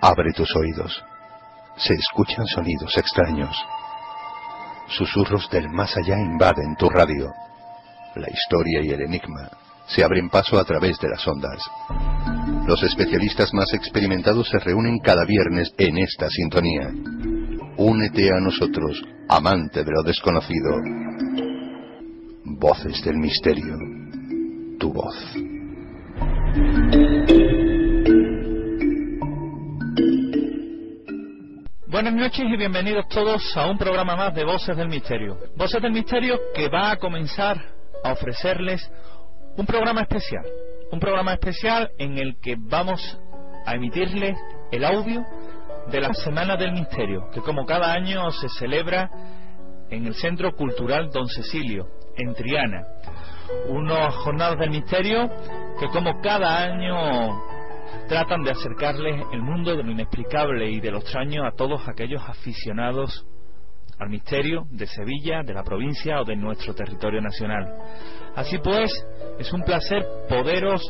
Abre tus oídos. Se escuchan sonidos extraños. Susurros del más allá invaden tu radio. La historia y el enigma se abren paso a través de las ondas. Los especialistas más experimentados se reúnen cada viernes en esta sintonía. Únete a nosotros, amante de lo desconocido. Voces del misterio. Tu voz. Buenas noches y bienvenidos todos a un programa más de Voces del Misterio. Voces del Misterio que va a comenzar a ofrecerles un programa especial. Un programa especial en el que vamos a emitirles el audio de la Semana del Misterio, que como cada año se celebra en el Centro Cultural Don Cecilio, en Triana. Unas jornadas del misterio que como cada año tratan de acercarles el mundo de lo inexplicable y de lo extraño a todos aquellos aficionados al misterio de Sevilla, de la provincia o de nuestro territorio nacional. Así pues, es un placer poderos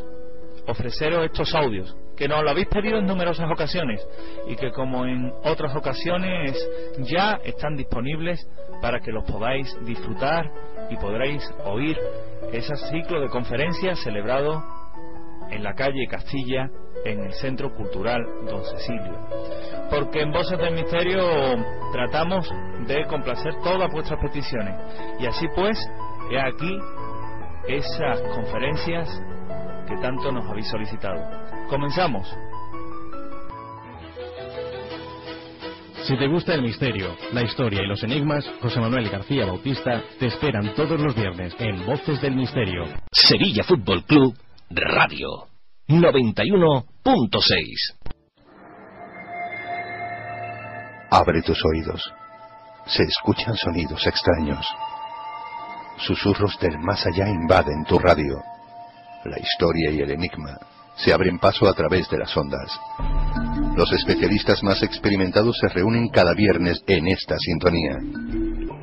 ofreceros estos audios, que nos lo habéis pedido en numerosas ocasiones y que como en otras ocasiones ya están disponibles para que los podáis disfrutar y podréis oír ese ciclo de conferencias celebrado en la calle Castilla, en el Centro Cultural Don Cecilio. Porque en Voces del Misterio tratamos de complacer todas vuestras peticiones. Y así pues, he aquí esas conferencias que tanto nos habéis solicitado. Comenzamos. Si te gusta el misterio, la historia y los enigmas, José Manuel García Bautista te esperan todos los viernes en Voces del Misterio. Sevilla Fútbol Club Radio 91.6. Abre tus oídos. Se escuchan sonidos extraños. Susurros del más allá invaden tu radio. La historia y el enigma se abren paso a través de las ondas. Los especialistas más experimentados se reúnen cada viernes en esta sintonía.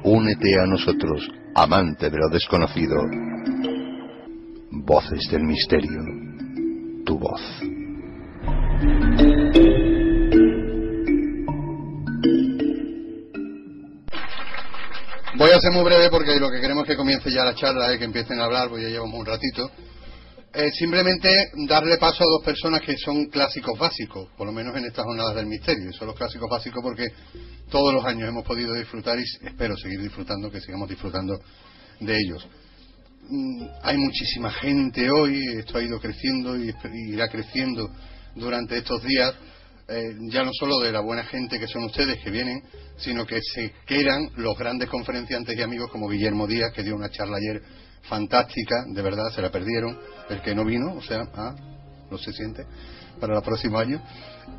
Únete a nosotros, amante de lo desconocido. Voces del misterio. Tu voz. Voy a ser muy breve porque lo que queremos es que comience ya la charla, que empiecen a hablar, pues ya llevamos un ratito. Simplemente darle paso a dos personas que son clásicos básicos, por lo menos en estas jornadas del misterio. Y son los clásicos básicos porque todos los años hemos podido disfrutar y espero seguir disfrutando, que sigamos disfrutando de ellos. Hay muchísima gente hoy, esto ha ido creciendo y irá creciendo durante estos días, ya no solo de la buena gente que son ustedes que vienen, sino que se quedan los grandes conferenciantes y amigos como Guillermo Díaz, que dio una charla ayer fantástica, de verdad, se la perdieron, el que no vino, o sea, no se siente, para el próximo año.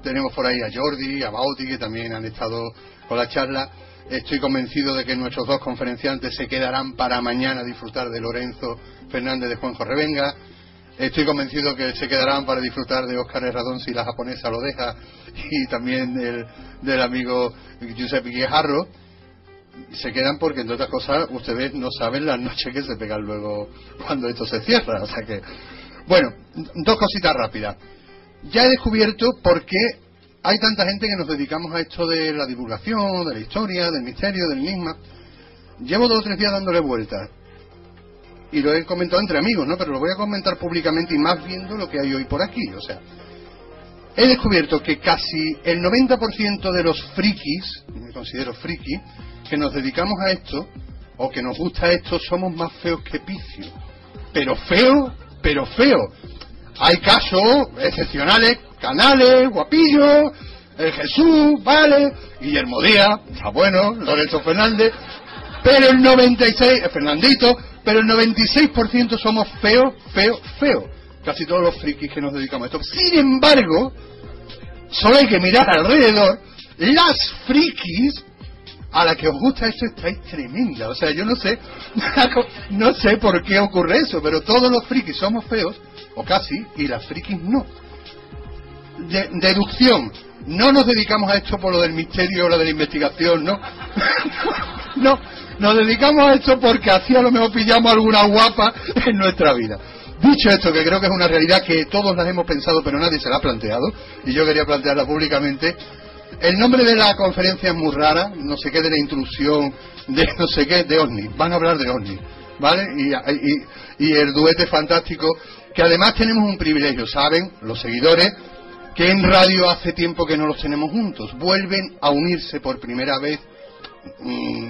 Tenemos por ahí a Jordi, a Bauti, que también han estado con la charla. Estoy convencido de que nuestros dos conferenciantes se quedarán para mañana a disfrutar de Lorenzo Fernández de Juanjo Revenga. Estoy convencido que se quedarán para disfrutar de Óscar Herradón si la japonesa lo deja, y también del amigo Giuseppe Guijarro. Se quedan porque, entre otras cosas, ustedes no saben las noches que se pegan luego cuando esto se cierra. O sea que, bueno, dos cositas rápidas. Ya he descubierto por qué hay tanta gente que nos dedicamos a esto de la divulgación, de la historia, del misterio, del enigma. Llevo 2 o 3 días dándole vueltas. Y lo he comentado entre amigos, ¿no? Pero lo voy a comentar públicamente y más viendo lo que hay hoy por aquí. O sea, he descubierto que casi el 90% de los frikis, me considero friki, que nos dedicamos a esto, o que nos gusta esto, somos más feos que picios. Pero feo, pero feo. Hay casos excepcionales, Canales, guapillo, Jesús, vale, Guillermo Díaz, está bueno, Lorenzo Fernández, pero el 96%, Fernandito, pero el 96% somos feos, feos, feos. Casi todos los frikis que nos dedicamos a esto. Sin embargo, solo hay que mirar alrededor, las frikis a la que os gusta esto estáis tremenda. O sea, yo no sé por qué ocurre eso, pero todos los frikis somos feos, o casi, y las frikis no. Deducción: no nos dedicamos a esto por lo del misterio o lo de la investigación, ¿no? No, nos dedicamos a esto porque así a lo mejor pillamos alguna guapa en nuestra vida. Dicho esto, que creo que es una realidad que todos las hemos pensado pero nadie se la ha planteado, y yo quería plantearla públicamente. El nombre de la conferencia es muy rara, no sé qué de la intrusión, de no sé qué, de OVNI. Van a hablar de OVNI, ¿vale? Y el duete fantástico, que además tenemos un privilegio, ¿saben? Los seguidores, que en radio hace tiempo que no los tenemos juntos. Vuelven a unirse por primera vez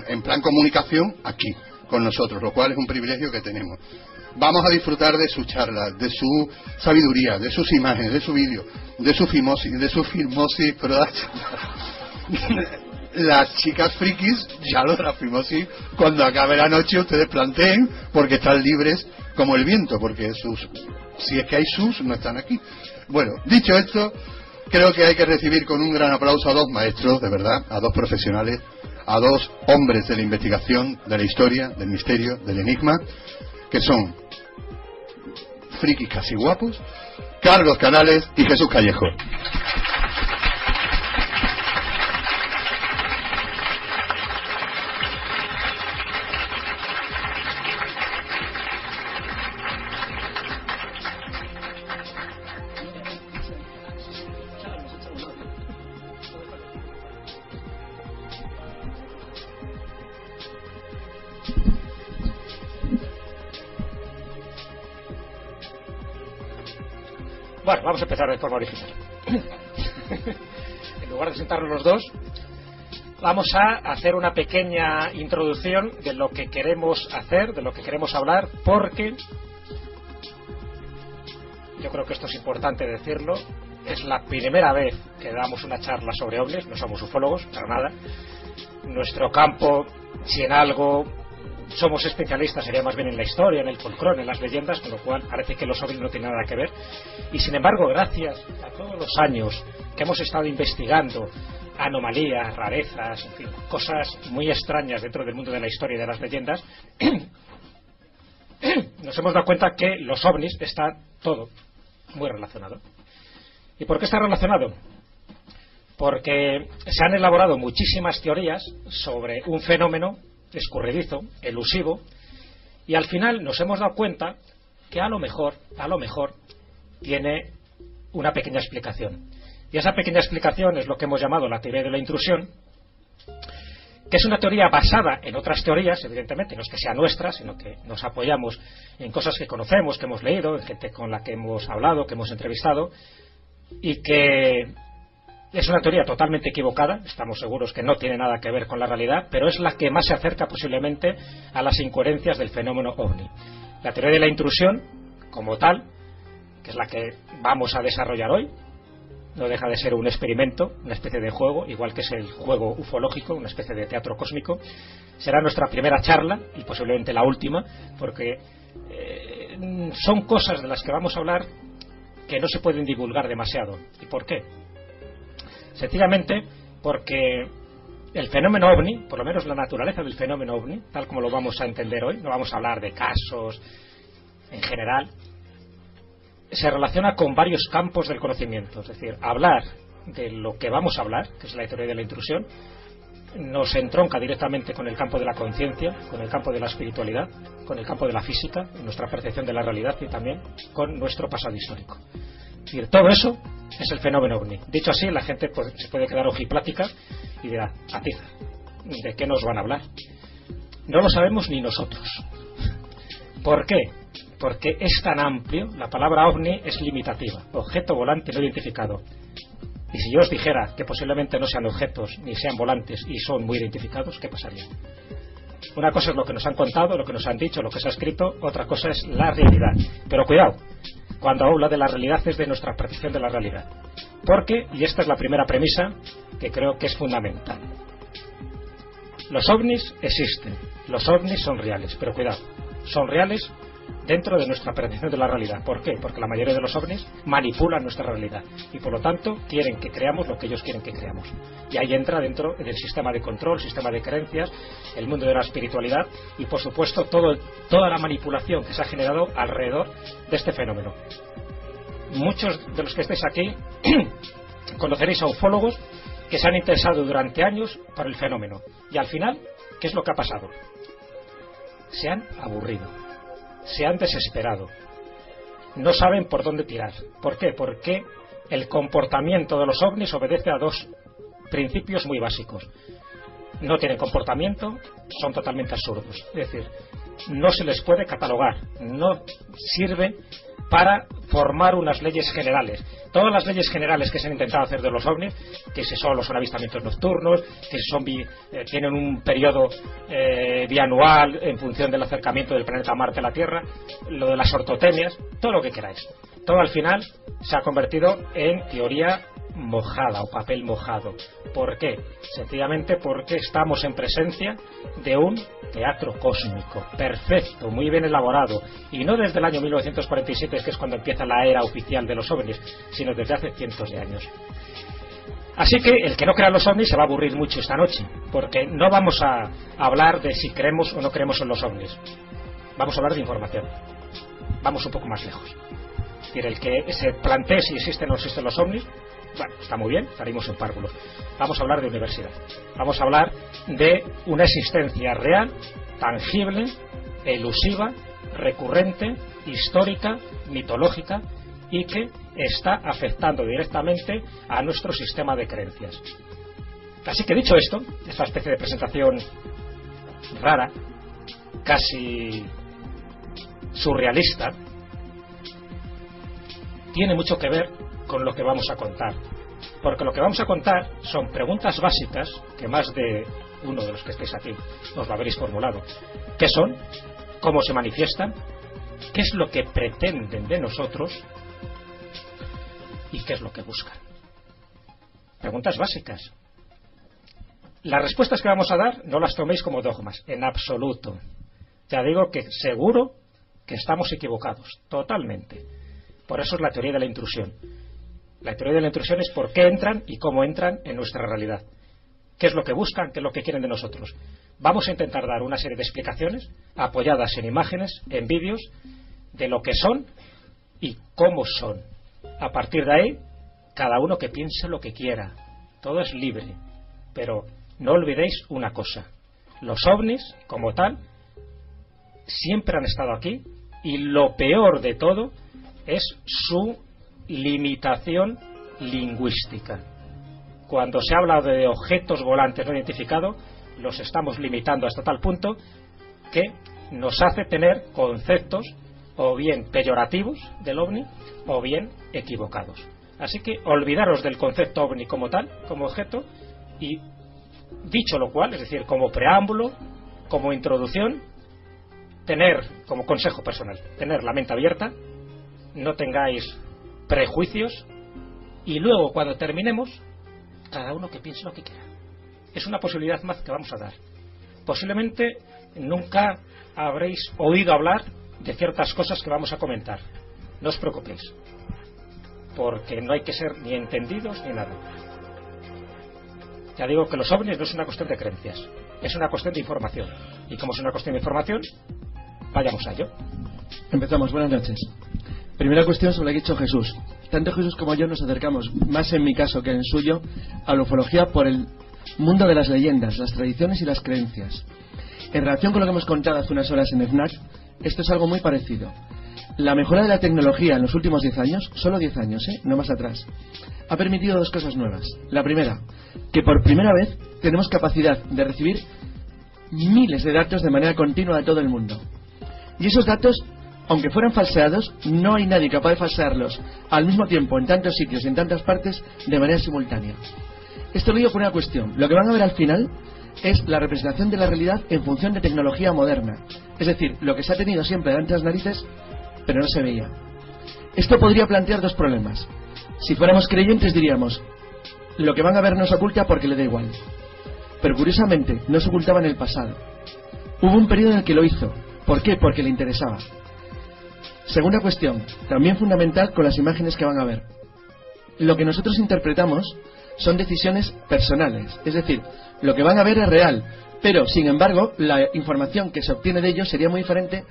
en plan comunicación aquí, con nosotros, lo cual es un privilegio que tenemos. Vamos a disfrutar de su charla, de su sabiduría, de sus imágenes, de su vídeo, de su filmosis production. Las chicas frikis, ya lo de la filmosis, cuando acabe la noche ustedes planteen, porque están libres como el viento, porque si es que hay sus, no están aquí. Bueno, dicho esto, creo que hay que recibir con un gran aplauso a dos maestros, de verdad, a dos profesionales, a dos hombres de la investigación, de la historia, del misterio, del enigma, que son frikis casi guapos, Carlos Canales y Jesús Callejo. Bueno, vamos a empezar de forma original. En lugar de sentarnos los dos, vamos a hacer una pequeña introducción de lo que queremos hacer, de lo que queremos hablar, porque yo creo que esto es importante decirlo. Es la primera vez que damos una charla sobre ovnis, no somos ufólogos, para nada. Nuestro campo, si en algo somos especialistas, sería más bien en la historia, en el folclore, en las leyendas, con lo cual parece que los ovnis no tienen nada que ver. Y sin embargo, gracias a todos los años que hemos estado investigando anomalías, rarezas, en fin, cosas muy extrañas dentro del mundo de la historia y de las leyendas, nos hemos dado cuenta que los ovnis están todo muy relacionado. ¿Y por qué está relacionado? Porque se han elaborado muchísimas teorías sobre un fenómeno escurridizo, elusivo, y al final nos hemos dado cuenta que a lo mejor tiene una pequeña explicación. Y esa pequeña explicación es lo que hemos llamado la teoría de la intrusión, que es una teoría basada en otras teorías, evidentemente, no es que sea nuestra, sino que nos apoyamos en cosas que conocemos, que hemos leído, en gente con la que hemos hablado, que hemos entrevistado, y que es una teoría totalmente equivocada. Estamos seguros que no tiene nada que ver con la realidad, pero es la que más se acerca posiblemente a las incoherencias del fenómeno ovni. La teoría de la intrusión, como tal, que es la que vamos a desarrollar hoy, no deja de ser un experimento, una especie de juego, igual que es el juego ufológico, una especie de teatro cósmico. Será nuestra primera charla y posiblemente la última, porque son cosas de las que vamos a hablar que no se pueden divulgar demasiado. ¿Y por qué? Sencillamente porque el fenómeno ovni, por lo menos la naturaleza del fenómeno ovni, tal como lo vamos a entender hoy, no vamos a hablar de casos en general, se relaciona con varios campos del conocimiento. Es decir, hablar de lo que vamos a hablar, que es la teoría de la intrusión, nos entronca directamente con el campo de la conciencia, con el campo de la espiritualidad, con el campo de la física, nuestra percepción de la realidad y también con nuestro pasado histórico. Es decir, todo eso es el fenómeno ovni. Dicho así, la gente se puede quedar ojiplática y dirá, atiza, ¿de qué nos van a hablar? No lo sabemos ni nosotros. ¿Por qué? Porque es tan amplio, la palabra ovni es limitativa, objeto volante no identificado. Y si yo os dijera que posiblemente no sean objetos ni sean volantes y son muy identificados, ¿qué pasaría? Una cosa es lo que nos han contado, lo que nos han dicho, lo que se ha escrito, otra cosa es la realidad. Pero cuidado, cuando habla de la realidad es de nuestra percepción de la realidad. Porque, y esta es la primera premisa que creo que es fundamental, los ovnis existen, los ovnis son reales, pero cuidado, son reales dentro de nuestra percepción de la realidad. ¿Por qué? Porque la mayoría de los ovnis manipulan nuestra realidad y por lo tanto quieren que creamos lo que ellos quieren que creamos. Y ahí entra dentro del sistema de control, sistema de creencias, el mundo de la espiritualidad y por supuesto toda la manipulación que se ha generado alrededor de este fenómeno. Muchos de los que estáis aquí conoceréis a ufólogos que se han interesado durante años por el fenómeno y al final, ¿qué es lo que ha pasado? Se han aburrido, se han desesperado, no saben por dónde tirar. ¿Por qué? Porque el comportamiento de los ovnis obedece a dos principios muy básicos. No tienen comportamiento, son totalmente absurdos. Es decir, no se les puede catalogar, no sirve para formar unas leyes generales. Todas las leyes generales que se han intentado hacer de los ovnis, que si son los avistamientos nocturnos, que si son tienen un periodo bianual en función del acercamiento del planeta Marte a la Tierra, lo de las ortotemias, todo lo que queráis. Todo al final se ha convertido en teoría mojada o papel mojado. ¿Por qué? Sencillamente porque estamos en presencia de un teatro cósmico perfecto, muy bien elaborado, y no desde el año 1947, que es cuando empieza la era oficial de los ovnis, sino desde hace cientos de años. Así que el que no crea en los ovnis se va a aburrir mucho esta noche, porque no vamos a hablar de si creemos o no creemos en los ovnis. Vamos a hablar de información. Vamos un poco más lejos. Es decir, el que se plantee si existen o no existen los ovnis, bueno, está muy bien, estaríamos en párvulos. Vamos a hablar de universidad. Vamos a hablar de una existencia real, tangible, elusiva, recurrente, histórica, mitológica, y que está afectando directamente a nuestro sistema de creencias. Así que dicho esto, esta especie de presentación rara, casi surrealista, tiene mucho que ver con lo que vamos a contar, porque lo que vamos a contar son preguntas básicas que más de uno de los que estáis aquí os lo habréis formulado. ¿Qué son? ¿Cómo se manifiestan? ¿Qué es lo que pretenden de nosotros? ¿Y qué es lo que buscan? Preguntas básicas. Las respuestas que vamos a dar no las toméis como dogmas, en absoluto. Ya digo que seguro que estamos equivocados, totalmente. Por eso es la teoría de la intrusión. La teoría de la intrusión es por qué entran y cómo entran en nuestra realidad. ¿Qué es lo que buscan? ¿Qué es lo que quieren de nosotros? Vamos a intentar dar una serie de explicaciones apoyadas en imágenes, en vídeos, de lo que son y cómo son. A partir de ahí, cada uno que piense lo que quiera. Todo es libre. Pero no olvidéis una cosa. Los ovnis, como tal, siempre han estado aquí, y lo peor de todo es su limitación lingüística. Cuando se habla de objetos volantes no identificados, los estamos limitando hasta tal punto que nos hace tener conceptos o bien peyorativos del ovni o bien equivocados. Así que olvidaros del concepto ovni como tal, como objeto, y dicho lo cual, es decir, como preámbulo, como introducción, tener, como consejo personal, tener la mente abierta, no tengáis prejuicios, y luego cuando terminemos, cada uno que piense lo que quiera. Es una posibilidad más que vamos a dar. Posiblemente nunca habréis oído hablar de ciertas cosas que vamos a comentar. No os preocupéis, porque no hay que ser ni entendidos ni nada. Ya digo que los ovnis no es una cuestión de creencias, es una cuestión de información, y como es una cuestión de información, vayamos a ello. Empezamos. Buenas noches. Primera cuestión sobre lo que ha dicho Jesús. Tanto Jesús como yo nos acercamos, más en mi caso que en el suyo, a la ufología por el mundo de las leyendas, las tradiciones y las creencias. En relación con lo que hemos contado hace unas horas en FNAC, esto es algo muy parecido. La mejora de la tecnología en los últimos 10 años, solo 10 años, no más atrás, ha permitido dos cosas nuevas. La primera, que por primera vez tenemos capacidad de recibir miles de datos de manera continua de todo el mundo. Y esos datos, aunque fueran falseados, no hay nadie capaz de falsearlos al mismo tiempo en tantos sitios y en tantas partes de manera simultánea. Esto lo digo por una cuestión. Lo que van a ver al final es la representación de la realidad en función de tecnología moderna. Es decir, lo que se ha tenido siempre delante de las narices, pero no se veía. Esto podría plantear dos problemas. Si fuéramos creyentes diríamos, lo que van a ver no se oculta porque le da igual. Pero curiosamente, no se ocultaba en el pasado. Hubo un periodo en el que lo hizo. ¿Por qué? Porque le interesaba. Segunda cuestión, también fundamental con las imágenes que van a ver. Lo que nosotros interpretamos son decisiones personales. Es decir, lo que van a ver es real, pero sin embargo la información que se obtiene de ellos sería muy diferente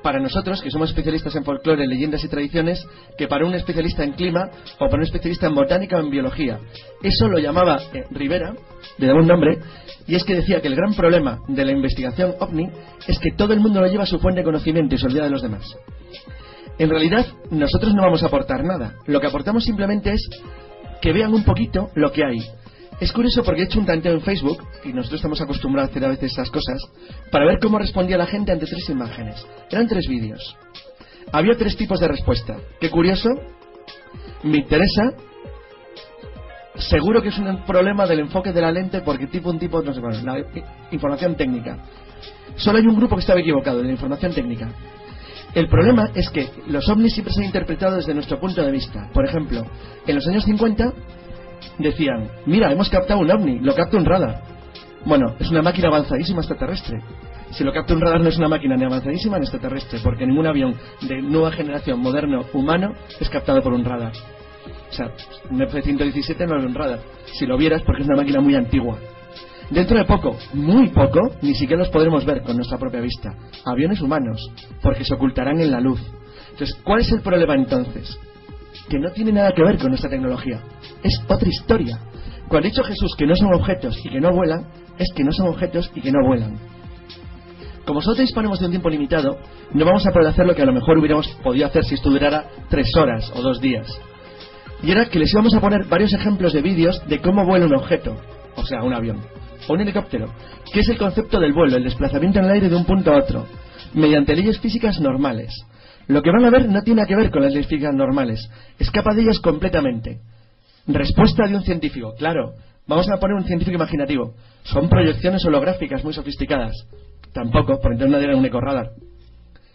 para nosotros, que somos especialistas en folclore, leyendas y tradiciones, que para un especialista en clima o para un especialista en botánica o en biología. Eso lo llamaba Rivera, le daba un nombre, y es que decía que el gran problema de la investigación OVNI es que todo el mundo lo lleva a su fuente de conocimiento y se olvida de los demás. En realidad, nosotros no vamos a aportar nada. Lo que aportamos simplemente es que vean un poquito lo que hay. Es curioso porque he hecho un tanteo en Facebook, y nosotros estamos acostumbrados a hacer a veces esas cosas, para ver cómo respondía la gente ante 3 imágenes. Eran 3 vídeos. Había 3 tipos de respuesta. Qué curioso, me interesa, seguro que es un problema del enfoque de la lente porque un tipo, no sé, bueno, la información técnica. Solo hay un grupo que estaba equivocado, de la información técnica. El problema es que los ovnis siempre se han interpretado desde nuestro punto de vista. Por ejemplo, en los años 50 decían, mira, hemos captado un ovni, lo capta un radar. Bueno, es una máquina avanzadísima extraterrestre. Si lo capta un radar no es una máquina ni avanzadísima ni extraterrestre, porque ningún avión de nueva generación, moderno, humano, es captado por un radar. O sea, un F-117 no es un radar. Si lo vieras, porque es una máquina muy antigua. Dentro de poco, muy poco, ni siquiera los podremos ver con nuestra propia vista. Aviones humanos, porque se ocultarán en la luz. Entonces, ¿cuál es el problema entonces? Que no tiene nada que ver con nuestra tecnología. Es otra historia. Cuando ha dicho Jesús que no son objetos y que no vuelan, es que no son objetos y que no vuelan. Como nosotros disponemos de un tiempo limitado, no vamos a poder hacer lo que a lo mejor hubiéramos podido hacer si esto durara 3 horas o 2 días. Y era que les íbamos a poner varios ejemplos de vídeos de cómo vuela un objeto, o sea, un avión o un helicóptero, que es el concepto del vuelo, el desplazamiento en el aire de un punto a otro, mediante leyes físicas normales. Lo que van a ver no tiene que ver con las leyes físicas normales, escapa de ellas completamente. Respuesta de un científico, claro, vamos a poner un científico imaginativo. Son proyecciones holográficas muy sofisticadas. Tampoco, por entonces no era un ecoradar.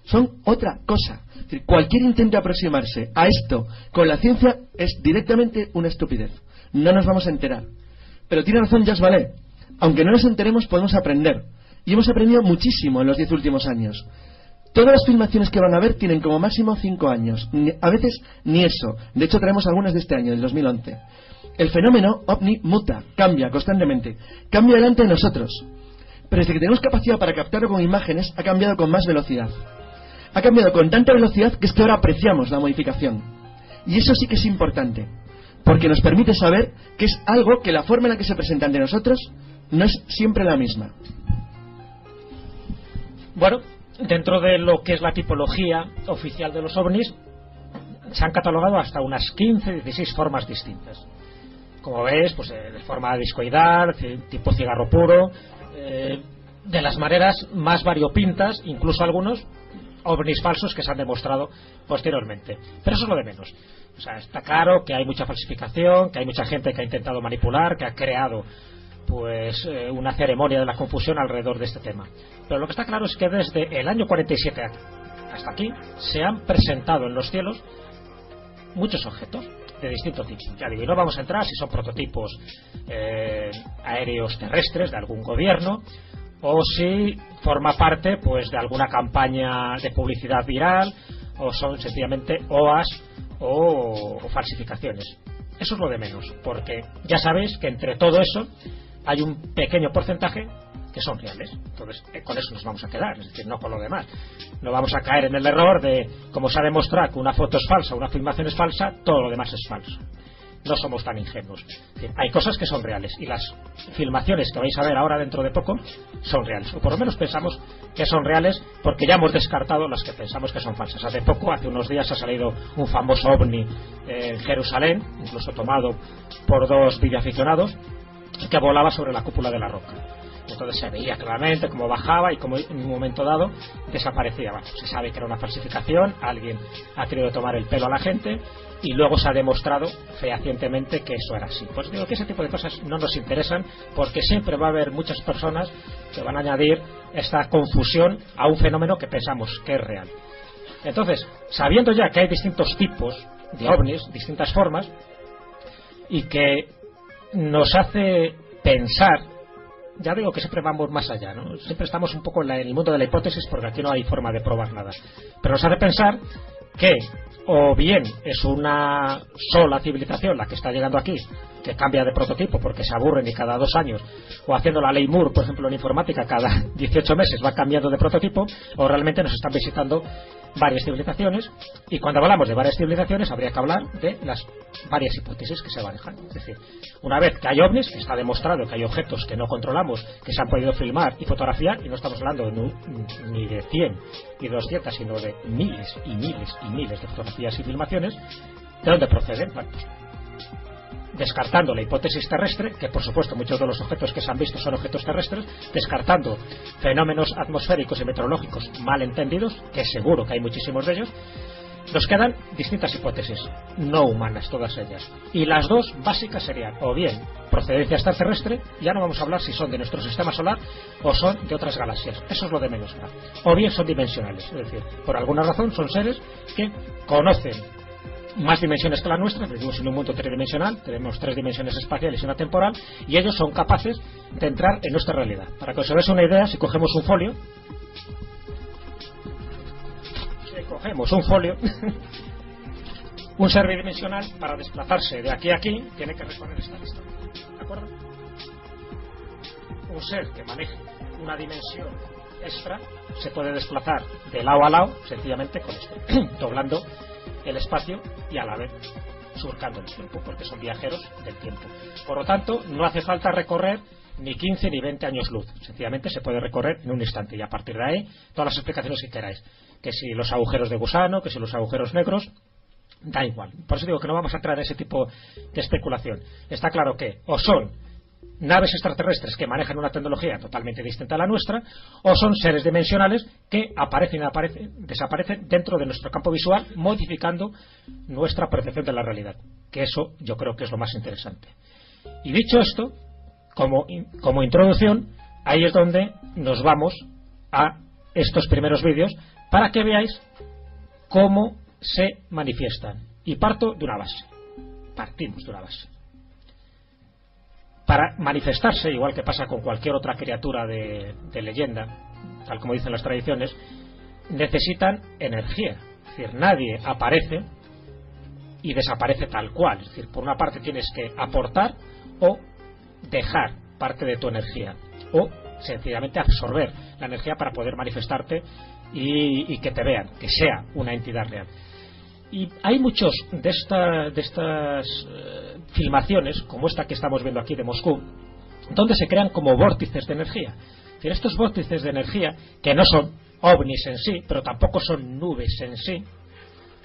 Son otra cosa. Es decir, cualquier intento de aproximarse a esto con la ciencia es directamente una estupidez. No nos vamos a enterar. Pero tiene razón Jacques Vallée. Aunque no nos enteremos, podemos aprender. Y hemos aprendido muchísimo en los 10 últimos años. Todas las filmaciones que van a ver tienen como máximo 5 años. A veces ni eso. De hecho, traemos algunas de este año, del 2011. El fenómeno ovni muta, cambia constantemente. Cambia delante de nosotros. Pero desde que tenemos capacidad para captarlo con imágenes, ha cambiado con más velocidad. Ha cambiado con tanta velocidad que es que ahora apreciamos la modificación. Y eso sí que es importante. Porque nos permite saber que es algo que la forma en la que se presenta ante nosotros no es siempre la misma. Bueno, dentro de lo que es la tipología oficial de los ovnis, se han catalogado hasta unas 15-16 formas distintas. Como ves, pues de forma discoidal, tipo cigarro puro, de las maneras más variopintas, incluso algunos ovnis falsos que se han demostrado posteriormente. Pero eso es lo de menos. O sea, está claro que hay mucha falsificación, que hay mucha gente que ha intentado manipular, que ha creado pues una ceremonia de la confusión alrededor de este tema. Pero lo que está claro es que desde el año 47 hasta aquí se han presentado en los cielos muchos objetos de distinto tipo. Ya digo, y no vamos a entrar si son prototipos aéreos terrestres de algún gobierno o si forma parte pues de alguna campaña de publicidad viral o son sencillamente OAS o falsificaciones. Eso es lo de menos, porque ya sabéis que entre todo eso hay un pequeño porcentaje que son reales. Entonces con eso nos vamos a quedar, es decir, no con lo demás. No vamos a caer en el error de, como se ha demostrado que una foto es falsa, una filmación es falsa, todo lo demás es falso. No somos tan ingenuos. Hay cosas que son reales y las filmaciones que vais a ver ahora dentro de poco son reales, o por lo menos pensamos que son reales, porque ya hemos descartado las que pensamos que son falsas. Hace unos días ha salido un famoso ovni en Jerusalén, incluso tomado por 2 videoaficionados, que volaba sobre la cúpula de la Roca. Entonces se veía claramente cómo bajaba y cómo en un momento dado desaparecía. Bueno, se sabe que era una falsificación, alguien ha querido tomar el pelo a la gente y luego se ha demostrado fehacientemente que eso era así. Pues digo que ese tipo de cosas no nos interesan, porque siempre va a haber muchas personas que van a añadir esta confusión a un fenómeno que pensamos que es real. Entonces, sabiendo ya que hay distintos tipos de ovnis, distintas formas, y que nos hace pensar, ya digo que siempre vamos más allá, ¿no? Siempre estamos un poco en el mundo de la hipótesis, porque aquí no hay forma de probar nada, pero nos hace pensar que o bien es una sola civilización la que está llegando aquí, que cambia de prototipo porque se aburren y cada 2 años, o haciendo la ley Moore, por ejemplo, en informática, cada 18 meses va cambiando de prototipo, o realmente nos están visitando varias civilizaciones, y cuando hablamos de varias civilizaciones habría que hablar de las varias hipótesis que se manejan. Es decir, una vez que hay ovnis, que está demostrado que hay objetos que no controlamos, que se han podido filmar y fotografiar, y no estamos hablando ni de 100 y 200, sino de miles y miles y y miles de fotografías y filmaciones. ¿De dónde proceden? Bueno, descartando la hipótesis terrestre, que por supuesto muchos de los objetos que se han visto son objetos terrestres, descartando fenómenos atmosféricos y meteorológicos mal entendidos, que seguro que hay muchísimos de ellos, nos quedan distintas hipótesis, no humanas todas ellas. Y las dos básicas serían, o bien procedencia extraterrestre, ya no vamos a hablar si son de nuestro sistema solar o son de otras galaxias, eso es lo de menos, o bien son dimensionales, es decir, por alguna razón son seres que conocen más dimensiones que la nuestra. Vivimos en un mundo tridimensional, tenemos 3 dimensiones espaciales y una temporal, y ellos son capaces de entrar en nuestra realidad. Para que os hagáis una idea, si cogemos un folio, un ser bidimensional, para desplazarse de aquí a aquí, tiene que recorrer esta lista, ¿de acuerdo? Un ser que maneje una dimensión extra se puede desplazar de lado a lado sencillamente con esto, doblando el espacio y a la vez surcando el tiempo, porque son viajeros del tiempo. Por lo tanto, no hace falta recorrer ni 15 ni 20 años luz, sencillamente se puede recorrer en un instante, y a partir de ahí todas las explicaciones que queráis, que si los agujeros de gusano, que si los agujeros negros, da igual. Por eso digo que no vamos a entrar en ese tipo de especulación. Está claro que o son naves extraterrestres que manejan una tecnología totalmente distinta a la nuestra, o son seres dimensionales que aparecen y desaparecen dentro de nuestro campo visual, modificando nuestra percepción de la realidad, que eso yo creo que es lo más interesante. Y dicho esto, como introducción, ahí es donde nos vamos a estos primeros vídeos para que veáis cómo se manifiestan. Y partimos de una base. Para manifestarse, igual que pasa con cualquier otra criatura de leyenda, tal como dicen las tradiciones, necesitan energía. Es decir, nadie aparece y desaparece tal cual. Es decir, por una parte tienes que aportar o dejar parte de tu energía, o sencillamente absorber la energía para poder manifestarte y que te vean, que sea una entidad real. Y hay muchos de estas filmaciones, como esta que estamos viendo aquí de Moscú, donde se crean como vórtices de energía. Es decir, estos vórtices de energía, que no son ovnis en sí, pero tampoco son nubes en sí,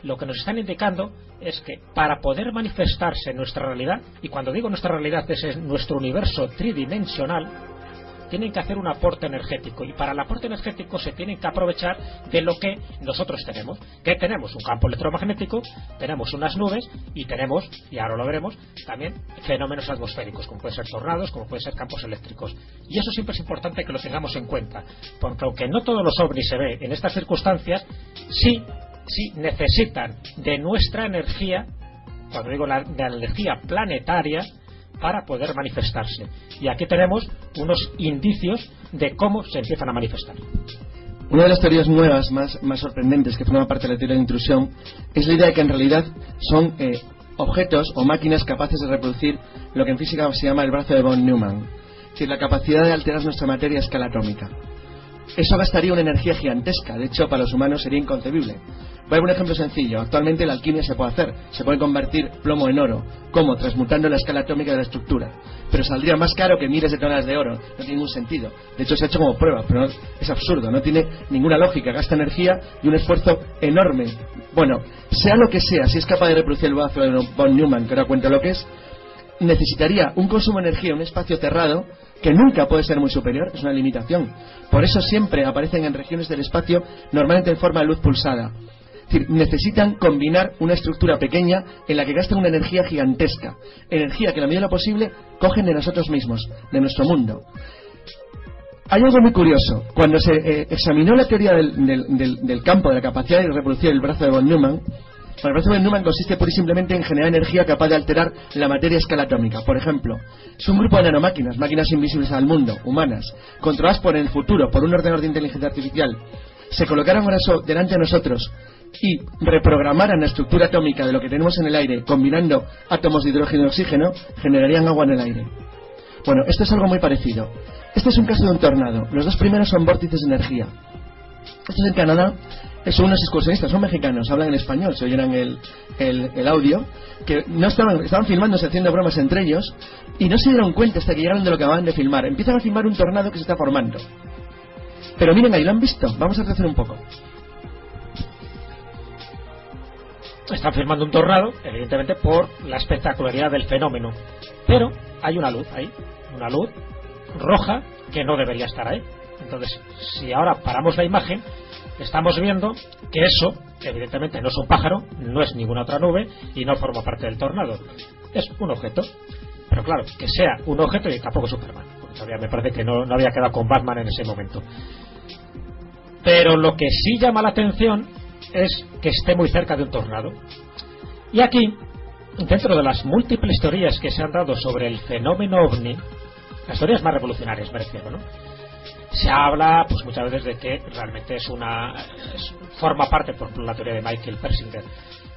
lo que nos están indicando es que para poder manifestarse en nuestra realidad, y cuando digo nuestra realidad es nuestro universo tridimensional, tienen que hacer un aporte energético, y para el aporte energético se tienen que aprovechar de lo que nosotros tenemos, que tenemos un campo electromagnético, tenemos unas nubes y tenemos, y ahora lo veremos, también fenómenos atmosféricos, como pueden ser tornados, como pueden ser campos eléctricos, y eso siempre es importante que lo tengamos en cuenta, porque aunque no todos los ovnis se ven en estas circunstancias, sí necesitan de nuestra energía, cuando digo de la energía planetaria, para poder manifestarse. Y aquí tenemos unos indicios de cómo se empiezan a manifestar. Una de las teorías nuevas más sorprendentes que forma parte de la teoría de intrusión es la idea de que en realidad son objetos o máquinas capaces de reproducir lo que en física se llama el brazo de von Neumann, es decir, la capacidad de alterar nuestra materia a escala atómica. Eso gastaría una energía gigantesca, de hecho para los humanos sería inconcebible. Voy a dar un ejemplo sencillo. Actualmente la alquimia se puede hacer, se puede convertir plomo en oro. ¿Cómo? Transmutando la escala atómica de la estructura. Pero saldría más caro que miles de toneladas de oro, no tiene ningún sentido. De hecho se ha hecho como prueba, pero no, es absurdo, no tiene ninguna lógica, gasta energía y un esfuerzo enorme. Bueno, sea lo que sea, si es capaz de reproducir el brazo de von Neumann, que ahora cuento lo que es, necesitaría un consumo de energía, un espacio cerrado, que nunca puede ser muy superior, es una limitación. Por eso siempre aparecen en regiones del espacio, normalmente en forma de luz pulsada. Es decir, necesitan combinar una estructura pequeña en la que gasten una energía gigantesca, energía que en la medida de lo posible cogen de nosotros mismos, de nuestro mundo. Hay algo muy curioso. Cuando se examinó la teoría del campo, de la capacidad de reproducir el brazo de von Neumann, el brazo de von Neumann consiste pura y simplemente en generar energía capaz de alterar la materia a escala atómica. Por ejemplo, es un grupo de nanomáquinas, máquinas invisibles al mundo, humanas, controladas por el futuro, por un ordenador de inteligencia artificial, se colocaran ahora delante de nosotros y reprogramaran la estructura atómica de lo que tenemos en el aire, combinando átomos de hidrógeno y oxígeno, generarían agua en el aire. Bueno, esto es algo muy parecido. Este es un caso de un tornado. Los dos primeros son vórtices de energía. Esto es en Canadá. Son unos excursionistas, son mexicanos, hablan en español, se oyeran el audio, que no estaban filmándose, haciendo bromas entre ellos, y no se dieron cuenta hasta que llegaron de lo que acaban de filmar. Empiezan a filmar un tornado que se está formando. Pero miren ahí, ¿lo han visto? Vamos a retroceder un poco. están filmando un tornado, evidentemente por la espectacularidad del fenómeno, pero hay una luz ahí, una luz roja que no debería estar ahí. Entonces, si ahora paramos la imagen, estamos viendo que eso evidentemente no es un pájaro, no es ninguna otra nube y no forma parte del tornado, es un objeto. Pero claro, que sea un objeto y tampoco Superman, porque todavía me parece que no había quedado con Batman en ese momento. Pero lo que sí llama la atención es que esté muy cerca de un tornado. Y aquí, dentro de las múltiples teorías que se han dado sobre el fenómeno ovni, las teorías más revolucionarias me refiero, ¿no?, se habla pues muchas veces de que realmente forma parte, por ejemplo, la teoría de Michael Persinger,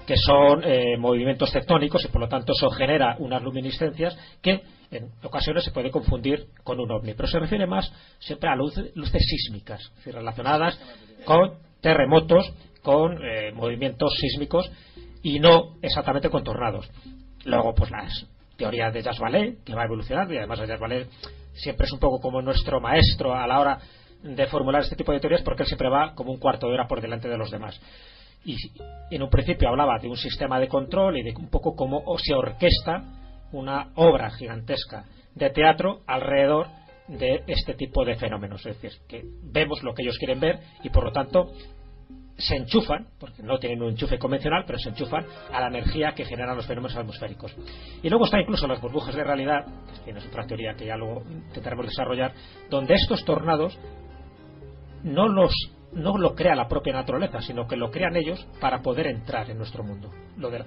que son movimientos tectónicos y por lo tanto eso genera unas luminiscencias que en ocasiones se puede confundir con un ovni, pero se refiere más siempre a luces sísmicas, es decir, relacionadas con terremotos, con movimientos sísmicos y no exactamente con tornados. Luego pues las teorías de Jacques Vallée, que va evolucionando, y además Jacques Vallée siempre es un poco como nuestro maestro a la hora de formular este tipo de teorías, porque él siempre va como un cuarto de hora por delante de los demás. Y en un principio hablaba de un sistema de control y de un poco cómo se orquesta una obra gigantesca de teatro alrededor de este tipo de fenómenos. Es decir, que vemos lo que ellos quieren ver y por lo tanto se enchufan, porque no tienen un enchufe convencional, pero se enchufan a la energía que generan los fenómenos atmosféricos. Y luego está incluso las burbujas de realidad, que es otra teoría que ya luego intentaremos desarrollar, donde estos tornados no lo crea la propia naturaleza, sino que lo crean ellos para poder entrar en nuestro mundo.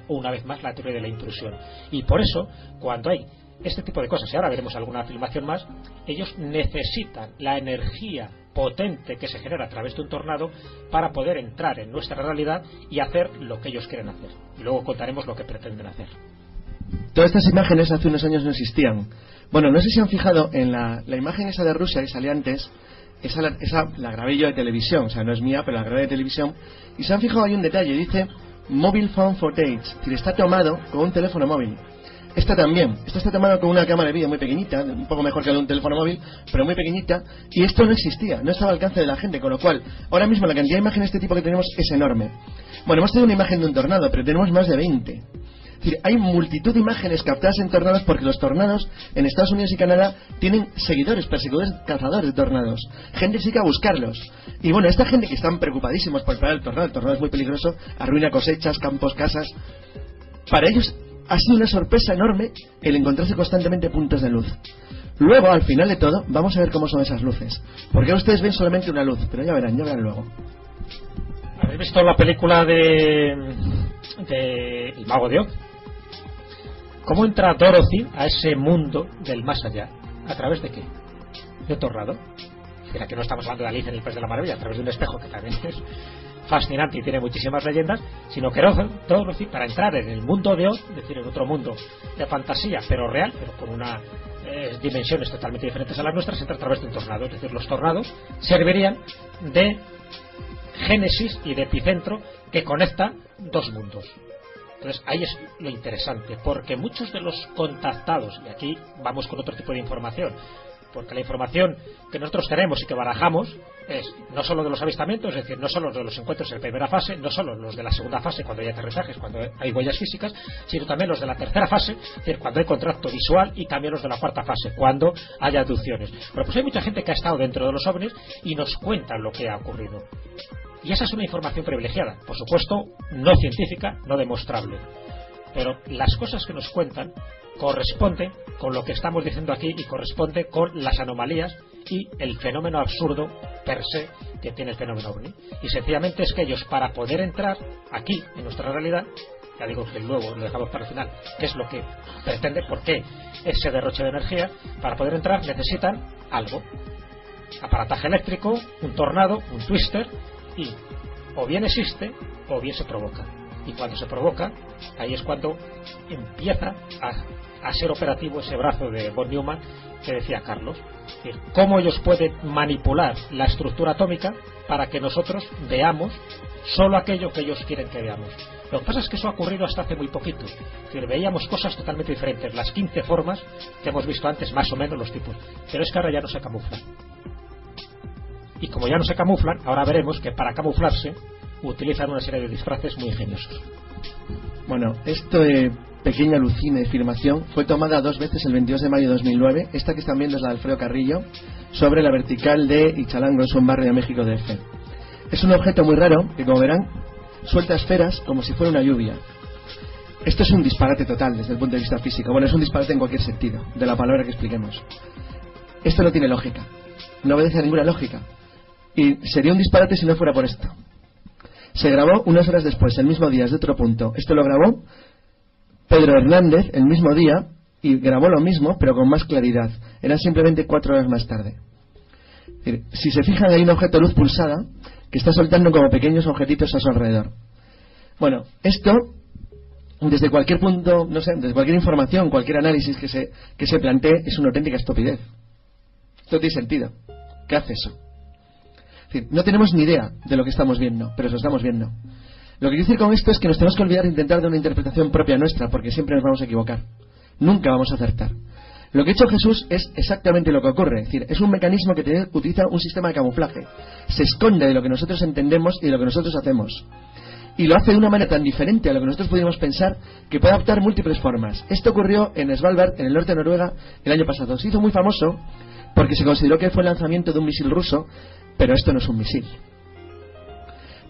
Una vez más, la teoría de la intrusión. Y por eso, cuando hay este tipo de cosas, y ahora veremos alguna filmación más, ellos necesitan la energía potente que se genera a través de un tornado para poder entrar en nuestra realidad y hacer lo que ellos quieren hacer. Y luego contaremos lo que pretenden hacer. Todas estas imágenes hace unos años no existían. Bueno, no sé si han fijado en la imagen esa de Rusia que salía antes. Esa la grabé yo de televisión, o sea, no es mía, pero la grabé de televisión. Y se han fijado ahí un detalle, dice Mobile Phone Footage, es decir, está tomado con un teléfono móvil. Esta también, esta está tomada con una cámara de vídeo muy pequeñita, un poco mejor que la de un teléfono móvil, pero muy pequeñita, y esto no existía, no estaba al alcance de la gente, con lo cual, ahora mismo la cantidad de imágenes de este tipo que tenemos es enorme. Bueno, hemos tenido una imagen de un tornado, pero tenemos más de 20. Es decir, hay multitud de imágenes captadas en tornados, porque los tornados en Estados Unidos y Canadá tienen seguidores, perseguidores, cazadores de tornados. Gente sigue a buscarlos. Y bueno, esta gente que están preocupadísimos por parar el tornado es muy peligroso, arruina cosechas, campos, casas. Para ellos ha sido una sorpresa enorme el encontrarse constantemente puntos de luz. Luego, al final de todo, vamos a ver cómo son esas luces. Porque ustedes ven solamente una luz, pero ya verán luego. ¿Habéis visto la película de El Mago de Oz? ¿Cómo entra Dorothy a ese mundo del más allá? ¿A través de qué? ¿De un tornado? Mira que no estamos hablando de Alicia en el País de la Maravilla, a través de un espejo, que también es fascinante y tiene muchísimas leyendas, sino que Dorothy, para entrar en el mundo de Oz, es decir, en otro mundo de fantasía, pero real, pero con unas dimensiones totalmente diferentes a las nuestras, entra a través de un tornado. Es decir, los tornados servirían de génesis y de epicentro que conecta dos mundos. Entonces ahí es lo interesante, porque muchos de los contactados, y aquí vamos con otro tipo de información, porque la información que nosotros tenemos y que barajamos es no solo de los avistamientos, es decir, no solo de los encuentros en primera fase, no solo los de la segunda fase cuando hay aterrizajes, cuando hay huellas físicas, sino también los de la tercera fase, es decir, cuando hay contacto visual, y también los de la cuarta fase, cuando hay abducciones. Bueno, pues hay mucha gente que ha estado dentro de los ovnis y nos cuentan lo que ha ocurrido. Y esa es una información privilegiada, por supuesto, no científica, no demostrable. Pero las cosas que nos cuentan corresponden con lo que estamos diciendo aquí y corresponde con las anomalías y el fenómeno absurdo per se que tiene el fenómeno ovni. Y sencillamente es que ellos, para poder entrar aquí en nuestra realidad, ya digo que luego lo dejamos para el final, qué es lo que pretende, por qué ese derroche de energía, para poder entrar necesitan algo, aparataje eléctrico, un tornado, un twister, y o bien existe o bien se provoca. Y cuando se provoca, ahí es cuando empieza a ser operativo ese brazo de von Neumann que decía Carlos. Es decir, cómo ellos pueden manipular la estructura atómica para que nosotros veamos solo aquello que ellos quieren que veamos. Lo que pasa es que eso ha ocurrido hasta hace muy poquito. Es decir, veíamos cosas totalmente diferentes, las 15 formas que hemos visto antes, más o menos los tipos, pero es que ahora ya no se camuflan. Y como ya no se camuflan, ahora veremos que para camuflarse utilizan una serie de disfraces muy ingeniosos. Bueno, esto de pequeña alucina de filmación fue tomada 2 veces el 22 de mayo de 2009. Esta que están viendo es la de Alfredo Carrillo, sobre la vertical de Ixtalango, es un barrio de México DF. Es un objeto muy raro que, como verán, suelta esferas como si fuera una lluvia. Esto es un disparate total desde el punto de vista físico. Bueno, es un disparate en cualquier sentido, de la palabra que expliquemos. Esto no tiene lógica, no obedece a ninguna lógica. Y sería un disparate si no fuera por esto. Se grabó unas horas después, el mismo día, desde otro punto. Esto lo grabó Pedro Hernández el mismo día y grabó lo mismo, pero con más claridad. Eran simplemente 4 horas más tarde. Es decir, si se fijan, hay un objeto de luz pulsada que está soltando como pequeños objetitos a su alrededor. Bueno, esto, desde cualquier punto, no sé, desde cualquier información, cualquier análisis que se plantee, es una auténtica estupidez. Esto no tiene sentido. ¿Qué hace eso? Es decir, no tenemos ni idea de lo que estamos viendo, pero eso estamos viendo. Lo que quiero decir con esto es que nos tenemos que olvidar de intentar dar una interpretación propia nuestra, porque siempre nos vamos a equivocar. Nunca vamos a acertar. Lo que ha hecho Jesús es exactamente lo que ocurre. Es decir, es un mecanismo que utiliza un sistema de camuflaje. Se esconde de lo que nosotros entendemos y de lo que nosotros hacemos. Y lo hace de una manera tan diferente a lo que nosotros podríamos pensar, que puede adoptar múltiples formas. Esto ocurrió en Svalbard, en el norte de Noruega, el año pasado. Se hizo muy famoso porque se consideró que fue el lanzamiento de un misil ruso, pero esto no es un misil,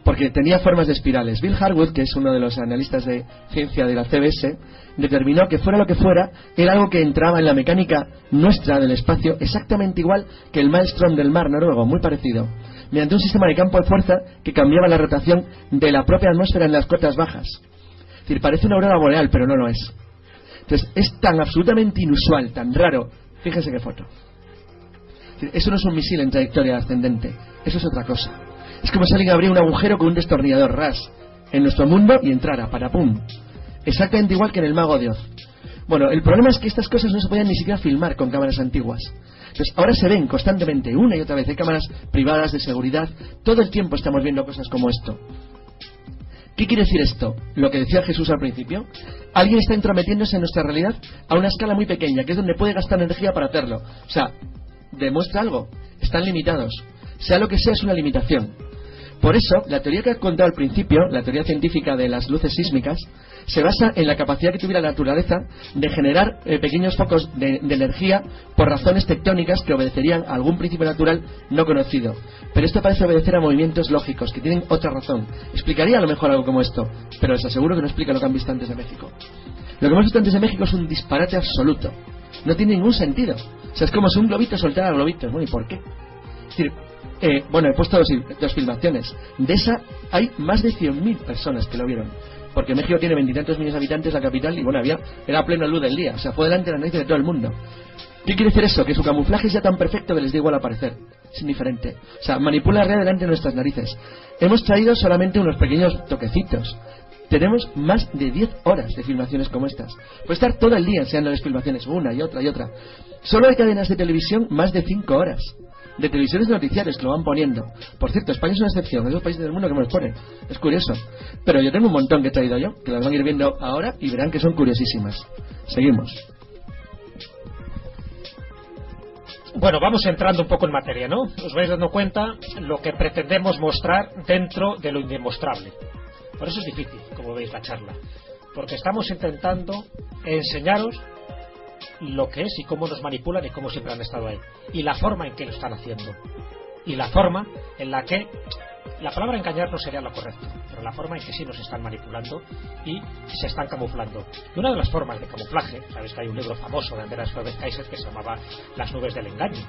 porque tenía formas de espirales. Bill Harwood, que es uno de los analistas de ciencia de la CBS, determinó que fuera lo que fuera, era algo que entraba en la mecánica nuestra del espacio exactamente igual que el maelstrom del mar noruego, muy parecido, mediante un sistema de campo de fuerza que cambiaba la rotación de la propia atmósfera en las cotas bajas. Es decir, parece una aurora boreal, pero no lo es. Entonces, es tan absolutamente inusual, tan raro. Fíjense qué foto. Eso no es un misil en trayectoria ascendente, eso es otra cosa. Es como si alguien abriera un agujero con un destornillador ras en nuestro mundo y entrara, para pum. Exactamente igual que en el Mago de Oz. Bueno, el problema es que estas cosas no se podían ni siquiera filmar con cámaras antiguas. Entonces, ahora se ven constantemente, una y otra vez. Hay cámaras privadas de seguridad. Todo el tiempo estamos viendo cosas como esto. ¿Qué quiere decir esto? Lo que decía Jesús al principio. Alguien está entrometiéndose en nuestra realidad a una escala muy pequeña, que es donde puede gastar energía para hacerlo. O sea, demuestra algo. Están limitados. Sea lo que sea, es una limitación. Por eso, la teoría que he contado al principio, la teoría científica de las luces sísmicas, se basa en la capacidad que tuviera la naturaleza de generar pequeños focos de energía por razones tectónicas que obedecerían a algún principio natural no conocido. Pero esto parece obedecer a movimientos lógicos que tienen otra razón. Explicaría a lo mejor algo como esto, pero les aseguro que no explica lo que han visto antes de México. Lo que hemos visto antes de México es un disparate absoluto. No tiene ningún sentido. O sea, es como si un globito soltara globitos. Bueno, ¿y por qué? Es decir, bueno, he puesto dos filmaciones. De esa hay más de 100.000 personas que lo vieron, porque México tiene 20 y tantos millones de habitantes, la capital, y bueno, era plena luz del día. O sea, fue delante de la nariz de todo el mundo. ¿Qué quiere decir eso? Que su camuflaje es ya tan perfecto que les da igual aparecer. Es indiferente. O sea, manipula la realidad delante de nuestras narices. Hemos traído solamente unos pequeños toquecitos. Tenemos más de 10 horas de filmaciones como estas. Puede estar todo el día enseñándoles filmaciones, una y otra y otra. Solo hay cadenas de televisión más de 5 horas. De televisiones de noticiarios que lo van poniendo. Por cierto, España es una excepción, es los países del mundo que me los ponen. Es curioso. Pero yo tengo un montón que he traído yo, que las van a ir viendo ahora y verán que son curiosísimas. Seguimos. Bueno, vamos entrando un poco en materia, ¿no? Os vais dando cuenta lo que pretendemos mostrar dentro de lo indemostrable. Por eso es difícil, como veis, la charla. Porque estamos intentando enseñaros lo que es y cómo nos manipulan y cómo siempre han estado ahí. Y la forma en que lo están haciendo. Y la forma en la que... La palabra engañar no sería lo correcto, pero la forma en que sí nos están manipulando y se están camuflando. Y una de las formas de camuflaje, sabéis que hay un libro famoso de Andreas Kaiser que se llamaba Las nubes del engaño,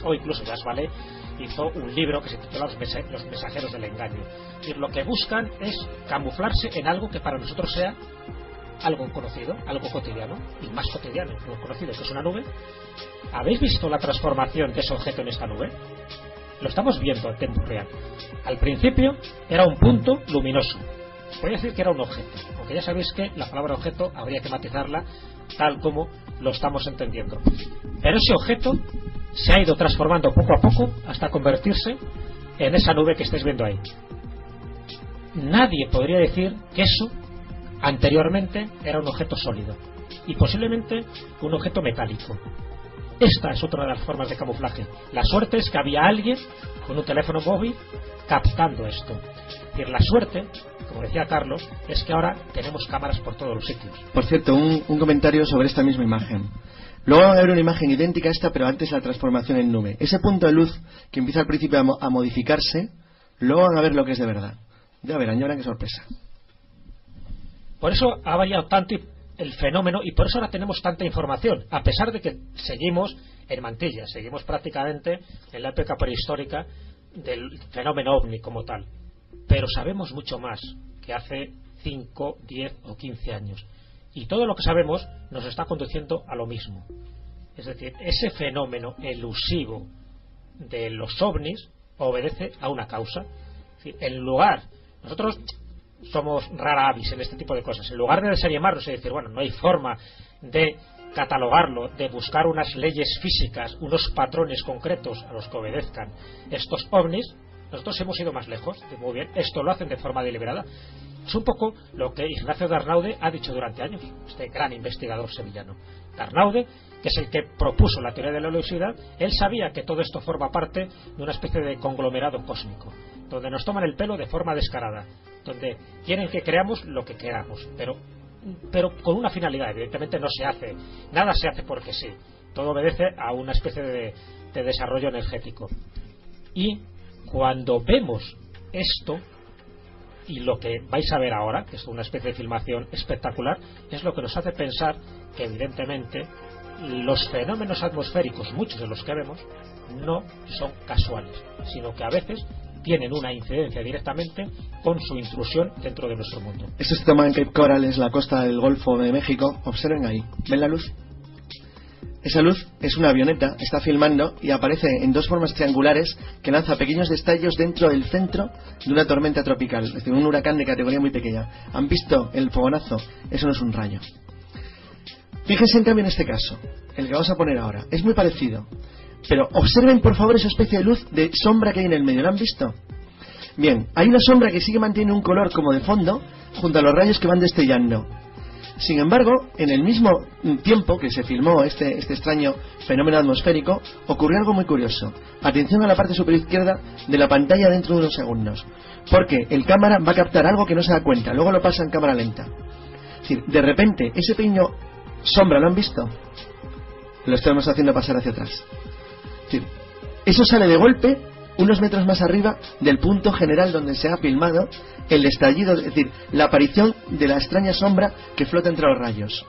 o incluso Jas Vale hizo un libro que se titula Los mensajeros del engaño. Y lo que buscan es camuflarse en algo que para nosotros sea algo conocido, algo cotidiano, y más cotidiano, algo conocido, que es una nube. ¿Habéis visto la transformación de ese objeto en esta nube? Lo estamos viendo en tiempo real. Al principio era un punto luminoso. Voy a decir que era un objeto, aunque ya sabéis que la palabra objeto habría que matizarla tal como lo estamos entendiendo. Pero ese objeto se ha ido transformando poco a poco hasta convertirse en esa nube que estáis viendo ahí. Nadie podría decir que eso anteriormente era un objeto sólido, y posiblemente un objeto metálico. Esta es otra de las formas de camuflaje. La suerte es que había alguien con un teléfono móvil captando esto. Es decir, la suerte, como decía Carlos, es que ahora tenemos cámaras por todos los sitios. Por cierto, un comentario sobre esta misma imagen. Luego van a ver una imagen idéntica a esta, pero antes la transformación en nube. Ese punto de luz que empieza al principio a modificarse, luego van a ver lo que es de verdad. Ya verán qué sorpresa. Por eso ha variado tanto el fenómeno y por eso ahora tenemos tanta información, a pesar de que seguimos en mantillas, seguimos prácticamente en la época prehistórica del fenómeno ovni como tal. Pero sabemos mucho más que hace 5, 10 o 15 años. Y todo lo que sabemos nos está conduciendo a lo mismo. Es decir, ese fenómeno elusivo de los ovnis obedece a una causa. Es decir, en lugar, nosotros somos rara avis en este tipo de cosas. En lugar de desanimarnos y decir, bueno, no hay forma de catalogarlo, de buscar unas leyes físicas, unos patrones concretos a los que obedezcan estos ovnis, nosotros hemos ido más lejos. Muy bien, esto lo hacen de forma deliberada. Es un poco lo que Ignacio de Arnaude ha dicho durante años, este gran investigador sevillano. De Arnaude, que es el que propuso la teoría de la elusividad, él sabía que todo esto forma parte de una especie de conglomerado cósmico, donde nos toman el pelo de forma descarada, donde quieren que creamos lo que queramos, pero con una finalidad. Evidentemente no se hace, nada se hace porque sí, todo obedece a una especie de desarrollo energético. Y cuando vemos esto, y lo que vais a ver ahora, que es una especie de filmación espectacular, es lo que nos hace pensar que evidentemente los fenómenos atmosféricos, muchos de los que vemos, no son casuales, sino que a veces tienen una incidencia directamente con su intrusión dentro de nuestro mundo. Esto se toma en Cape Coral, es la costa del Golfo de México. Observen ahí, ¿ven la luz? Esa luz es una avioneta, está filmando y aparece en dos formas triangulares que lanza pequeños destellos dentro del centro de una tormenta tropical, es decir, un huracán de categoría muy pequeña. ¿Han visto el fogonazo? Eso no es un rayo. Fíjense en cambio en este caso, el que vamos a poner ahora, es muy parecido, pero observen por favor esa especie de luz de sombra que hay en el medio. ¿La han visto? Bien, hay una sombra que sigue manteniendo un color como de fondo junto a los rayos que van destellando. Sin embargo, en el mismo tiempo que se filmó este extraño fenómeno atmosférico, ocurrió algo muy curioso. Atención a la parte superior izquierda de la pantalla dentro de unos segundos, porque el cámara va a captar algo que no se da cuenta, luego lo pasa en cámara lenta. Es decir, de repente, ese pequeño sombra, ¿lo han visto? Lo estamos haciendo pasar hacia atrás. Es decir, eso sale de golpe unos metros más arriba del punto general donde se ha filmado el estallido, es decir, la aparición de la extraña sombra que flota entre los rayos.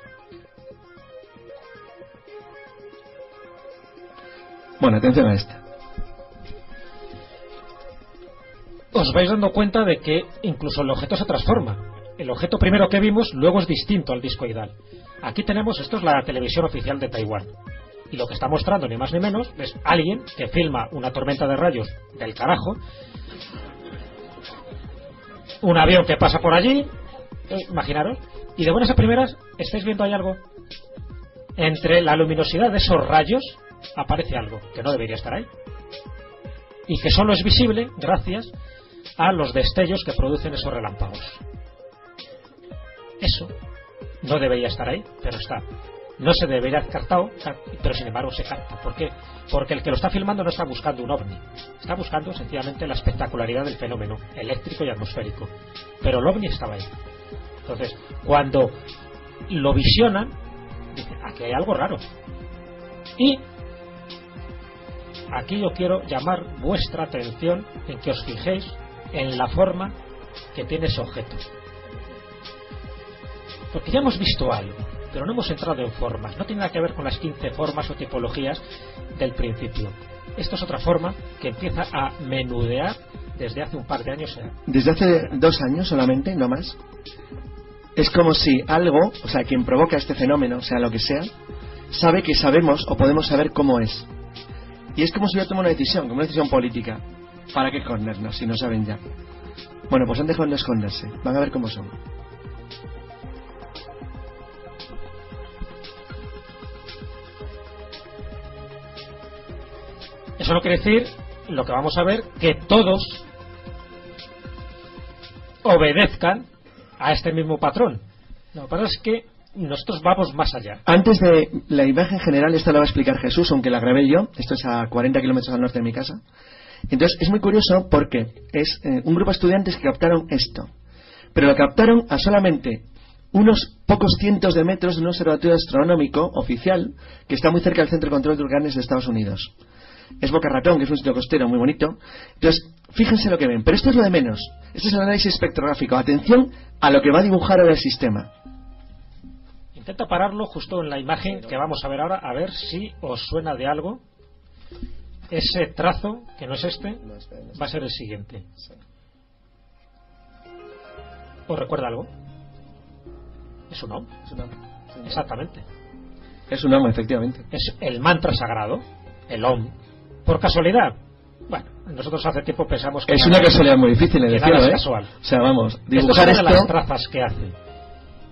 Bueno, atención a esta. Os vais dando cuenta de que incluso el objeto se transforma. El objeto primero que vimos luego es distinto al discoidal. Aquí tenemos, esto es la televisión oficial de Taiwán. Y lo que está mostrando, ni más ni menos, es alguien que filma una tormenta de rayos del carajo, un avión que pasa por allí, imaginaros, y de buenas a primeras, ¿estáis viendo ahí algo? Entre la luminosidad de esos rayos aparece algo que no debería estar ahí, y que solo es visible gracias a los destellos que producen esos relámpagos. Eso no debería estar ahí, pero está. No se debería haber captado, pero sin embargo se capta. ¿Por qué? Porque el que lo está filmando no está buscando un ovni, está buscando sencillamente la espectacularidad del fenómeno eléctrico y atmosférico. Pero el ovni estaba ahí. Entonces, cuando lo visionan, dicen, aquí hay algo raro. Y aquí yo quiero llamar vuestra atención en que os fijéis en la forma que tiene ese objeto. Porque ya hemos visto algo, pero no hemos entrado en formas. No tiene nada que ver con las 15 formas o tipologías del principio. Esto es otra forma que empieza a menudear desde hace un par de años. Desde hace 2 años solamente, no más. Es como si algo, o sea, quien provoca este fenómeno, sea lo que sea, sabe que sabemos o podemos saber cómo es. Y es como si hubiera tomado una decisión, como una decisión política. ¿Para qué escondernos si no saben ya? Bueno, pues han dejado de esconderse. Van a ver cómo son. Eso no quiere decir, lo que vamos a ver, que todos obedezcan a este mismo patrón. Lo que pasa es que nosotros vamos más allá. Antes de la imagen general, esta la va a explicar Jesús, aunque la grabé yo. Esto es a 40 kilómetros al norte de mi casa. Entonces es muy curioso porque es un grupo de estudiantes que captaron esto. pero lo captaron a solamente unos pocos cientos de metros de un observatorio astronómico oficial que está muy cerca del Centro de Control de Huracanes de Estados Unidos. Es Boca Ratón, que es un sitio costero muy bonito. Entonces, fíjense lo que ven, pero esto es lo de menos. Este es el análisis espectrográfico. Atención a lo que va a dibujar ahora el sistema. Intenta pararlo justo en la imagen que vamos a ver ahora, a ver si os suena de algo. Ese trazo, que no es este, va a ser el siguiente. ¿Os recuerda algo? Es un Om. Exactamente. Es un Om, efectivamente. Es el mantra sagrado, el Om. ¿Por casualidad? Bueno, nosotros hace tiempo pensamos que... Es una casualidad muy difícil en el cielo, es casual. O sea, vamos, dibujar esto... es una de las trazas que hace.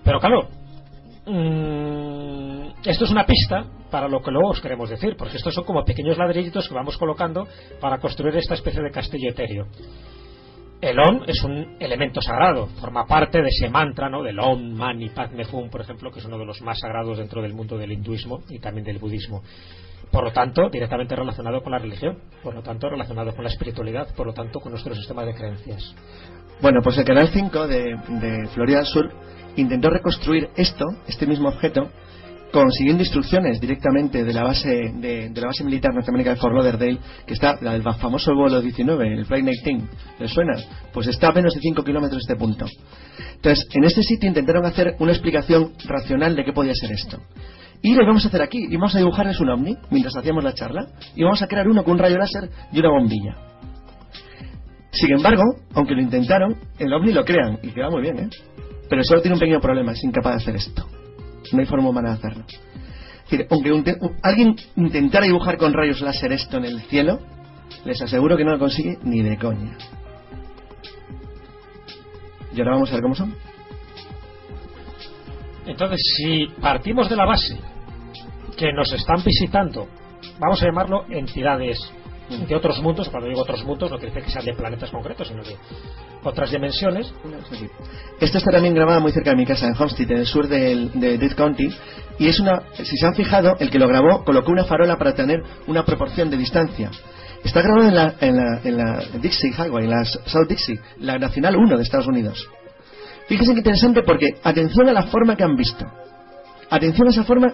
Pero claro, esto es una pista para lo que luego os queremos decir, porque estos son como pequeños ladrillitos que vamos colocando para construir esta especie de castillo etéreo. El Om es un elemento sagrado, forma parte de ese mantra, ¿no? Del Om Mani Padme Hum, por ejemplo, que es uno de los más sagrados dentro del mundo del hinduismo y también del budismo. Por lo tanto, directamente relacionado con la religión, por lo tanto, relacionado con la espiritualidad, por lo tanto, con nuestro sistema de creencias. Bueno, pues el Canal 5 de Florida del Sur intentó reconstruir este mismo objeto, consiguiendo instrucciones directamente de la base militar norteamericana de Fort Lauderdale, que está, la del famoso vuelo 19, el Flight 19, ¿les suena? Pues está a menos de 5 kilómetros de este punto. Entonces, en este sitio intentaron hacer una explicación racional de qué podía ser esto. Y lo vamos a hacer aquí, y vamos a dibujarles un ovni mientras hacíamos la charla, y vamos a crear uno con un rayo láser y una bombilla. Sin embargo, aunque lo intentaron, el ovni lo crean, y queda muy bien, ¿eh? Pero solo tiene un pequeño problema, es incapaz de hacer esto. No hay forma humana de hacerlo. Es decir, aunque alguien intentara dibujar con rayos láser esto en el cielo, les aseguro que no lo consigue ni de coña. Y ahora vamos a ver cómo son. Entonces, si partimos de la base que nos están visitando, vamos a llamarlo entidades de otros mundos. Cuando digo otros mundos no quiere decir que sean de planetas concretos, sino de otras dimensiones. Esto está también grabado muy cerca de mi casa, en Homestead, en el sur de Dade County, y es si se han fijado, el que lo grabó colocó una farola para tener una proporción de distancia. Está grabado en la Dixie Highway, en la South Dixie, la Nacional 1 de Estados Unidos. Fíjense qué interesante, porque atención a la forma que han visto. Atención a esa forma,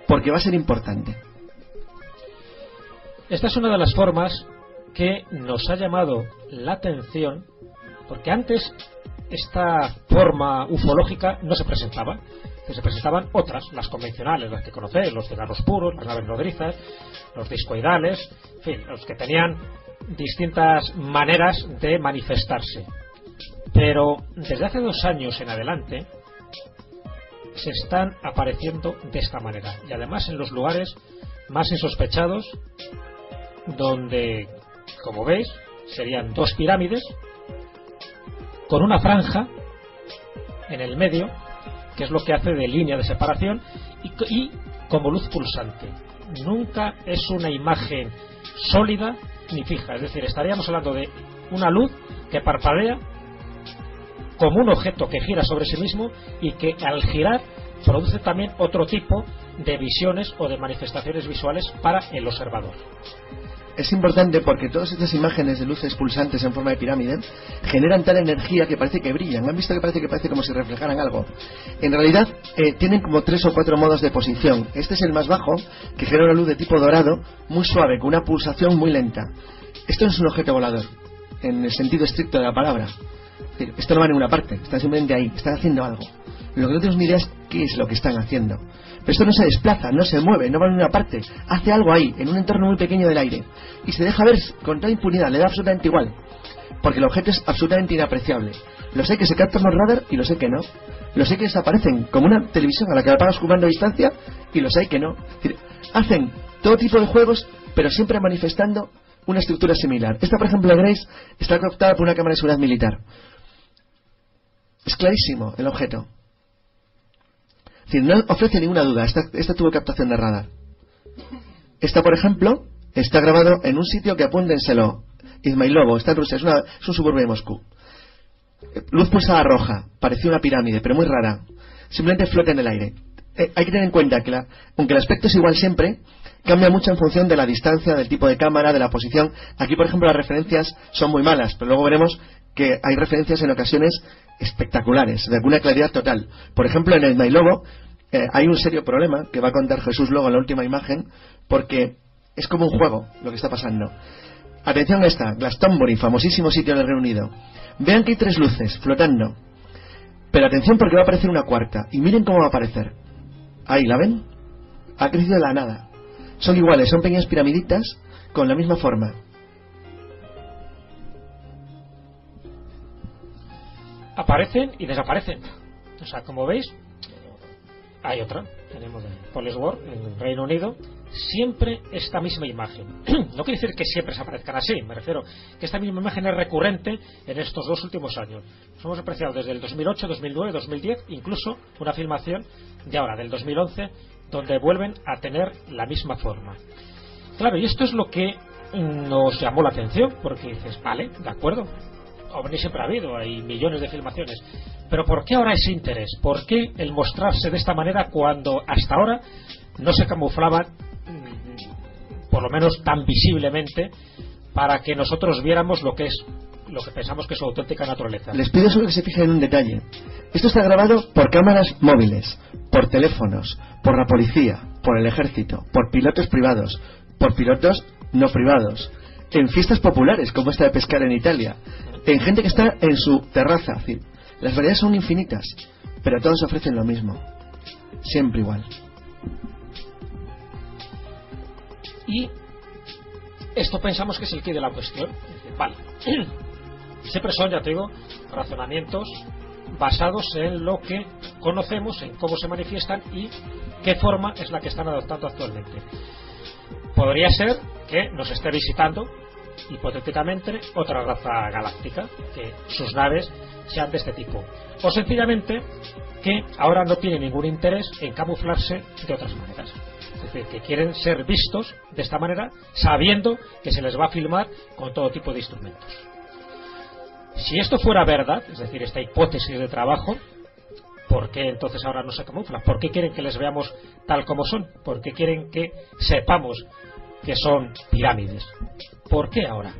porque va a ser importante. Esta es una de las formas que nos ha llamado la atención, porque antes esta forma ufológica no se presentaba, que se presentaban otras, las convencionales, las que conocéis, los cigarros puros, las naves nodrizas, los discoidales, en fin, los que tenían distintas maneras de manifestarse. Pero desde hace 2 años en adelante se están apareciendo de esta manera, y además en los lugares más insospechados, donde, como veis, serían 2 pirámides con una franja en el medio, que es lo que hace de línea de separación, y como luz pulsante. Nunca es una imagen sólida ni fija, es decir, estaríamos hablando de una luz que parpadea como un objeto que gira sobre sí mismo, y que al girar produce también otro tipo de visiones o de manifestaciones visuales para el observador. Es importante porque todas estas imágenes de luces pulsantes en forma de pirámide generan tal energía que parece que brillan. ¿Han visto que parece como si reflejaran algo? En realidad tienen como 3 o 4 modos de posición. Este es el más bajo, que genera una luz de tipo dorado, muy suave, con una pulsación muy lenta. Esto no es un objeto volador, en el sentido estricto de la palabra. Esto no va a ninguna parte, están simplemente ahí, están haciendo algo. Lo que no tenemos ni idea es qué es lo que están haciendo. Pero esto no se desplaza, no se mueve, no va a ninguna parte, hace algo ahí, en un entorno muy pequeño del aire, y se deja ver con toda impunidad, le da absolutamente igual, porque el objeto es absolutamente inapreciable. Los hay que se captan los radar y los hay que no. Los hay que desaparecen como una televisión a la que la apagas con mando a distancia, y los hay que no. Es decir, hacen todo tipo de juegos, pero siempre manifestando una estructura similar. Esta, por ejemplo, Grace, está captada por una cámara de seguridad militar. Es clarísimo el objeto. Es decir, no ofrece ninguna duda. Esta tuvo captación de radar. Esta, por ejemplo, está grabado en un sitio que apúntenselo, Izmailovo, está en Rusia, es un suburbio de Moscú. Luz pulsada roja, parecía una pirámide, pero muy rara. Simplemente flota en el aire. Hay que tener en cuenta que aunque el aspecto es igual siempre, cambia mucho en función de la distancia, del tipo de cámara, de la posición. Aquí, por ejemplo, las referencias son muy malas, pero luego veremos que hay referencias en ocasiones espectaculares, de una claridad total. Por ejemplo, en el Mailobo hay un serio problema que va a contar Jesús luego en la última imagen, porque es como un juego lo que está pasando. Atención a esta, Glastonbury, famosísimo sitio del Reino Unido. Vean que hay 3 luces flotando, pero atención porque va a aparecer una cuarta, y miren cómo va a aparecer. Ahí, ¿la ven? Ha crecido de la nada. Son iguales, son pequeñas piramiditas con la misma forma. Aparecen y desaparecen. O sea, como veis, hay otra. Tenemos de Polesworth en el Reino Unido. Siempre esta misma imagen. No quiere decir que siempre se aparezcan así, me refiero que esta misma imagen es recurrente en estos 2 últimos años. Nos hemos apreciado desde el 2008, 2009, 2010, incluso una filmación de ahora, del 2011, donde vuelven a tener la misma forma. Claro, y esto es lo que nos llamó la atención, porque dices, vale, de acuerdo, OVNI siempre ha habido, hay millones de filmaciones, pero ¿por qué ahora ese interés? ¿Por qué el mostrarse de esta manera cuando hasta ahora no se camuflaban, por lo menos tan visiblemente, para que nosotros viéramos lo que pensamos que es su auténtica naturaleza? Les pido solo que se fijen en un detalle. Esto está grabado por cámaras móviles, por teléfonos, por la policía, por el ejército, por pilotos privados, por pilotos no privados, en fiestas populares como esta de pescar en Italia, en gente que está en su terraza. Es decir, las variedades son infinitas, pero todos ofrecen lo mismo, siempre igual. Y esto pensamos que es el quid de la cuestión. Vale, siempre son, ya te digo, razonamientos basados en lo que conocemos, en cómo se manifiestan y qué forma es la que están adoptando actualmente. Podría ser que nos esté visitando hipotéticamente otra raza galáctica, que sus naves sean de este tipo, o sencillamente que ahora no tiene ningún interés en camuflarse de otras maneras. Es decir, que quieren ser vistos de esta manera, sabiendo que se les va a filmar con todo tipo de instrumentos. Si esto fuera verdad, es decir, esta hipótesis de trabajo, ¿por qué entonces ahora no se camuflan? ¿Por qué quieren que les veamos tal como son? ¿Por qué quieren que sepamos que son pirámides? ¿Por qué ahora?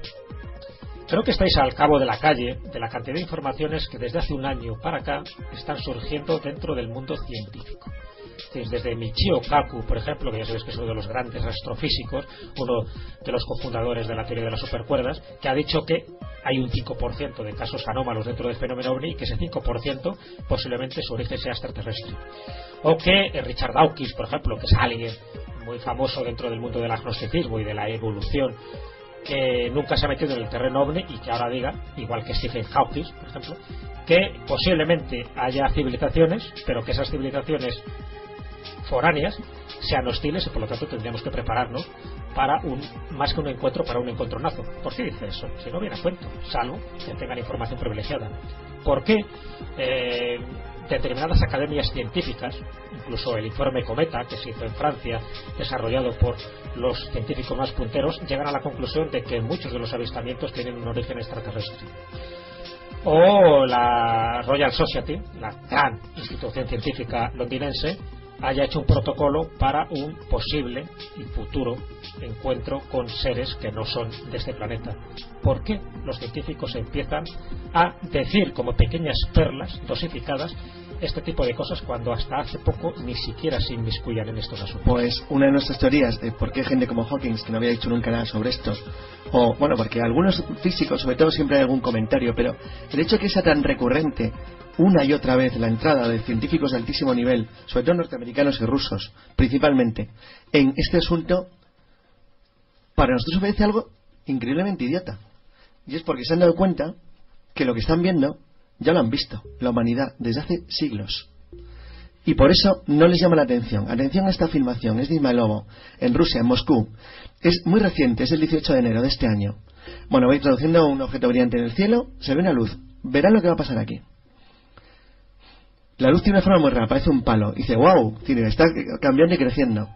Creo que estáis al cabo de la calle de la cantidad de informaciones que desde hace un año para acá están surgiendo dentro del mundo científico. Desde Michio Kaku, por ejemplo, que ya sabéis que es uno de los grandes astrofísicos, uno de los cofundadores de la teoría de las supercuerdas, que ha dicho que hay un 5% de casos anómalos dentro del fenómeno OVNI y que ese 5% posiblemente su origen sea extraterrestre. O que Richard Dawkins, por ejemplo, que es alguien muy famoso dentro del mundo del agnosticismo y de la evolución, que nunca se ha metido en el terreno OVNI y que ahora diga, igual que Stephen Hawking, por ejemplo, que posiblemente haya civilizaciones, pero que esas civilizaciones foráneas sean hostiles y por lo tanto tendríamos que prepararnos para más que un encuentro, para un encontronazo. ¿Por qué dice eso? Si no viene a cuento, salvo que tengan información privilegiada. ¿Por qué determinadas academias científicas, incluso el informe Cometa que se hizo en Francia, desarrollado por los científicos más punteros, llegan a la conclusión de que muchos de los avistamientos tienen un origen extraterrestre? O la Royal Society, la gran institución científica londinense, haya hecho un protocolo para un posible y futuro encuentro con seres que no son de este planeta. ¿Por qué los científicos empiezan a decir como pequeñas perlas dosificadas este tipo de cosas cuando hasta hace poco ni siquiera se inmiscuían en estos asuntos? Pues una de nuestras teorías de por qué gente como Hawking, que no había dicho nunca nada sobre esto, o bueno, porque algunos físicos sobre todo siempre hay algún comentario, pero el hecho de que sea tan recurrente una y otra vez la entrada de científicos de altísimo nivel, sobre todo norteamericanos y rusos principalmente, en este asunto, para nosotros parece algo increíblemente idiota. Y es porque se han dado cuenta que lo que están viendo ya lo han visto la humanidad desde hace siglos. Y por eso no les llama la atención. Atención a esta filmación, es de Mailobo, en Rusia, en Moscú. Es muy reciente, es el 18 de enero de este año. Bueno, voy introduciendo un objeto brillante en el cielo, se ve una luz. Verán lo que va a pasar aquí. La luz tiene una forma muy rara, parece un palo. Y dice, wow, está cambiando y creciendo.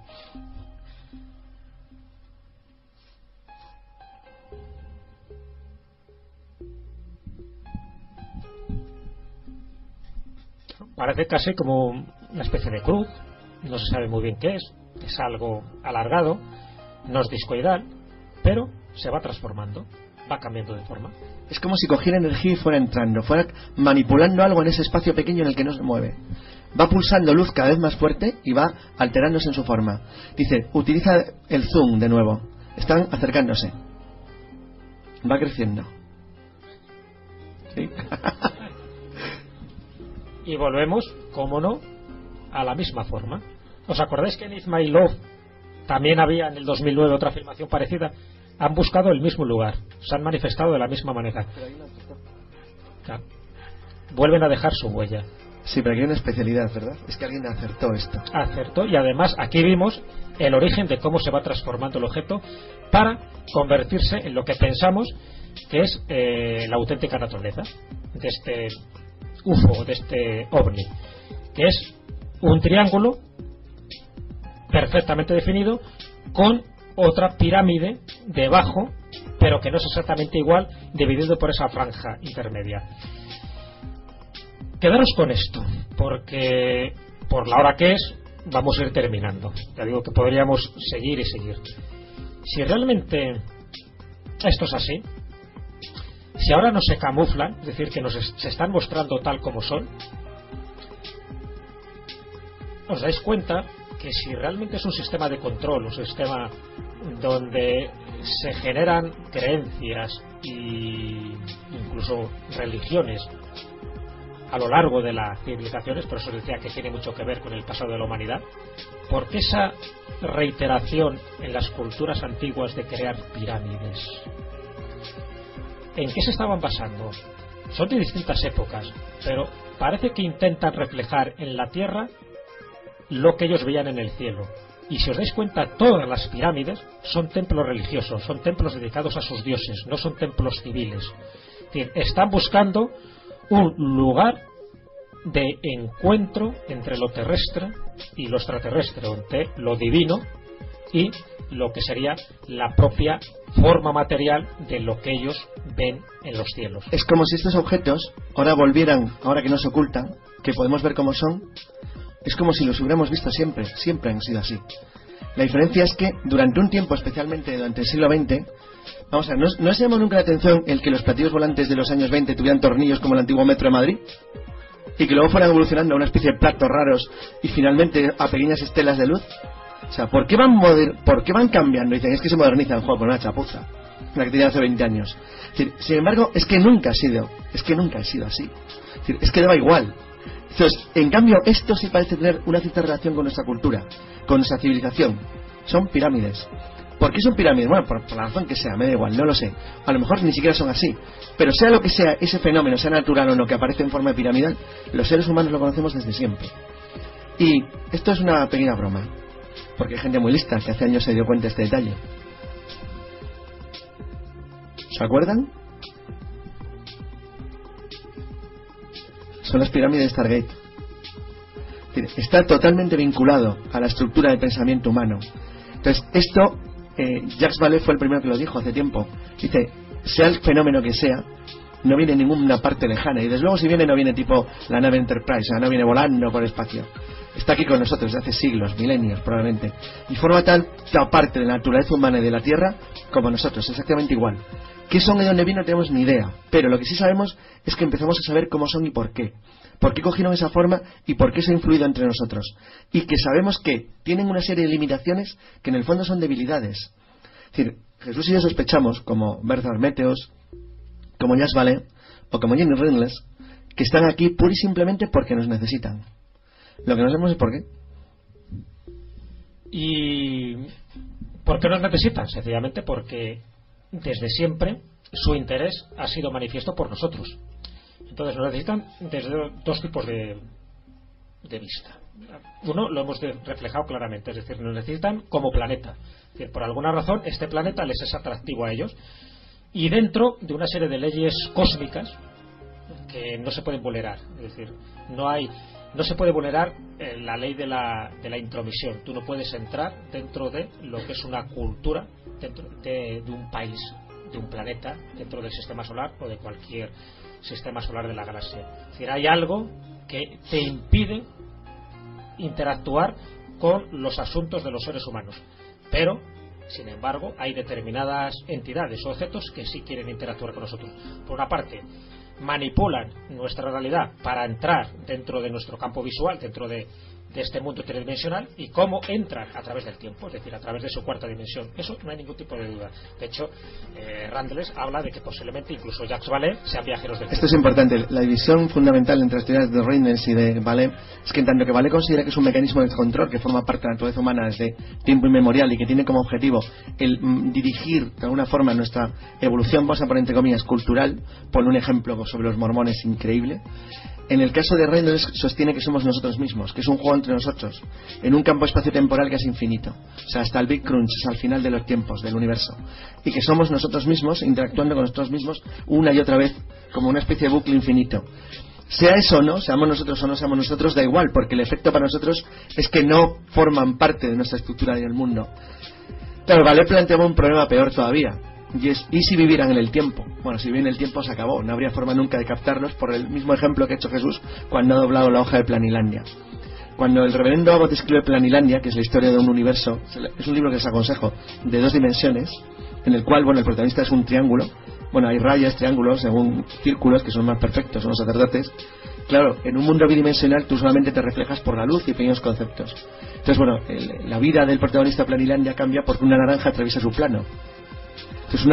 Parece casi como una especie de cruz, no se sabe muy bien qué es algo alargado, no es discoidal, pero se va transformando, va cambiando de forma. Es como si cogiera energía y fuera entrando, fuera manipulando algo en ese espacio pequeño en el que no se mueve. Va pulsando luz cada vez más fuerte y va alterándose en su forma. Dice, utiliza el zoom de nuevo. Están acercándose. Va creciendo. ¿Sí? Y volvemos, cómo no, a la misma forma. ¿Os acordáis que en It's My Love también había en el 2009 otra filmación parecida? Han buscado el mismo lugar, se han manifestado de la misma manera. Claro. Vuelven a dejar su huella. Sí, pero aquí hay una especialidad, ¿verdad? Es que alguien acertó esto. Acertó, y además aquí vimos el origen de cómo se va transformando el objeto para convertirse en lo que pensamos que es la auténtica naturaleza de este UFO, de este ovni, que es un triángulo perfectamente definido con otra pirámide debajo, pero que no es exactamente igual, dividido por esa franja intermedia. Quedaros con esto, porque por la hora que es, vamos a ir terminando. Ya digo que podríamos seguir y seguir. Si realmente esto es así, si ahora no se camuflan, es decir, que se están mostrando tal como son, os dais cuenta que si realmente es un sistema de control, un sistema donde se generan creencias e incluso religiones a lo largo de las civilizaciones, por eso decía que tiene mucho que ver con el pasado de la humanidad, porque esa reiteración en las culturas antiguas de crear pirámides, ¿en qué se estaban basando? Son de distintas épocas, pero parece que intentan reflejar en la tierra lo que ellos veían en el cielo. Y si os dais cuenta, todas las pirámides son templos religiosos, son templos dedicados a sus dioses, no son templos civiles. Es decir, están buscando un lugar de encuentro entre lo terrestre y lo extraterrestre, entre lo divino y lo que sería la propia forma material de lo que ellos ven en los cielos. Es como si estos objetos ahora volvieran, ahora que no se ocultan, que podemos ver cómo son, es como si los hubiéramos visto siempre, siempre han sido así. La diferencia es que durante un tiempo, especialmente durante el siglo XX, vamos a ver, ¿no se llamó nunca la atención el que los platillos volantes de los años 20 tuvieran tornillos como el antiguo metro de Madrid? Y que luego fueran evolucionando a una especie de platos raros y finalmente a pequeñas estelas de luz. O sea, ¿por qué van cambiando? Dicen, es que se moderniza el juego con una chapuza, la que tenía hace 20 años. Es decir, sin embargo, es que nunca ha sido así. Es decir, es que daba igual. Entonces, en cambio, esto sí parece tener una cierta relación con nuestra cultura, con nuestra civilización. Son pirámides. ¿Por qué son pirámides? Bueno, por la razón que sea, me da igual, no lo sé. A lo mejor ni siquiera son así. Pero sea lo que sea, ese fenómeno, sea natural o no, que aparece en forma de piramidal, los seres humanos lo conocemos desde siempre. Y esto es una pequeña broma, porque hay gente muy lista que hace años se dio cuenta de este detalle. ¿Se acuerdan? Son las pirámides de Stargate. Es decir, está totalmente vinculado a la estructura del pensamiento humano. Entonces, esto, Jacques Vallée fue el primero que lo dijo hace tiempo. Dice, sea el fenómeno que sea, no viene en ninguna parte lejana. Y desde luego, si viene, no viene tipo la nave Enterprise, o sea, no viene volando por el espacio. Está aquí con nosotros desde hace siglos, milenios probablemente. Y forma tal parte de la naturaleza humana y de la Tierra como nosotros, exactamente igual. ¿Qué son y de dónde vino? No tenemos ni idea. Pero lo que sí sabemos es que empezamos a saber cómo son y por qué. Por qué cogieron esa forma y por qué se ha influido entre nosotros. Y que sabemos que tienen una serie de limitaciones que en el fondo son debilidades. Es decir, Jesús y yo sospechamos, como Bertha Meteos, como Jacques Vallée o como Jenny Ringles, que están aquí pura y simplemente porque nos necesitan. Lo que no sabemos es por qué. ¿Y por qué nos necesitan? Sencillamente porque desde siempre su interés ha sido manifiesto por nosotros. Entonces nos necesitan desde dos tipos de vista. Uno lo hemos reflejado claramente, es decir, nos necesitan como planeta. Es decir, por alguna razón este planeta les es atractivo a ellos y dentro de una serie de leyes cósmicas que no se pueden vulnerar. Es decir, no se puede vulnerar la ley de la intromisión. Tú no puedes entrar dentro de lo que es una cultura, dentro de un país, de un planeta, dentro del sistema solar o de cualquier sistema solar de la galaxia. Es decir, hay algo que te impide interactuar con los asuntos de los seres humanos. Pero, sin embargo, hay determinadas entidades o objetos que sí quieren interactuar con nosotros. Por una parte, manipulan nuestra realidad para entrar dentro de nuestro campo visual, dentro de este mundo tridimensional, y cómo entran a través del tiempo, es decir, a través de su cuarta dimensión. Eso no hay ningún tipo de duda. De hecho, Randles habla de que posiblemente incluso Jacques Vallée sean viajeros del tiempo. Esto es importante. La división fundamental entre las teorías de Randles y de Vallée es que en tanto que Vallée considera que es un mecanismo de control que forma parte de la naturaleza humana desde tiempo inmemorial y que tiene como objetivo el dirigir de alguna forma nuestra evolución, vamos a poner entre comillas, cultural, pone un ejemplo sobre los mormones increíble. En el caso de Randles sostiene que somos nosotros mismos, que es un juego entre nosotros, en un campo espacio-temporal que es infinito, o sea, hasta el Big Crunch, hasta el final de los tiempos, del universo, y que somos nosotros mismos interactuando con nosotros mismos una y otra vez, como una especie de bucle infinito. Sea eso o no, seamos nosotros o no seamos nosotros, da igual, porque el efecto para nosotros es que no forman parte de nuestra estructura y del mundo. Claro, Vallée planteaba un problema peor todavía. ¿Y si vivieran en el tiempo? Bueno, si viven en el tiempo se acabó, no habría forma nunca de captarlos, por el mismo ejemplo que ha hecho Jesús cuando ha doblado la hoja de Planilandia. Cuando el reverendo Abbott escribe Planilandia, que es la historia de un universo, es un libro que les aconsejo, de 2 dimensiones, en el cual, bueno, el protagonista es un triángulo, bueno, hay rayas, triángulos, según círculos, que son más perfectos, son los sacerdotes. Claro, en un mundo bidimensional tú solamente te reflejas por la luz y pequeños conceptos. Entonces, bueno, la vida del protagonista de Planilandia cambia porque una naranja atraviesa su plano. Entonces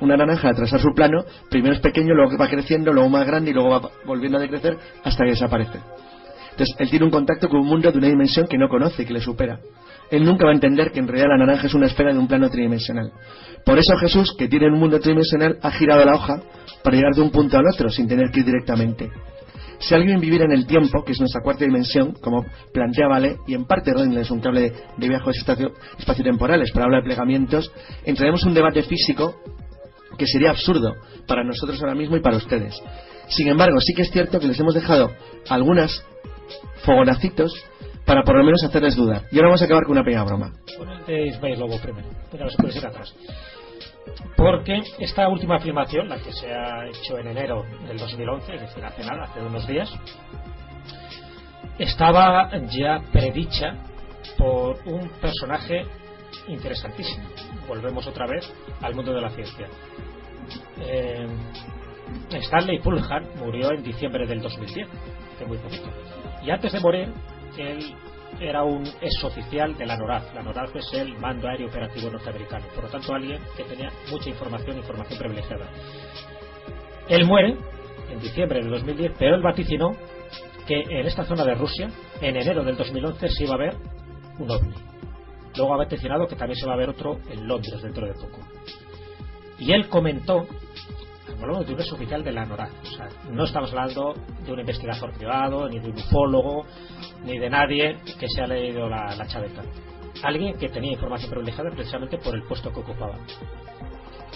una naranja al atravesar su plano, primero es pequeño, luego va creciendo, luego más grande y luego va volviendo a decrecer hasta que desaparece. Entonces él tiene un contacto con un mundo de una dimensión que no conoce, que le supera. Él nunca va a entender que en realidad la naranja es una esfera de un plano tridimensional. Por eso Jesús, que tiene un mundo tridimensional, ha girado la hoja para llegar de un punto al otro sin tener que ir directamente. Si alguien viviera en el tiempo, que es nuestra cuarta dimensión, como plantea Vallée, y en parte Randles es un cable de viajes espaciotemporales para hablar de plegamientos, entraremos en un debate físico que sería absurdo para nosotros ahora mismo y para ustedes. Sin embargo, sí que es cierto que les hemos dejado algunas fogonacitos para por lo menos hacerles dudar. Y ahora vamos a acabar con una pequeña broma. Bueno, el de Ismael Lobo primero, pero se puede ir atrás. Porque esta última afirmación, la que se ha hecho en enero del 2011, es decir, hace nada, hace unos días, estaba ya predicha por un personaje interesantísimo. Volvemos otra vez al mundo de la ciencia. Stanley Pulham murió en diciembre del 2010, hace muy poquito. Y antes de morir, él era un exoficial de la NORAD. La NORAD es el Mando Aéreo Operativo Norteamericano, por lo tanto alguien que tenía mucha información privilegiada. Él muere en diciembre de 2010, pero él vaticinó que en esta zona de Rusia, en enero del 2011, se iba a ver un ovni. Luego ha vaticinado que también se va a ver otro en Londres dentro de poco. Y él comentó, hablamos de un exoficial de la NORAD, o sea, no estamos hablando de un investigador privado, ni de un ufólogo, ni de nadie que se ha leído la chaveta. Alguien que tenía información privilegiada precisamente por el puesto que ocupaba.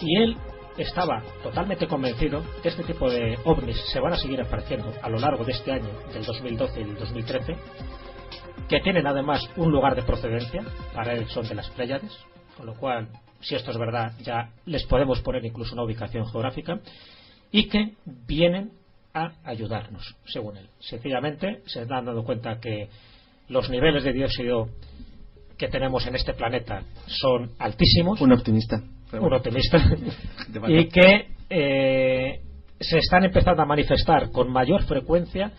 Y él estaba totalmente convencido que este tipo de ovnis se van a seguir apareciendo a lo largo de este año, del 2012 y del 2013, que tienen además un lugar de procedencia, para él son de las Pléyades, con lo cual, si esto es verdad, ya les podemos poner incluso una ubicación geográfica, y que vienen a ayudarnos, según él. Sencillamente se han dado cuenta que los niveles de dióxido que tenemos en este planeta son altísimos. Un optimista. Y que se están empezando a manifestar con mayor frecuencia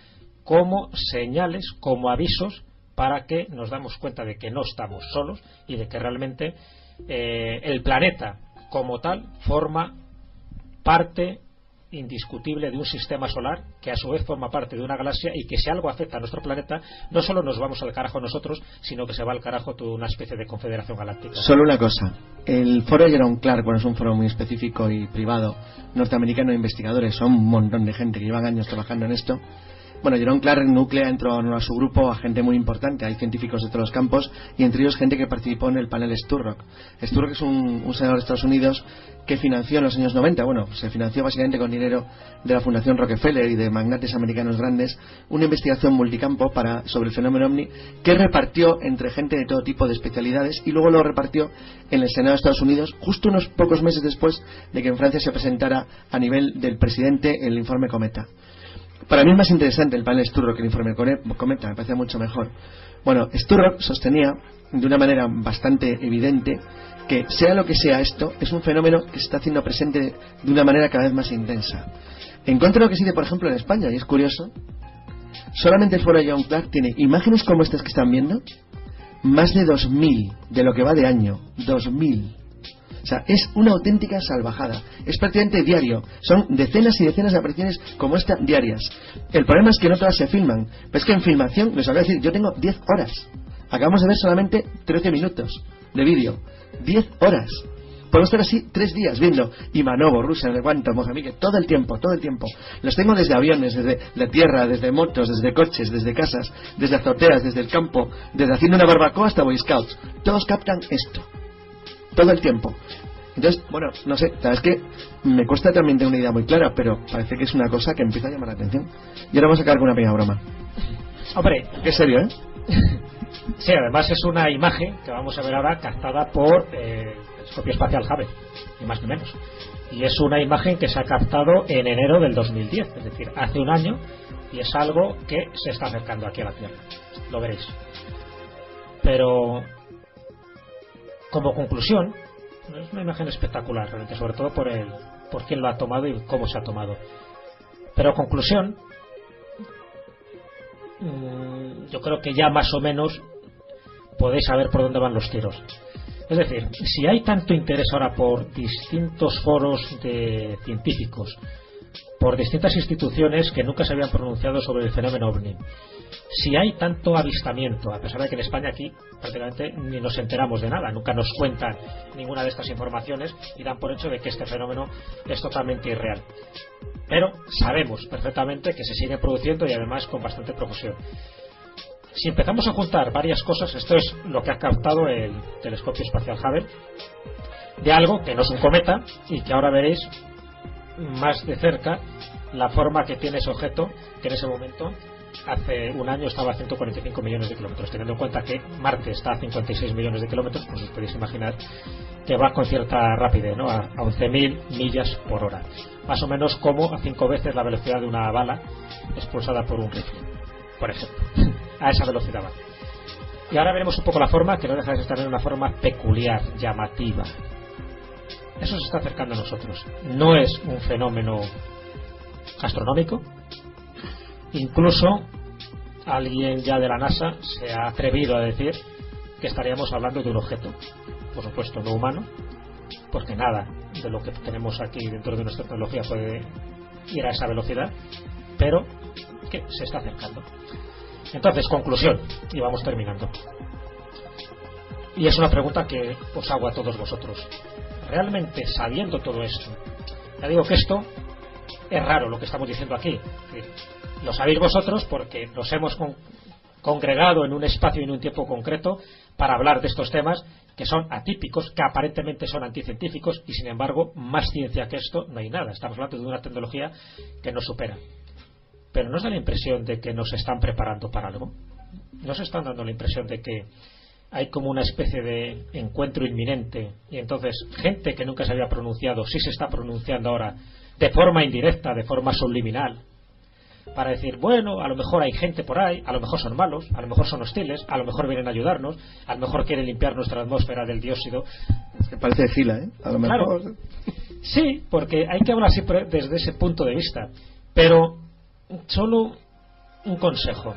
como señales, como avisos, para que nos damos cuenta de que no estamos solos y de que realmente el planeta como tal forma parte indiscutible de un sistema solar que a su vez forma parte de una galaxia, y que si algo afecta a nuestro planeta, no solo nos vamos al carajo nosotros, sino que se va al carajo toda una especie de confederación galáctica. Solo una cosa, el foro Jerome Clark, bueno, es un foro muy específico y privado norteamericano de investigadores, son un montón de gente que llevan años trabajando en esto. Bueno, Jerome Clark nuclea dentro a su grupo a gente muy importante, hay científicos de todos los campos, y entre ellos gente que participó en el panel Sturrock. Sturrock es un senador de Estados Unidos que financió en los años 90, bueno, se financió básicamente con dinero de la Fundación Rockefeller y de magnates americanos grandes, una investigación multicampo sobre el fenómeno ovni, que repartió entre gente de todo tipo de especialidades, y luego lo repartió en el Senado de Estados Unidos, justo unos pocos meses después de que en Francia se presentara a nivel del presidente el informe Cometa. Para mí es más interesante el panel Sturrock que el informe Cometa, me parece mucho mejor. Bueno, Sturrock sostenía de una manera bastante evidente que sea lo que sea esto, es un fenómeno que se está haciendo presente de una manera cada vez más intensa. Encuentro lo que sigue, por ejemplo, en España, y es curioso. Solamente el foro de John Clark tiene imágenes como estas que están viendo, más de 2000 de lo que va de año. 2000. O sea, es una auténtica salvajada. Es prácticamente diario. Son decenas y decenas de apariciones como esta diarias. El problema es que no todas se filman. Pero es que en filmación, les voy a decir, yo tengo 10 horas. Acabamos de ver solamente 13 minutos de vídeo. 10 horas. Puedo estar así 3 días viendo Ivanovo, Rusia, no sé cuánto, Mozambique, todo el tiempo. Los tengo desde aviones, desde la tierra, desde motos, desde coches, desde casas, desde azoteas, desde el campo, desde haciendo una barbacoa hasta Boy Scouts. Todos captan esto. Todo el tiempo. Entonces, bueno, no sé, sabes que me cuesta también tener una idea muy clara, pero parece que es una cosa que empieza a llamar la atención. Y ahora vamos a sacar una pequeña broma. Hombre, qué serio, ¿eh? Sí, además es una imagen que vamos a ver ahora captada por el telescopio espacial Hubble, ni más ni menos. Y es una imagen que se ha captado en enero del 2010, es decir, hace un año, y es algo que se está acercando aquí a la Tierra. Lo veréis. Pero como conclusión, es una imagen espectacular realmente, sobre todo por quién lo ha tomado y cómo se ha tomado. Pero conclusión, yo creo que ya más o menos podéis saber por dónde van los tiros. Es decir, si hay tanto interés ahora por distintos foros de científicos, por distintas instituciones que nunca se habían pronunciado sobre el fenómeno OVNI, si hay tanto avistamiento, a pesar de que en España aquí prácticamente ni nos enteramos de nada, nunca nos cuentan ninguna de estas informaciones y dan por hecho de que este fenómeno es totalmente irreal, pero sabemos perfectamente que se sigue produciendo y además con bastante profusión. Si empezamos a juntar varias cosas, esto es lo que ha captado el telescopio espacial Hubble de algo que no es un cometa y que ahora veréis más de cerca la forma que tiene ese objeto, que en ese momento hace un año estaba a 145 millones de kilómetros, teniendo en cuenta que Marte está a 56 millones de kilómetros, pues os podéis imaginar que va con cierta rapidez, ¿no? A 11.000 millas por hora, más o menos como a 5 veces la velocidad de una bala expulsada por un rifle, por ejemplo. A esa velocidad va. Y ahora veremos un poco la forma, que no deja de estar en una forma peculiar, llamativa. Eso se está acercando a nosotros. No es un fenómeno astronómico. Incluso alguien ya de la NASA se ha atrevido a decir que estaríamos hablando de un objeto, por supuesto no humano, porque nada de lo que tenemos aquí dentro de nuestra tecnología puede ir a esa velocidad, pero que se está acercando. Entonces, conclusión, y vamos terminando. Y es una pregunta que os hago a todos vosotros. Realmente, sabiendo todo esto, ya digo que esto es raro lo que estamos diciendo aquí. Lo sabéis vosotros porque nos hemos congregado en un espacio y en un tiempo concreto para hablar de estos temas que son atípicos, que aparentemente son anticientíficos y sin embargo más ciencia que esto no hay nada. Estamos hablando de una tecnología que nos supera. Pero ¿nos da la impresión de que nos están preparando para algo? ¿Nos están dando la impresión de que hay como una especie de encuentro inminente y entonces gente que nunca se había pronunciado sí se está pronunciando ahora de forma indirecta, de forma subliminal, para decir, bueno, a lo mejor hay gente por ahí, a lo mejor son malos, a lo mejor son hostiles, a lo mejor vienen a ayudarnos, a lo mejor quieren limpiar nuestra atmósfera del dióxido? Es que parece fila, ¿eh? A lo mejor. Claro. Sí, porque hay que hablar siempre desde ese punto de vista, pero solo un consejo: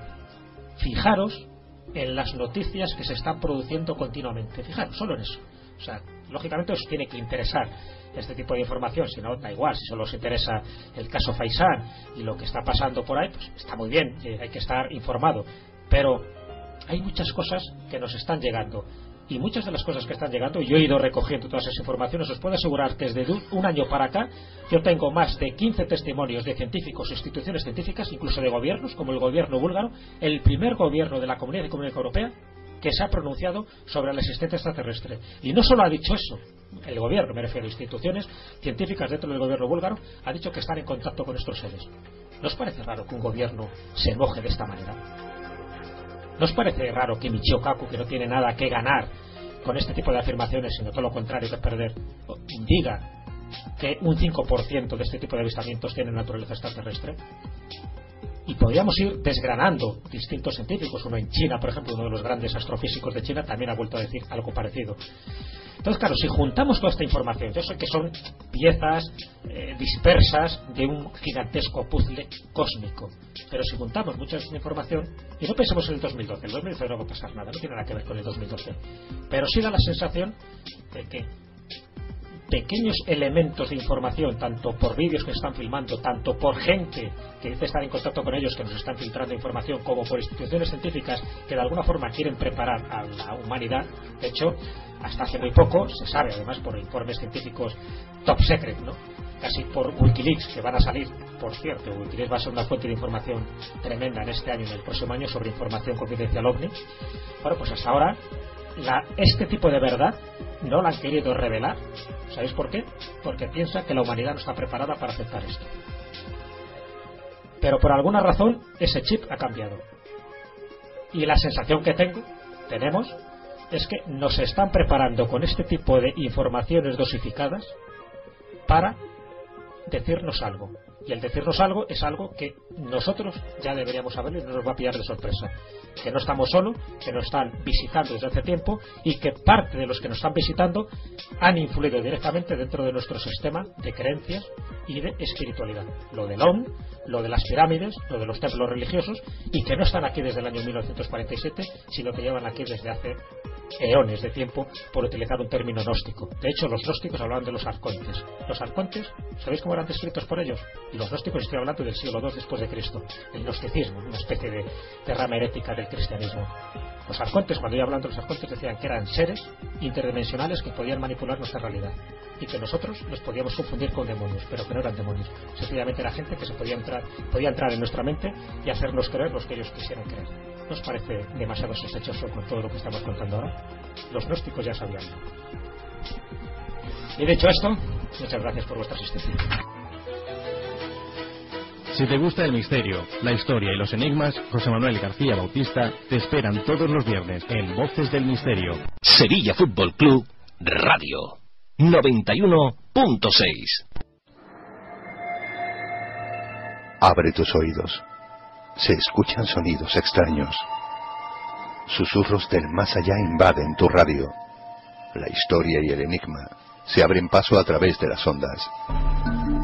fijaros en las noticias que se están produciendo continuamente, fijaros solo en eso. O sea, lógicamente os tiene que interesar este tipo de información, si no, da igual. Si solo os interesa el caso Faisán y lo que está pasando por ahí, pues está muy bien, hay que estar informado, pero hay muchas cosas que nos están llegando. Y muchas de las cosas que están llegando, y yo he ido recogiendo todas esas informaciones, os puedo asegurar que desde un año para acá yo tengo más de 15 testimonios de científicos, instituciones científicas, incluso de gobiernos, como el gobierno búlgaro, el primer gobierno de la Comunidad Económica Europea que se ha pronunciado sobre la existencia extraterrestre. Y no solo ha dicho eso el gobierno, me refiero a instituciones científicas dentro del gobierno búlgaro, ha dicho que están en contacto con estos seres. ¿No os parece raro que un gobierno se enoje de esta manera? ¿No os parece raro que Michio Kaku, que no tiene nada que ganar con este tipo de afirmaciones, sino todo lo contrario que perder, diga que un 5% de este tipo de avistamientos tienen naturaleza extraterrestre? Y podríamos ir desgranando distintos científicos. Uno en China, por ejemplo, uno de los grandes astrofísicos de China, también ha vuelto a decir algo parecido. Entonces, claro, si juntamos toda esta información, yo sé que son piezas dispersas de un gigantesco puzzle cósmico, pero si juntamos mucha de esta información, y no pensemos en el 2012, el 2012 no va a pasar nada, no tiene nada que ver con el 2012, pero sí da la sensación de que pequeños elementos de información, tanto por vídeos que se están filmando, tanto por gente que dice estar en contacto con ellos, que nos están filtrando información, como por instituciones científicas que de alguna forma quieren preparar a la humanidad. De hecho, hasta hace muy poco se sabe, además por informes científicos top secret, ¿no?, casi por Wikileaks, que van a salir, por cierto, Wikileaks va a ser una fuente de información tremenda en este año y en el próximo año sobre información confidencial OVNI. Bueno, pues hasta ahora este tipo de verdad no la han querido revelar. ¿Sabéis por qué? Porque piensa que la humanidad no está preparada para aceptar esto. Pero por alguna razón ese chip ha cambiado. Y la sensación que tenemos es que nos están preparando con este tipo de informaciones dosificadas para decirnos algo. Y el decirnos algo es algo que nosotros ya deberíamos saber y no nos va a pillar de sorpresa. Que no estamos solos, que nos están visitando desde hace tiempo y que parte de los que nos están visitando han influido directamente dentro de nuestro sistema de creencias y de espiritualidad. Lo del OM, lo de las pirámides, lo de los templos religiosos, y que no están aquí desde el año 1947, sino que llevan aquí desde hace eones de tiempo, por utilizar un término gnóstico. De hecho, los gnósticos hablaban de los arcontes. Los arcontes, ¿sabéis cómo eran descritos por ellos? Y los gnósticos, estoy hablando del siglo II después de Cristo. El gnosticismo, una especie de rama herética del cristianismo. Los arcontes, cuando yo hablando de los arcontes, decían que eran seres interdimensionales que podían manipular nuestra realidad y que nosotros los podíamos confundir con demonios, pero que no eran demonios. Sencillamente era gente que podía entrar en nuestra mente y hacernos creer los que ellos quisieran creer. ¿No os parece demasiado sospechoso con todo lo que estamos contando ahora? Los gnósticos ya sabían. Y dicho esto, muchas gracias por vuestra asistencia. Si te gusta el misterio, la historia y los enigmas, José Manuel García Bautista te esperan todos los viernes en Voces del Misterio. Sevilla Fútbol Club Radio 91.6. Abre tus oídos. Se escuchan sonidos extraños. Susurros del más allá invaden tu radio. La historia y el enigma se abren paso a través de las ondas.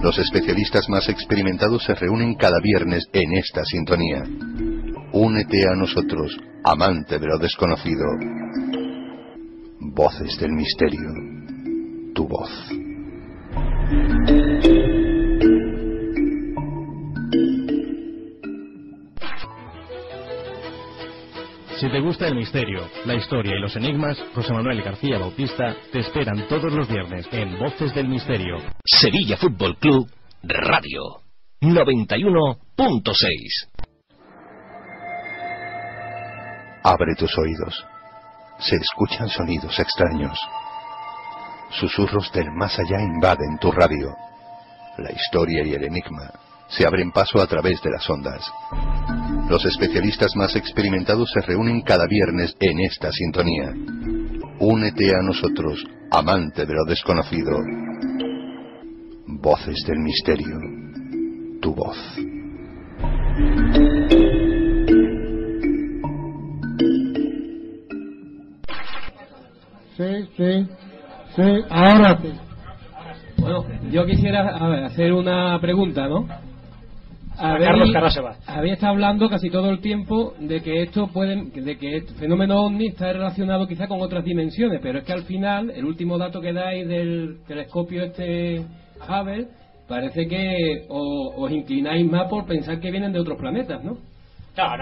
Los especialistas más experimentados se reúnen cada viernes en esta sintonía. Únete a nosotros, amante de lo desconocido. Voces del misterio. Tu voz. Si te gusta el misterio, la historia y los enigmas, José Manuel García Bautista te esperan todos los viernes en Voces del Misterio. Sevilla Fútbol Club Radio 91.6. Abre tus oídos. Se escuchan sonidos extraños. Susurros del más allá invaden tu radio. La historia y el enigma se abren paso a través de las ondas. Los especialistas más experimentados se reúnen cada viernes en esta sintonía. Únete a nosotros, amante de lo desconocido. Voces del misterio. Tu voz. Sí, ahora sí. Bueno, yo quisiera hacer una pregunta, ¿no? Carlos Carraseva. Había estado hablando casi todo el tiempo de que este fenómeno OVNI está relacionado quizá con otras dimensiones, pero es que al final, el último dato que dais del telescopio Hubble, parece que os inclináis más por pensar que vienen de otros planetas, ¿no? No,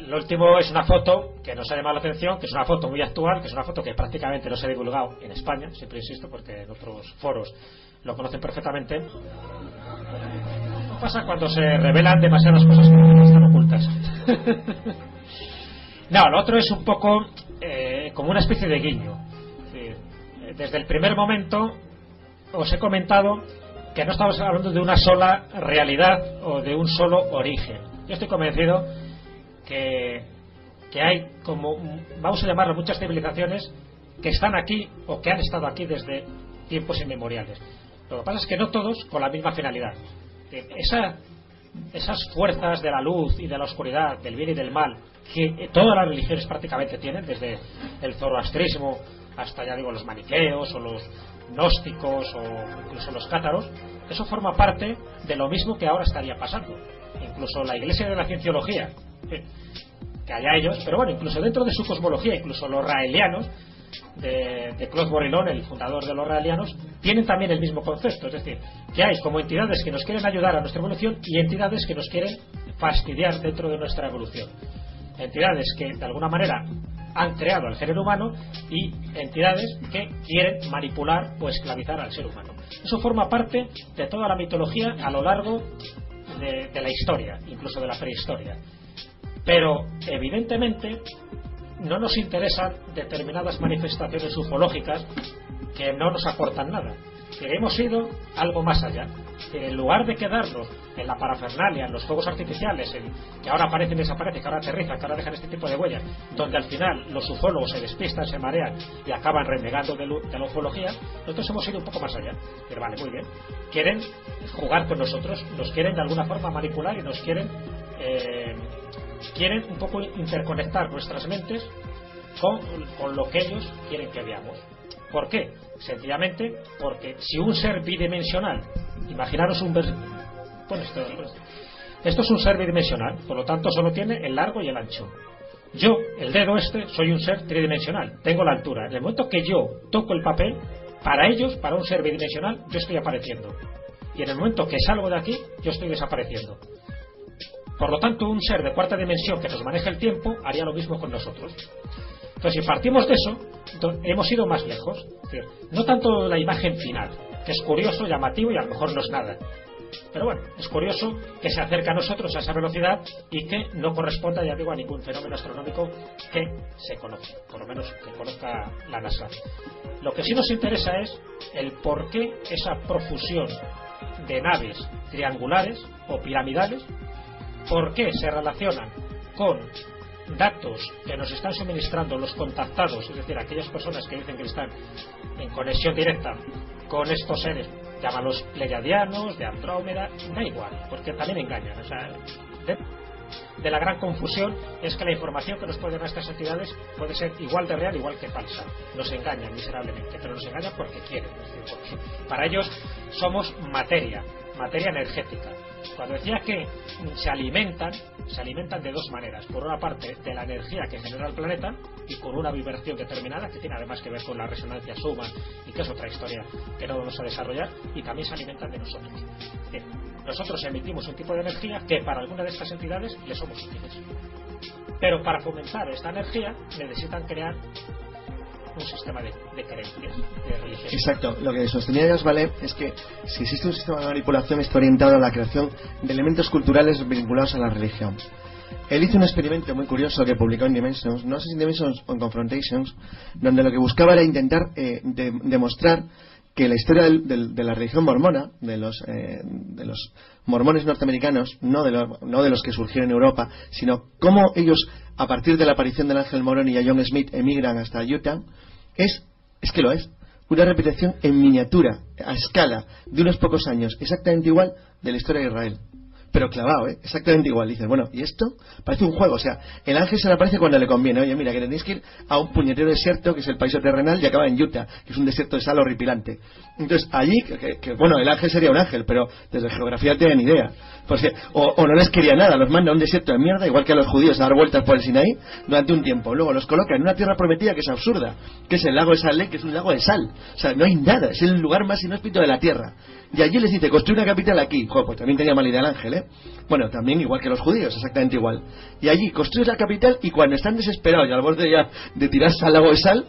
lo último es una foto que nos ha llamado la atención, que es una foto muy actual, que es una foto que prácticamente no se ha divulgado en España, siempre insisto, porque en otros foros lo conocen perfectamente. ¿Qué pasa cuando se revelan demasiadas cosas que están ocultas? No, lo otro es un poco como una especie de guiño. Es decir, desde el primer momento os he comentado que no estamos hablando de una sola realidad o de un solo origen. Yo estoy convencido que hay, como vamos a llamarlo, muchas civilizaciones que están aquí o que han estado aquí desde tiempos inmemoriales. Lo que pasa es que no todos con la misma finalidad. Esa esas fuerzas de la luz y de la oscuridad, del bien y del mal, que todas las religiones prácticamente tienen, desde el zoroastrismo hasta, ya digo, los maniqueos o los gnósticos o incluso los cátaros, eso forma parte de lo mismo que ahora estaría pasando. Incluso la Iglesia de la Cienciología, que allá ellos, pero bueno, incluso dentro de su cosmología, incluso los raelianos de Claude Morillon, el fundador de los raelianos, tienen también el mismo concepto, es decir, que hay como entidades que nos quieren ayudar a nuestra evolución y entidades que nos quieren fastidiar dentro de nuestra evolución, entidades que de alguna manera han creado al género humano y entidades que quieren manipular o esclavizar al ser humano. Eso forma parte de toda la mitología a lo largo de la historia, incluso de la prehistoria. Pero evidentemente no nos interesan determinadas manifestaciones ufológicas que no nos aportan nada. Que hemos ido algo más allá. Que en lugar de quedarnos en la parafernalia, en los fuegos artificiales, que ahora aparecen y desaparecen, que ahora aterrizan, que ahora dejan este tipo de huellas, donde al final los ufólogos se despistan, se marean y acaban renegando de la ufología, nosotros hemos ido un poco más allá. Pero vale, muy bien. Quieren jugar con nosotros, nos quieren de alguna forma manipular y nos quieren un poco interconectar nuestras mentes con lo que ellos quieren que veamos. ¿Por qué? Sencillamente porque si un ser bidimensional, imaginaros esto es un ser bidimensional, por lo tanto solo tiene el largo y el ancho. Yo, el dedo soy un ser tridimensional, tengo la altura. En el momento que yo toco el papel, para ellos, para un ser bidimensional, yo estoy apareciendo. Y en el momento que salgo de aquí, yo estoy desapareciendo. Por lo tanto, un ser de cuarta dimensión que nos maneja el tiempo haría lo mismo con nosotros. Entonces, si partimos de eso, hemos ido más lejos. Es decir, no tanto la imagen final, que es curioso, llamativo y a lo mejor no es nada. Pero bueno, es curioso que se acerque a nosotros a esa velocidad y que no corresponda, ya digo, a ningún fenómeno astronómico que se conozca, por lo menos que conozca la NASA. Lo que sí nos interesa es el por qué esa profusión de naves triangulares o piramidales, por qué se relacionan con datos que nos están suministrando los contactados, es decir, aquellas personas que dicen que están en conexión directa con estos seres, llámalos pleiadianos, de Andrómeda, da igual, porque también engañan. O sea, de la gran confusión es que la información que nos pueden dar estas entidades puede ser igual de real, igual que falsa. Nos engañan miserablemente, pero nos engañan porque quieren, es decir, porque para ellos somos materia energética. Cuando decía que se alimentan de dos maneras. Por una parte, de la energía que genera el planeta y con una vibración determinada que tiene además que ver con la resonancia Schumann y que es otra historia que no vamos a desarrollar, y también se alimentan de nosotros. Nosotros emitimos un tipo de energía que para alguna de estas entidades le somos útiles. Pero para fomentar esta energía necesitan crear un sistema de creencias, de religión. Exacto, lo que sostenía Yasvalé es que si existe un sistema de manipulación está orientado a la creación de elementos culturales vinculados a la religión. Él hizo un experimento muy curioso que publicó en Dimensions, no sé si en Dimensions o en Confrontations, donde lo que buscaba era intentar demostrar que la historia de la religión mormona, de los mormones norteamericanos, no de los que surgieron en Europa, sino cómo ellos, a partir de la aparición del ángel Moroni y a John Smith, emigran hasta Utah, es que lo es, una repetición en miniatura, a escala, de unos pocos años, exactamente igual de la historia de Israel. Pero clavado, exactamente igual. Dices, bueno, ¿y esto? Parece un juego. O sea, el ángel se le aparece cuando le conviene. Oye, mira, que tenéis que ir a un puñetero desierto que es el paraíso terrenal y acaba en Utah, que es un desierto de sal horripilante. Entonces, allí, bueno, el ángel sería un ángel, pero desde geografía no tienen idea. Porque, o no les quería nada, los manda a un desierto de mierda, igual que a los judíos, a dar vueltas por el Sinaí durante un tiempo. Luego los coloca en una tierra prometida que es absurda, que es el lago de Salé, que es un lago de sal. O sea, no hay nada, es el lugar más inhóspito de la tierra. Y allí les dice, construye una capital aquí. Joder, pues también tenía mala idea el ángel, Bueno, también igual que los judíos, exactamente igual. Y allí construyes la capital y cuando están desesperados y al borde ya de tirarse al lago de sal,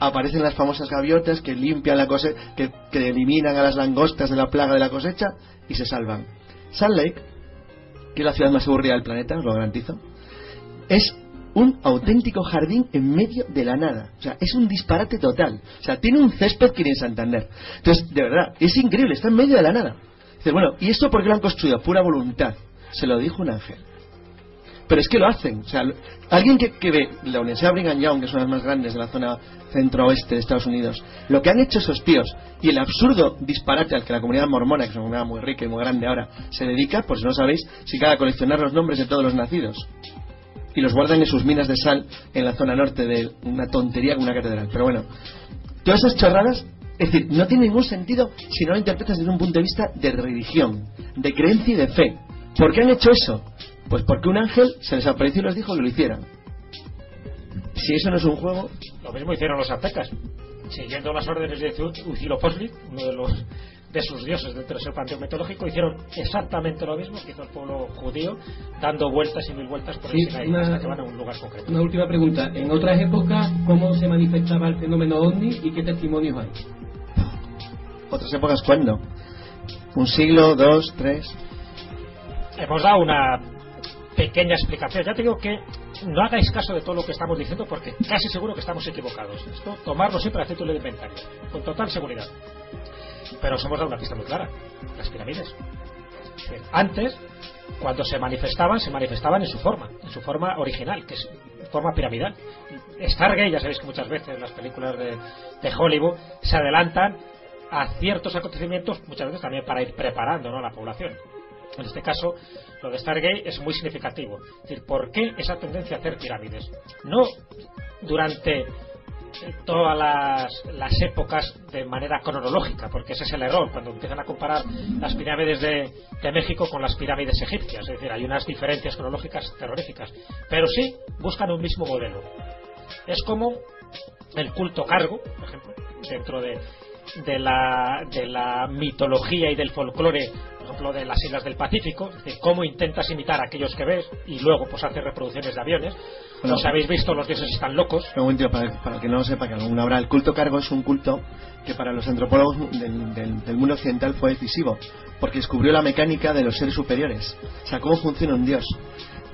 aparecen las famosas gaviotas que limpian la cosecha, que eliminan a las langostas de la plaga de la cosecha y se salvan. Salt Lake, que es la ciudad más aburrida del planeta, os lo garantizo, es un auténtico jardín en medio de la nada. O sea, es un disparate total. O sea, tiene un césped que ni en Santander. Entonces, de verdad, es increíble, está en medio de la nada. Dice, bueno, ¿y esto por qué lo han construido? Pura voluntad. Se lo dijo un ángel. pero es que lo hacen. O sea, alguien que ve la Universidad Brigham Young, que es una de las más grandes de la zona centro-oeste de Estados Unidos, lo que han hecho esos tíos y el absurdo disparate al que la comunidad mormona, que es una comunidad muy rica y muy grande ahora, se dedica, pues no sabéis, si cabe a coleccionar los nombres de todos los nacidos y los guardan en sus minas de sal en la zona norte de una tontería como una catedral. Pero bueno, todas esas chorradas, es decir, no tiene ningún sentido si no lo interpretas desde un punto de vista de religión, de creencia y de fe. ¿Por qué han hecho eso? Pues porque un ángel se les apareció y les dijo que lo hicieran. Si eso no es un juego... Lo mismo hicieron los aztecas, siguiendo las órdenes de Huitzilopochtli, uno de sus dioses dentro de ese panteón mitológico. Hicieron exactamente lo mismo que hizo el pueblo judío, dando vueltas y mil vueltas por el Sinaí hasta que van a un lugar concreto. Una última pregunta. En otras épocas, ¿cómo se manifestaba el fenómeno ovni y qué testimonios hay? ¿Otras épocas cuándo? ¿Un siglo, 2, 3? Hemos dado una pequeña explicación. Ya te digo que no hagáis caso de todo lo que estamos diciendo, porque casi seguro que estamos equivocados. Esto, tomarlo siempre a título de inventario, con total seguridad. Pero os hemos dado una pista muy clara: las pirámides. Antes, cuando se manifestaban en su forma original, que es forma piramidal. Stargate, ya sabéis que muchas veces las películas de Hollywood se adelantan a ciertos acontecimientos, muchas veces también para ir preparando, ¿no?, a la población. En este caso, lo de Stargate es muy significativo. Es decir, ¿por qué esa tendencia a hacer pirámides? No durante todas las épocas de manera cronológica, porque ese es el error cuando empiezan a comparar las pirámides de México con las pirámides egipcias. Es decir, hay unas diferencias cronológicas terroríficas, pero sí buscan un mismo modelo. Es como el culto cargo, por ejemplo, dentro de la mitología y del folclore, por ejemplo, de las islas del Pacífico. Es decir, cómo intentas imitar a aquellos que ves y luego pues hacer reproducciones de aviones. Bueno, ¿Os habéis visto Los dioses están locos? Un momento, para el que no lo sepa, que aún habrá. El culto cargo es un culto que para los antropólogos del mundo occidental fue decisivo, porque descubrió la mecánica de los seres superiores, o sea, cómo funciona un dios.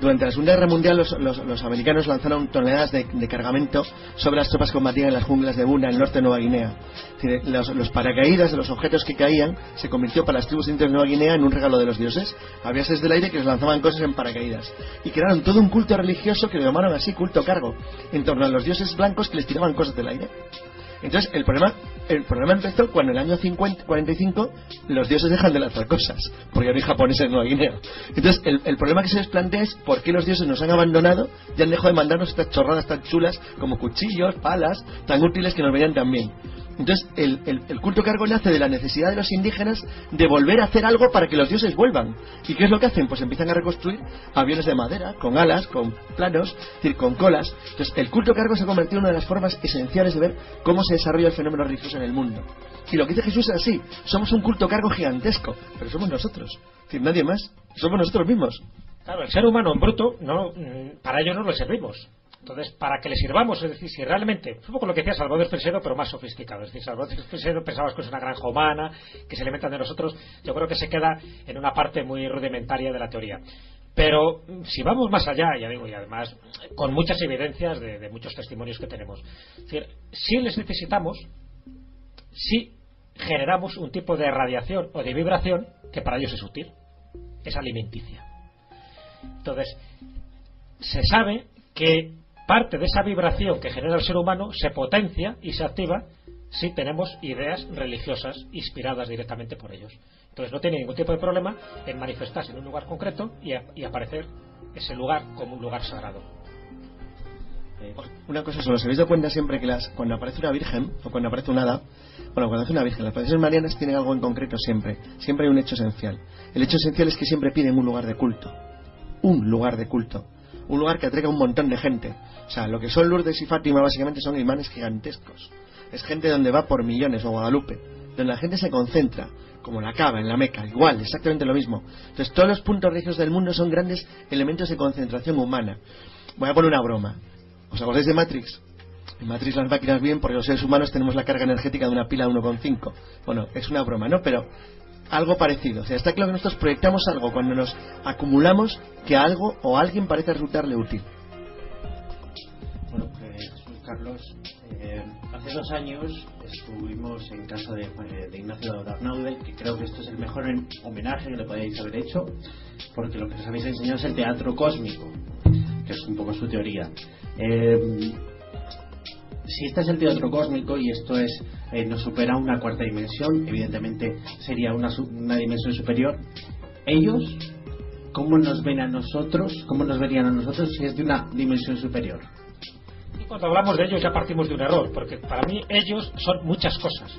Durante la Segunda Guerra Mundial los americanos lanzaron toneladas de cargamento sobre las tropas que combatían en las junglas de Buna, en el norte de Nueva Guinea. Es decir, los paracaídas de los objetos que caían se convirtió para las tribus indias de Nueva Guinea en un regalo de los dioses. Había seres del aire que les lanzaban cosas en paracaídas y crearon todo un culto religioso que lo llamaron así, culto cargo, en torno a los dioses blancos que les tiraban cosas del aire. Entonces el problema empezó cuando en el año 45 los dioses dejan de lanzar cosas, porque hay japoneses en Nueva Guinea. Entonces el problema que se les plantea es por qué los dioses nos han abandonado y han dejado de mandarnos estas chorradas tan chulas como cuchillos, palas, tan útiles que nos venían tan bien. Entonces el culto cargo nace de la necesidad de los indígenas de volver a hacer algo para que los dioses vuelvan. ¿Y qué es lo que hacen? Pues empiezan a reconstruir aviones de madera, con alas, con planos, es decir, con colas. Entonces el culto cargo se ha convertido en una de las formas esenciales de ver cómo se desarrolla el fenómeno religioso en el mundo. Y lo que dice Jesús es así: somos un culto cargo gigantesco, pero somos nosotros, es decir, nadie más, somos nosotros mismos. Claro, el ser humano en bruto, para ello no le servimos. Entonces, para que le sirvamos, es decir, si realmente, es un poco lo que decía Salvador Espresero, pero más sofisticado. Es decir, Salvador Espresero pensaba que es una granja humana, que se alimentan de nosotros. Yo creo que se queda en una parte muy rudimentaria de la teoría. Pero si vamos más allá, ya digo, y además con muchas evidencias de muchos testimonios que tenemos, es decir, si les necesitamos, si generamos un tipo de radiación o de vibración que para ellos es útil, es alimenticia. Entonces, se sabe que parte de esa vibración que genera el ser humano se potencia y se activa si tenemos ideas religiosas inspiradas directamente por ellos. Entonces no tiene ningún tipo de problema en manifestarse en un lugar concreto y aparecer ese lugar como un lugar sagrado. Una cosa solo, ¿os habéis dado cuenta siempre que cuando aparece una virgen o cuando aparece un hada, bueno, cuando hace una virgen, las apariciones marianas tienen algo en concreto siempre hay un hecho esencial. El hecho esencial es que siempre piden un lugar de culto, un lugar que atraiga a un montón de gente. O sea, lo que son Lourdes y Fátima básicamente son imanes gigantescos. Es gente donde va por millones, o Guadalupe, donde la gente se concentra, como la Kaaba en la Meca, igual, exactamente lo mismo. Entonces todos los puntos religiosos del mundo son grandes elementos de concentración humana. Voy a poner una broma. ¿Os acordáis de Matrix? En Matrix las máquinas bien, porque los seres humanos tenemos la carga energética de una pila 1,5. Bueno, es una broma, ¿no? Pero algo parecido. O sea, está claro que nosotros proyectamos algo cuando nos acumulamos que a algo o a alguien parece resultarle útil. Bueno, pues Carlos, hace 2 años estuvimos en casa de Ignacio Darnaude, que creo que esto es el mejor homenaje que le podéis haber hecho, porque lo que nos habéis enseñado es el teatro cósmico. que es un poco su teoría. Si este es el teatro cósmico y esto es nos supera una cuarta dimensión, evidentemente sería una dimensión superior. Ellos, ¿cómo nos ven a nosotros? ¿Cómo nos verían a nosotros si es de una dimensión superior? Y cuando hablamos de ellos ya partimos de un error, porque para mí ellos son muchas cosas.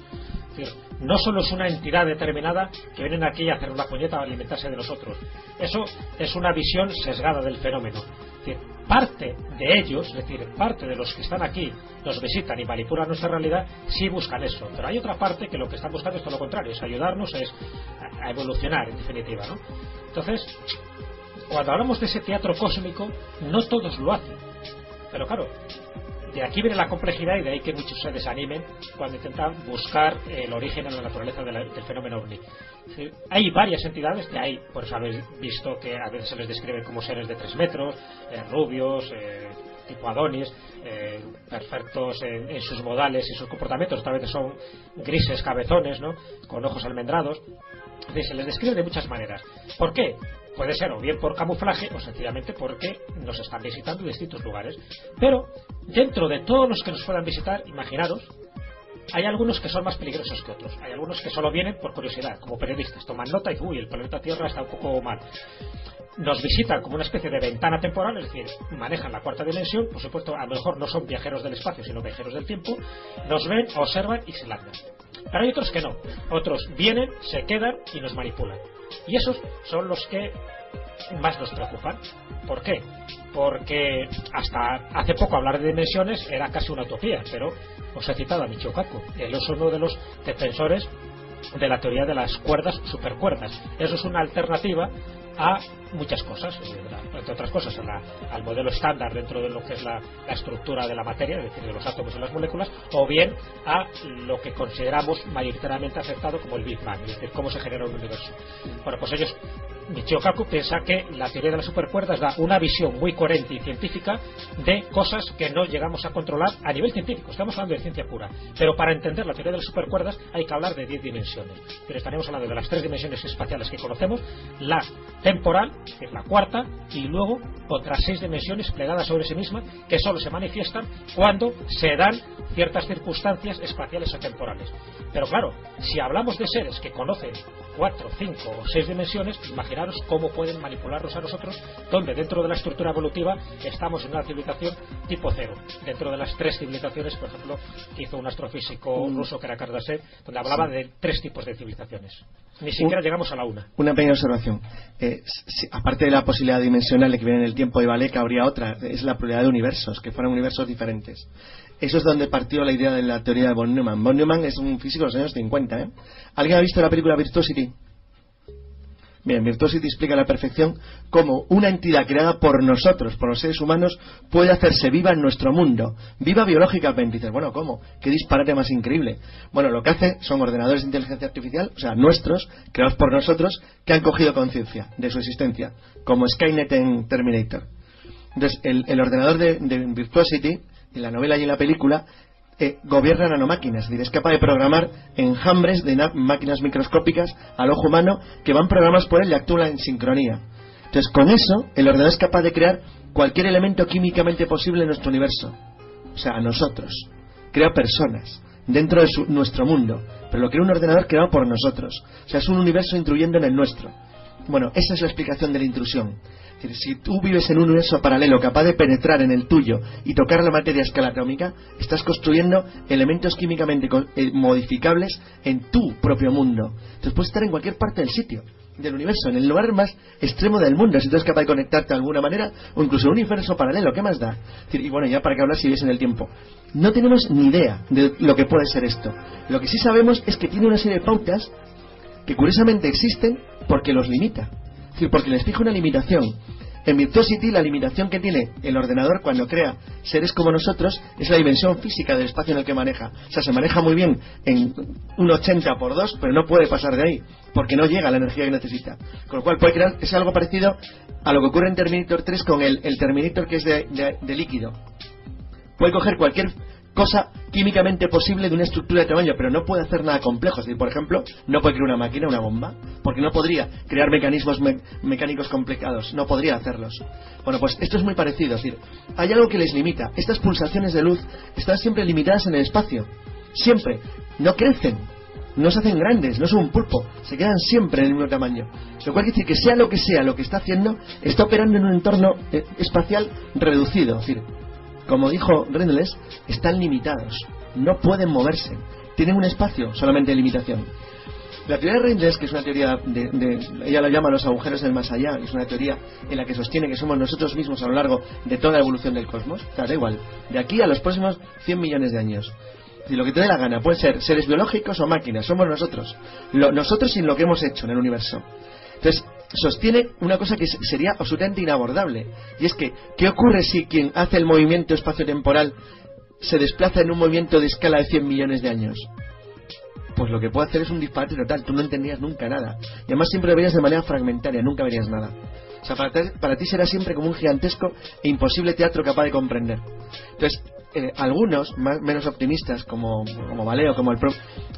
Es decir, no solo es una entidad determinada que vienen aquí a hacer una puñeta o a alimentarse de nosotros. Eso es una visión sesgada del fenómeno. Es decir, parte de ellos, es decir, parte de los que están aquí, nos visitan y manipulan nuestra realidad, sí buscan eso. Pero hay otra parte que lo que están buscando es todo lo contrario, es ayudarnos, es a evolucionar, en definitiva, ¿no? Entonces, cuando hablamos de ese teatro cósmico, no todos lo hacen. Pero claro, de aquí viene la complejidad y de ahí que muchos se desanimen cuando intentan buscar el origen en la naturaleza del fenómeno ovni. Hay varias entidades que hay, por eso habéis visto que a veces se les describe como seres de 3 metros, rubios, tipo Adonis, perfectos en sus modales y sus comportamientos, otras veces son grises cabezones, ¿no?, con ojos almendrados. Se les describe de muchas maneras. ¿Por qué? Puede ser o bien por camuflaje o sencillamente porque nos están visitando en distintos lugares. Pero dentro de todos los que nos puedan visitar, imaginaros, hay algunos que son más peligrosos que otros. Hay algunos que solo vienen por curiosidad, como periodistas, toman nota y dicen, uy, el planeta Tierra está un poco mal. Nos visitan como una especie de ventana temporal, es decir, manejan la cuarta dimensión. Por supuesto, a lo mejor no son viajeros del espacio, sino viajeros del tiempo. Nos ven, observan y se largan. Pero hay otros que no. Otros vienen, se quedan y nos manipulan. Y esos son los que más nos preocupan. ¿Por qué? Porque hasta hace poco hablar de dimensiones era casi una utopía, pero os he citado a Michio Kaku. Él es uno de los defensores de la teoría de las cuerdas supercuerdas. Eso es una alternativa a muchas cosas, entre otras cosas al modelo estándar dentro de lo que es la estructura de la materia, es decir, de los átomos y las moléculas, o bien a lo que consideramos mayoritariamente aceptado como el Big Bang, es decir, cómo se genera un universo. Bueno, pues ellos, Michio Kaku piensa que la teoría de las supercuerdas da una visión muy coherente y científica de cosas que no llegamos a controlar a nivel científico. Estamos hablando de ciencia pura, pero para entender la teoría de las supercuerdas hay que hablar de 10 dimensiones. Pero estaremos hablando de las 3 dimensiones espaciales que conocemos, la temporal, que es la cuarta, y luego otras 6 dimensiones plegadas sobre sí misma que solo se manifiestan cuando se dan ciertas circunstancias espaciales o temporales. Pero claro, si hablamos de seres que conocen 4, 5 o 6 dimensiones, imaginaros cómo pueden manipularnos a nosotros, donde dentro de la estructura evolutiva estamos en una civilización tipo 0, dentro de las 3 civilizaciones, por ejemplo, que hizo un astrofísico ruso que era Kardashev, donde hablaba de 3 tipos de civilizaciones. Ni siquiera llegamos a la una. Una pequeña observación. Aparte de la posibilidad dimensional de que viene en el tiempo y vale, que habría otra, es la probabilidad de universos, que fueran universos diferentes. Eso es donde partió la idea de la teoría de von Neumann. Von Neumann es un físico de los años 50, ¿eh? ¿Alguien ha visto la película Virtuosity? Bien, Virtuosity explica a la perfección cómo una entidad creada por nosotros, por los seres humanos, puede hacerse viva en nuestro mundo, viva biológicamente. Y dices, bueno, ¿cómo? ¿Qué disparate más increíble? Bueno, lo que hace son ordenadores de inteligencia artificial, o sea, nuestros, creados por nosotros, que han cogido conciencia de su existencia, como Skynet en Terminator. Entonces, el ordenador de Virtuosity, en la novela y en la película, gobierna nanomáquinas, es decir, es capaz de programar enjambres de máquinas microscópicas al ojo humano que van programadas por él y actúan en sincronía. Entonces, con eso, el ordenador es capaz de crear cualquier elemento químicamente posible en nuestro universo. O sea, a nosotros. Crea personas dentro de nuestro mundo, pero lo crea un ordenador creado por nosotros. O sea, es un universo intruyendo en el nuestro. Bueno, esa es la explicación de la intrusión. Es decir, si tú vives en un universo paralelo capaz de penetrar en el tuyo y tocar la materia a escala atómica, estás construyendo elementos químicamente modificables en tu propio mundo. Entonces puedes estar en cualquier parte del sitio, del universo, en el lugar más extremo del mundo, si tú eres capaz de conectarte de alguna manera, o incluso en un universo paralelo, ¿qué más da? Es decir, y bueno, ya para qué hablar si vives en el tiempo. No tenemos ni idea de lo que puede ser esto. Lo que sí sabemos es que tiene una serie de pautas que curiosamente existen porque los limita. Es decir, porque les fija una limitación. En Virtuosity la limitación que tiene el ordenador cuando crea seres como nosotros es la dimensión física del espacio en el que maneja. O sea, se maneja muy bien en un 80×2, pero no puede pasar de ahí, porque no llega la energía que necesita. Con lo cual puede crear, es algo parecido a lo que ocurre en Terminator 3 con el Terminator que es de líquido. Puede coger cualquier cosa químicamente posible de una estructura de tamaño, pero no puede hacer nada complejo. Es decir, por ejemplo, no puede crear una máquina, una bomba, porque no podría crear mecanismos mecánicos complicados, no podría hacerlos. Bueno, pues esto es muy parecido. Es decir, hay algo que les limita. Estas pulsaciones de luz están siempre limitadas en el espacio, siempre, no crecen, no se hacen grandes, no son un pulpo, se quedan siempre en el mismo tamaño. Lo cual quiere decir que sea lo que está haciendo, está operando en un entorno espacial reducido. Es decir, como dijo Reynolds, están limitados, no pueden moverse, tienen un espacio solamente de limitación. La teoría de Reynolds, que es una teoría ella lo llama los agujeros del más allá, es una teoría en la que sostiene que somos nosotros mismos a lo largo de toda la evolución del cosmos. O sea, da igual, de aquí a los próximos 100 millones de años. Si lo que te dé la gana, pueden ser seres biológicos o máquinas, somos nosotros. Nosotros sin lo que hemos hecho en el universo. Entonces, sostiene una cosa que sería absolutamente inabordable. Y es que, ¿qué ocurre si quien hace el movimiento espaciotemporal se desplaza en un movimiento de escala de 100 millones de años? Pues lo que puede hacer es un disparate total, tú no entendías nunca nada. Y además siempre lo verías de manera fragmentaria, nunca verías nada. O sea, para ti será siempre como un gigantesco e imposible teatro capaz de comprender. Entonces, algunos, menos optimistas, como Valeo, como el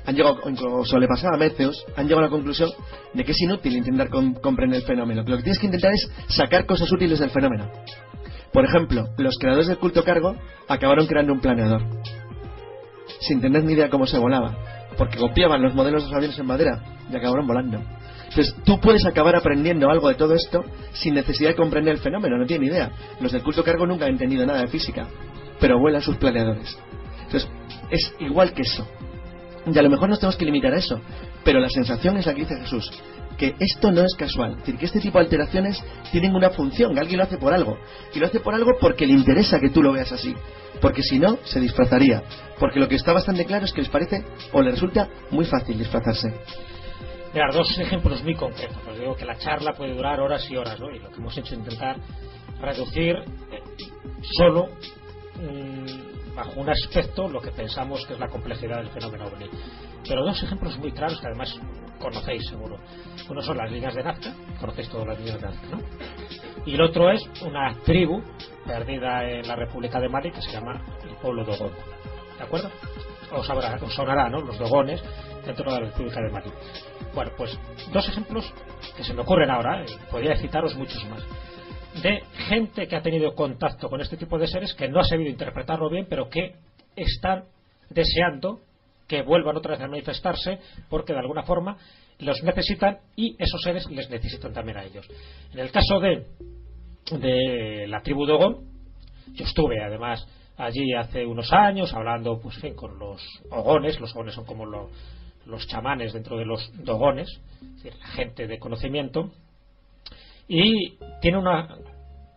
han llegado, incluso le pasaba a Metzeus, han llegado a la conclusión de que es inútil intentar comprender el fenómeno. Que lo que tienes que intentar es sacar cosas útiles del fenómeno. Por ejemplo, los creadores del culto cargo acabaron creando un planeador, sin tener ni idea cómo se volaba, porque copiaban los modelos de los aviones en madera y acabaron volando. Entonces tú puedes acabar aprendiendo algo de todo esto sin necesidad de comprender el fenómeno, no tienen idea. Los del culto cargo nunca han entendido nada de física, pero vuelan sus planeadores. Entonces es igual que eso. Y a lo mejor nos tenemos que limitar a eso, pero la sensación es la que dice Jesús, que esto no es casual. Es decir, que este tipo de alteraciones tienen una función, que alguien lo hace por algo. Y lo hace por algo porque le interesa que tú lo veas así, porque si no, se disfrazaría. Porque lo que está bastante claro es que les parece o les resulta muy fácil disfrazarse. Mira, dos ejemplos muy concretos. Os digo que la charla puede durar horas y horas, ¿no? Y lo que hemos hecho es intentar reducir solo bajo un aspecto lo que pensamos que es la complejidad del fenómeno OVNI. Pero dos ejemplos muy claros que además conocéis seguro. Uno son las líneas de Nazca, conocéis todas las líneas de Nazca, ¿no? Y el otro es una tribu perdida en la República de Mali que se llama el pueblo Dogón. ¿De acuerdo? Os sonará, ¿no? Los Dogones dentro de la República de Mali. Bueno, pues dos ejemplos que se me ocurren ahora, podría citaros muchos más, de gente que ha tenido contacto con este tipo de seres que no ha sabido interpretarlo bien, pero que están deseando que vuelvan otra vez a manifestarse porque de alguna forma los necesitan y esos seres les necesitan también a ellos. En el caso de la tribu Dogón, yo estuve además allí hace unos años hablando pues con los ogones. Los ogones son como los chamanes dentro de los dogones, es decir, la gente de conocimiento, y tiene una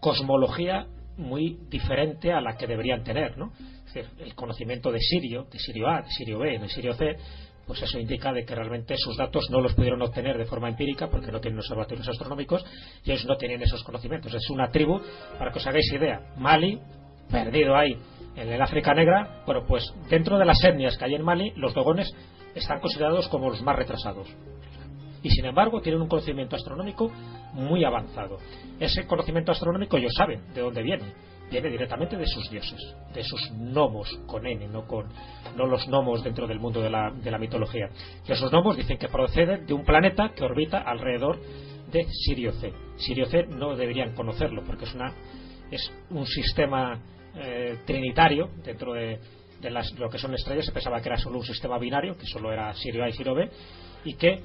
cosmología muy diferente a la que deberían tener, ¿no? Es decir, el conocimiento de Sirio A, de Sirio B, de Sirio C, pues eso indica de que realmente sus datos no los pudieron obtener de forma empírica porque no tienen observatorios astronómicos y ellos no tienen esos conocimientos. Es una tribu, para que os hagáis idea, Mali, perdido ahí en el África Negra. Bueno, pues dentro de las etnias que hay en Mali, los dogones están considerados como los más retrasados y sin embargo tienen un conocimiento astronómico muy avanzado. Ese conocimiento astronómico ellos saben de dónde viene directamente de sus dioses, de sus gnomos con N, no los gnomos dentro del mundo de la mitología. Y esos gnomos dicen que proceden de un planeta que orbita alrededor de Sirio C. Sirio C no deberían conocerlo porque es un sistema trinitario dentro de lo que son estrellas. Se pensaba que era solo un sistema binario, que solo era Sirio A y Sirio B, y que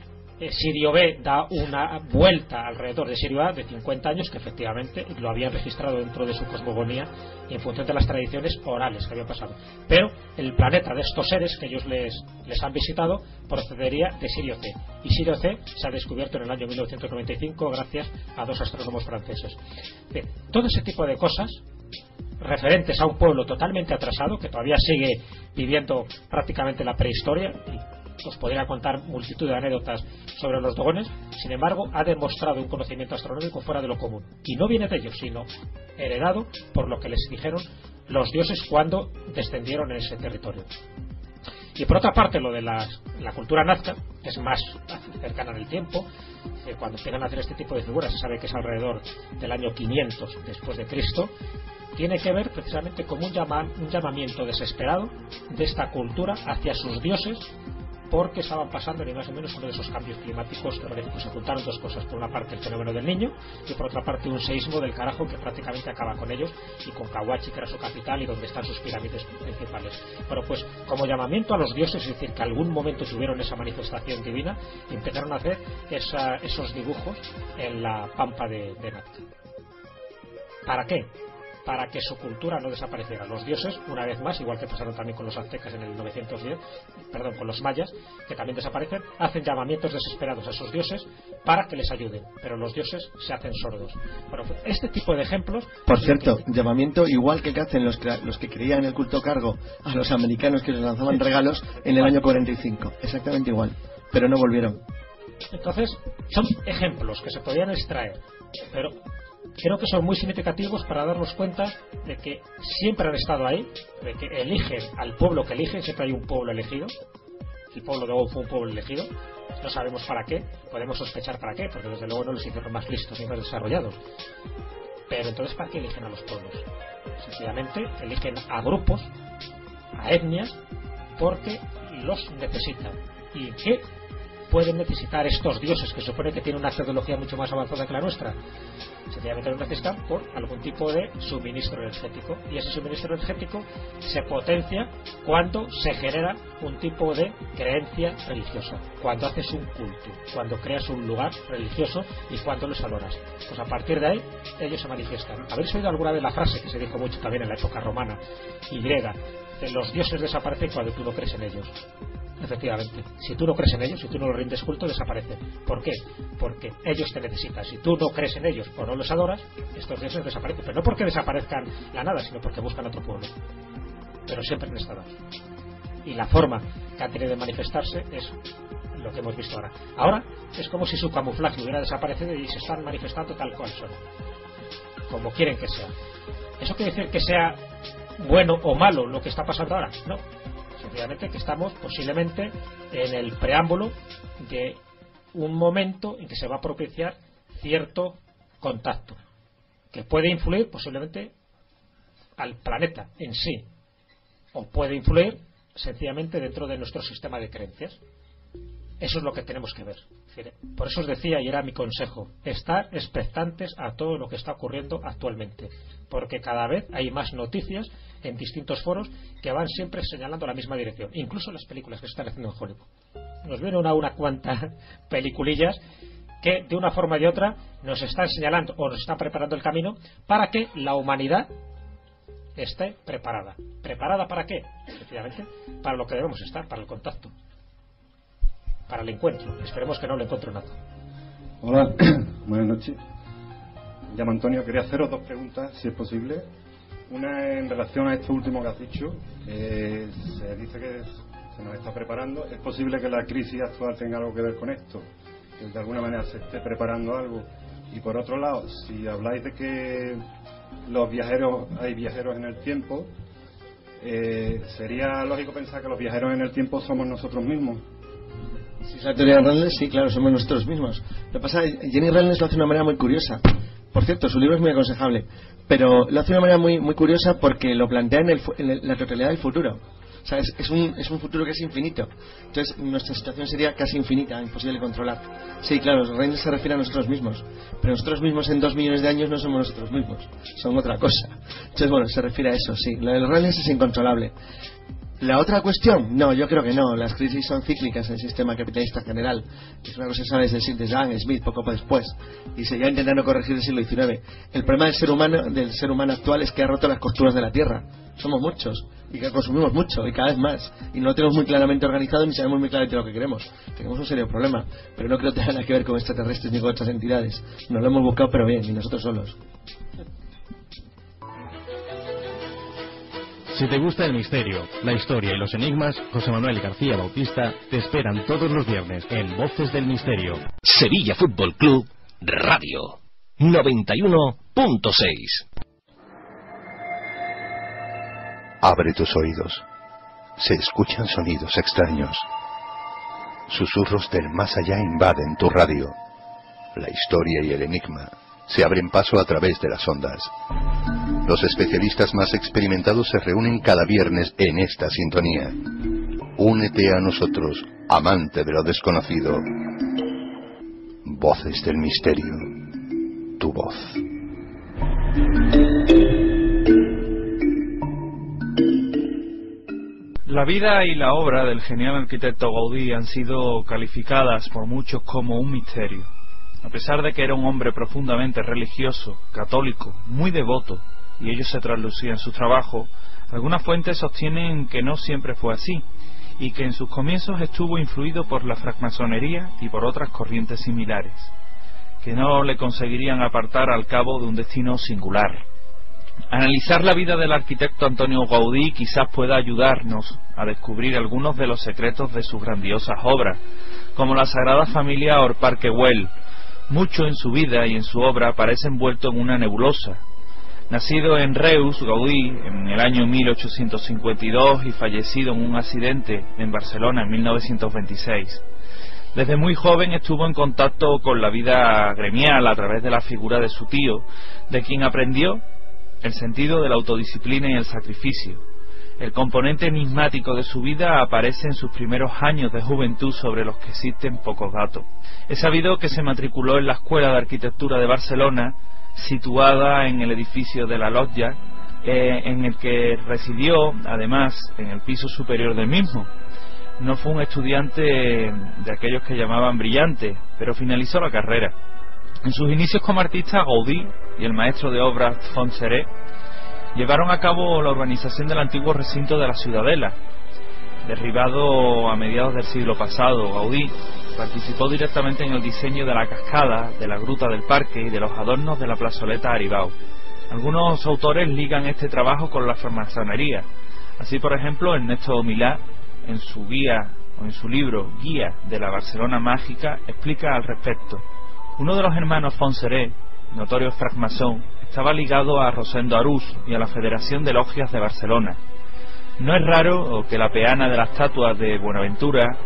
Sirio B da una vuelta alrededor de Sirio A de 50 años, que efectivamente lo habían registrado dentro de su cosmogonía y en función de las tradiciones orales que habían pasado. Pero el planeta de estos seres que ellos les han visitado procedería de Sirio C, y Sirio C se ha descubierto en el año 1995 gracias a dos astrónomos franceses. Bien, todo ese tipo de cosas referentes a un pueblo totalmente atrasado que todavía sigue viviendo prácticamente la prehistoria, y os podría contar multitud de anécdotas sobre los dogones. Sin embargo, ha demostrado un conocimiento astronómico fuera de lo común, y no viene de ellos, sino heredado por lo que les dijeron los dioses cuando descendieron en ese territorio. Y por otra parte, lo de la cultura nazca es más cercana en el tiempo. Cuando empiezan a hacer este tipo de figuras, se sabe que es alrededor del año 500 después de Cristo. tiene que ver precisamente como un llamamiento desesperado de esta cultura hacia sus dioses, porque estaban pasando ni más ni menos uno de esos cambios climáticos terroríficos. Se juntaron dos cosas: por una parte el fenómeno del Niño y por otra parte un seísmo del carajo que prácticamente acaba con ellos y con Cahuachi, que era su capital y donde están sus pirámides principales. Bueno, pues como llamamiento a los dioses, es decir, que algún momento tuvieron esa manifestación divina, y empezaron a hacer esos dibujos en la pampa de Nazca. ¿Para qué? Para que su cultura no desapareciera. Los dioses, una vez más, igual que pasaron también con los aztecas en el 910, con los mayas, que también desaparecen, hacen llamamientos desesperados a esos dioses para que les ayuden, pero los dioses se hacen sordos. Bueno, este tipo de ejemplos... Por cierto, llamamiento igual que hacen los que creían en el culto cargo a los americanos, que les lanzaban regalos en el año 45. Exactamente igual, pero no volvieron. Entonces, son ejemplos que se podían extraer, pero creo que son muy significativos para darnos cuenta de que siempre han estado ahí, de que eligen al pueblo que eligen. Siempre hay un pueblo elegido. El pueblo de Go fue un pueblo elegido. No sabemos para qué, podemos sospechar para qué, porque desde luego no los hicieron más listos ni más desarrollados. Pero entonces, ¿para qué eligen a los pueblos? Sencillamente eligen a grupos, a etnias, porque los necesitan. ¿Y qué pueden necesitar estos dioses que supone que tienen una tecnología mucho más avanzada que la nuestra? Sencillamente lo necesitan por algún tipo de suministro energético, y ese suministro energético se potencia cuando se genera un tipo de creencia religiosa, cuando haces un culto, cuando creas un lugar religioso y cuando los adoras. Pues a partir de ahí ellos se manifiestan. ¿Habéis oído alguna vez la frase que se dijo mucho también en la época romana y griega, de los dioses desaparecen cuando tú no crees en ellos? Efectivamente, si tú no crees en ellos, si tú no los rindes culto, desaparecen. ¿Por qué? Porque ellos te necesitan. Si tú no crees en ellos o no los adoras, estos dioses desaparecen. Pero no porque desaparezcan la nada, sino porque buscan otro pueblo. Pero siempre han estado. Y la forma que han tenido de manifestarse es lo que hemos visto ahora. Ahora es como si su camuflaje hubiera desaparecido y se están manifestando tal cual son, como quieren que sea. ¿Eso quiere decir que sea bueno o malo lo que está pasando ahora? No. Sencillamente que estamos posiblemente en el preámbulo de un momento en que se va a propiciar cierto contacto que puede influir posiblemente al planeta en sí, o puede influir sencillamente dentro de nuestro sistema de creencias. Eso es lo que tenemos que ver. Por eso os decía, y era mi consejo, estar expectantes a todo lo que está ocurriendo actualmente, porque cada vez hay más noticias en distintos foros que van siempre señalando la misma dirección, incluso las películas que se están haciendo en Hollywood. Nos vienen una cuantas peliculillas que de una forma y otra nos están señalando o nos están preparando el camino para que la humanidad esté preparada. ¿Preparada para qué? Efectivamente, para lo que debemos estar, para el contacto, para el encuentro. Esperemos que no le encuentro nada. Hola, buenas noches. Me llamo Antonio. Quería haceros dos preguntas, si es posible. Una en relación a esto último que has dicho. Se dice que se nos está preparando. ¿Es posible que la crisis actual tenga algo que ver con esto? Que de alguna manera se esté preparando algo. Y por otro lado, si habláis de que hay viajeros en el tiempo, sería lógico pensar que los viajeros en el tiempo somos nosotros mismos. Si es la teoría de Reynolds, sí, claro, somos nosotros mismos. Lo que pasa es que Jenny Reynolds lo hace de una manera muy curiosa. Por cierto, su libro es muy aconsejable, pero lo hace de una manera muy, muy curiosa porque lo plantea en la totalidad del futuro. O sea, es un futuro que es infinito. Entonces, nuestra situación sería casi infinita, imposible de controlar. Sí, claro, Reynolds se refiere a nosotros mismos, pero nosotros mismos en 2 millones de años no somos nosotros mismos, son otra cosa. Entonces, bueno, se refiere a eso, sí. Lo de los Reynolds es incontrolable. ¿La otra cuestión? No, yo creo que no. Las crisis son cíclicas en el sistema capitalista general. Es una cosa que sabes decir desde Adam Smith poco después, y se ya intentando corregir el siglo XIX. El problema del ser humano actual es que ha roto las costuras de la Tierra. Somos muchos y que consumimos mucho y cada vez más, y no lo tenemos muy claramente organizado ni sabemos muy claramente lo que queremos. Tenemos un serio problema, pero no creo que tenga nada que ver con extraterrestres ni con otras entidades. Nos lo hemos buscado, pero bien, y nosotros solos. Si te gusta el misterio, la historia y los enigmas, José Manuel García Bautista te esperan todos los viernes en Voces del Misterio. Sevilla Fútbol Club Radio 91.6. Abre tus oídos. Se escuchan sonidos extraños. Susurros del más allá invaden tu radio. La historia y el enigma se abren paso a través de las ondas. Los especialistas más experimentados se reúnen cada viernes en esta sintonía. Únete a nosotros, amante de lo desconocido. Voces del misterio. Tu voz. La vida y la obra del genial arquitecto Gaudí han sido calificadas por muchos como un misterio. A pesar de que era un hombre profundamente religioso, católico, muy devoto, y ello se traslucía en su trabajo, algunas fuentes sostienen que no siempre fue así, y que en sus comienzos estuvo influido por la francmasonería y por otras corrientes similares, que no le conseguirían apartar al cabo de un destino singular. Analizar la vida del arquitecto Antonio Gaudí quizás pueda ayudarnos a descubrir algunos de los secretos de sus grandiosas obras, como la Sagrada Familia o el Parque Güell. Mucho en su vida y en su obra parece envuelto en una nebulosa. Nacido en Reus, Gaudí, en el año 1852 y fallecido en un accidente en Barcelona en 1926. Desde muy joven estuvo en contacto con la vida gremial a través de la figura de su tío, de quien aprendió el sentido de la autodisciplina y el sacrificio. El componente enigmático de su vida aparece en sus primeros años de juventud, sobre los que existen pocos datos. Es sabido que se matriculó en la Escuela de Arquitectura de Barcelona, situada en el edificio de la Lotja, en el que residió, además, en el piso superior del mismo. No fue un estudiante de aquellos que llamaban brillante, pero finalizó la carrera. En sus inicios como artista, Gaudí y el maestro de obras Fontserè llevaron a cabo la urbanización del antiguo recinto de la Ciudadela. Derribado a mediados del siglo pasado, Gaudí participó directamente en el diseño de la cascada, de la gruta del parque y de los adornos de la plazoleta Aribau. Algunos autores ligan este trabajo con la francmasonería. Así, por ejemplo, Ernesto Milá, en su guía o en su libro Guía de la Barcelona Mágica, explica al respecto. Uno de los hermanos Fontserè, notorio francmasón, estaba ligado a Rosendo Arús y a la Federación de Logias de Barcelona. No es raro que la peana de la estatua de Buenaventura,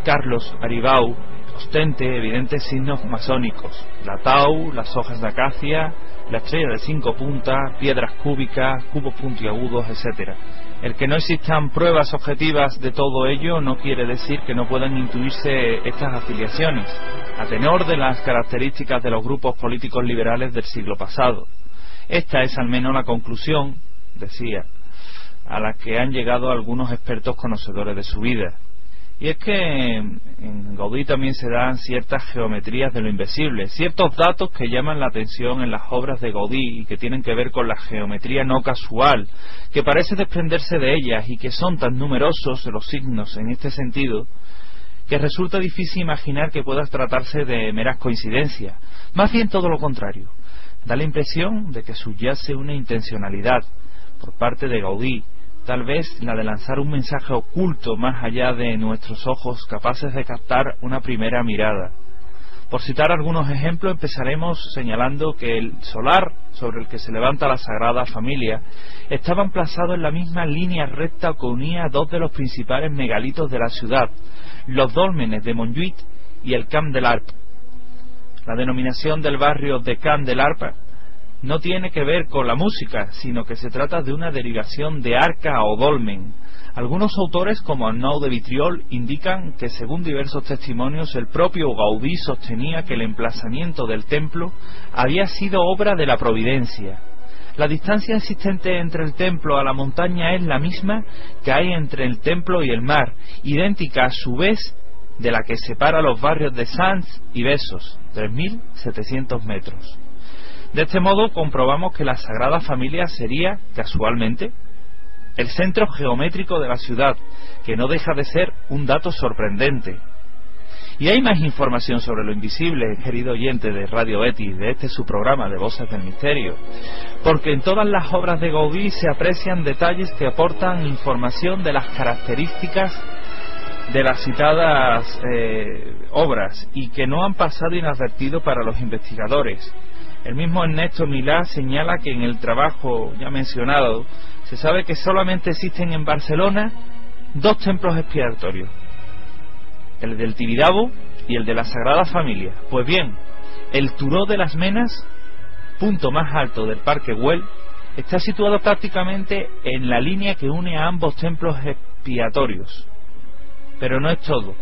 Carlos Aribau, ostente evidentes signos masónicos: la tau, las hojas de acacia, la estrella de 5 puntas, piedras cúbicas, cubos puntiagudos, etc. El que no existan pruebas objetivas de todo ello no quiere decir que no puedan intuirse estas afiliaciones, a tenor de las características de los grupos políticos liberales del siglo pasado. Esta es al menos la conclusión, decía, a la que han llegado algunos expertos conocedores de su vida. Y es que en Gaudí también se dan ciertas geometrías de lo invisible, ciertos datos que llaman la atención en las obras de Gaudí y que tienen que ver con la geometría no casual, que parece desprenderse de ellas, y que son tan numerosos los signos en este sentido que resulta difícil imaginar que pueda tratarse de meras coincidencias. Más bien todo lo contrario. Da la impresión de que subyace una intencionalidad por parte de Gaudí, tal vez la de lanzar un mensaje oculto más allá de nuestros ojos, capaces de captar una primera mirada. Por citar algunos ejemplos, empezaremos señalando que el solar sobre el que se levanta la Sagrada Familia estaba emplazado en la misma línea recta que unía dos de los principales megalitos de la ciudad, los dólmenes de Montjuïc y el Camp de l'Arp. La denominación del barrio de Camp de l'Arp no tiene que ver con la música, sino que se trata de una derivación de arca o dolmen. Algunos autores, como Arnaud de Vitriol, indican que, según diversos testimonios, el propio Gaudí sostenía que el emplazamiento del templo había sido obra de la providencia. La distancia existente entre el templo a la montaña es la misma que hay entre el templo y el mar, idéntica a su vez de la que separa los barrios de Sants y Besos, 3.700 metros. De este modo comprobamos que la Sagrada Familia sería, casualmente, el centro geométrico de la ciudad, que no deja de ser un dato sorprendente. Y hay más información sobre lo invisible, querido oyente de Radio Betis, de este su programa de Voces del Misterio, porque en todas las obras de Gaudí se aprecian detalles que aportan información de las características de las citadas obras y que no han pasado inadvertido para los investigadores. El mismo Ernesto Milá señala que en el trabajo ya mencionado se sabe que solamente existen en Barcelona 2 templos expiatorios, el del Tibidabo y el de la Sagrada Familia. Pues bien, el Turó de las Menas, punto más alto del Parque Güell, está situado prácticamente en la línea que une a ambos templos expiatorios. Pero no es todo.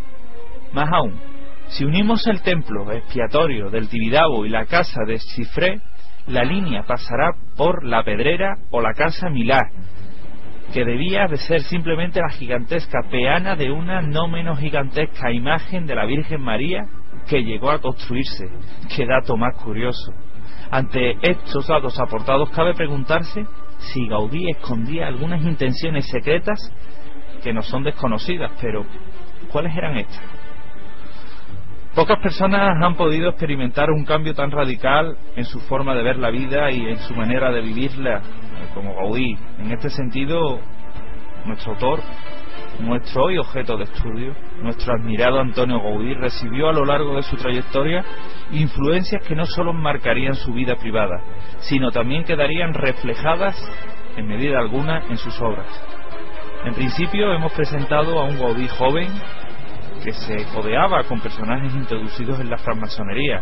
Más aún, si unimos el templo expiatorio del Tibidabo y la casa de Cifré, la línea pasará por la Pedrera o la casa Milá, que debía de ser simplemente la gigantesca peana de una no menos gigantesca imagen de la Virgen María que llegó a construirse. Qué dato más curioso. Ante estos datos aportados cabe preguntarse si Gaudí escondía algunas intenciones secretas que nos son desconocidas, pero ¿cuáles eran estas? Pocas personas han podido experimentar un cambio tan radical en su forma de ver la vida y en su manera de vivirla como Gaudí. En este sentido, nuestro autor, nuestro hoy objeto de estudio, nuestro admirado Antonio Gaudí, recibió a lo largo de su trayectoria influencias que no solo marcarían su vida privada, sino también quedarían reflejadas en medida alguna en sus obras. En principio hemos presentado a un Gaudí joven que se codeaba con personajes introducidos en la francmasonería.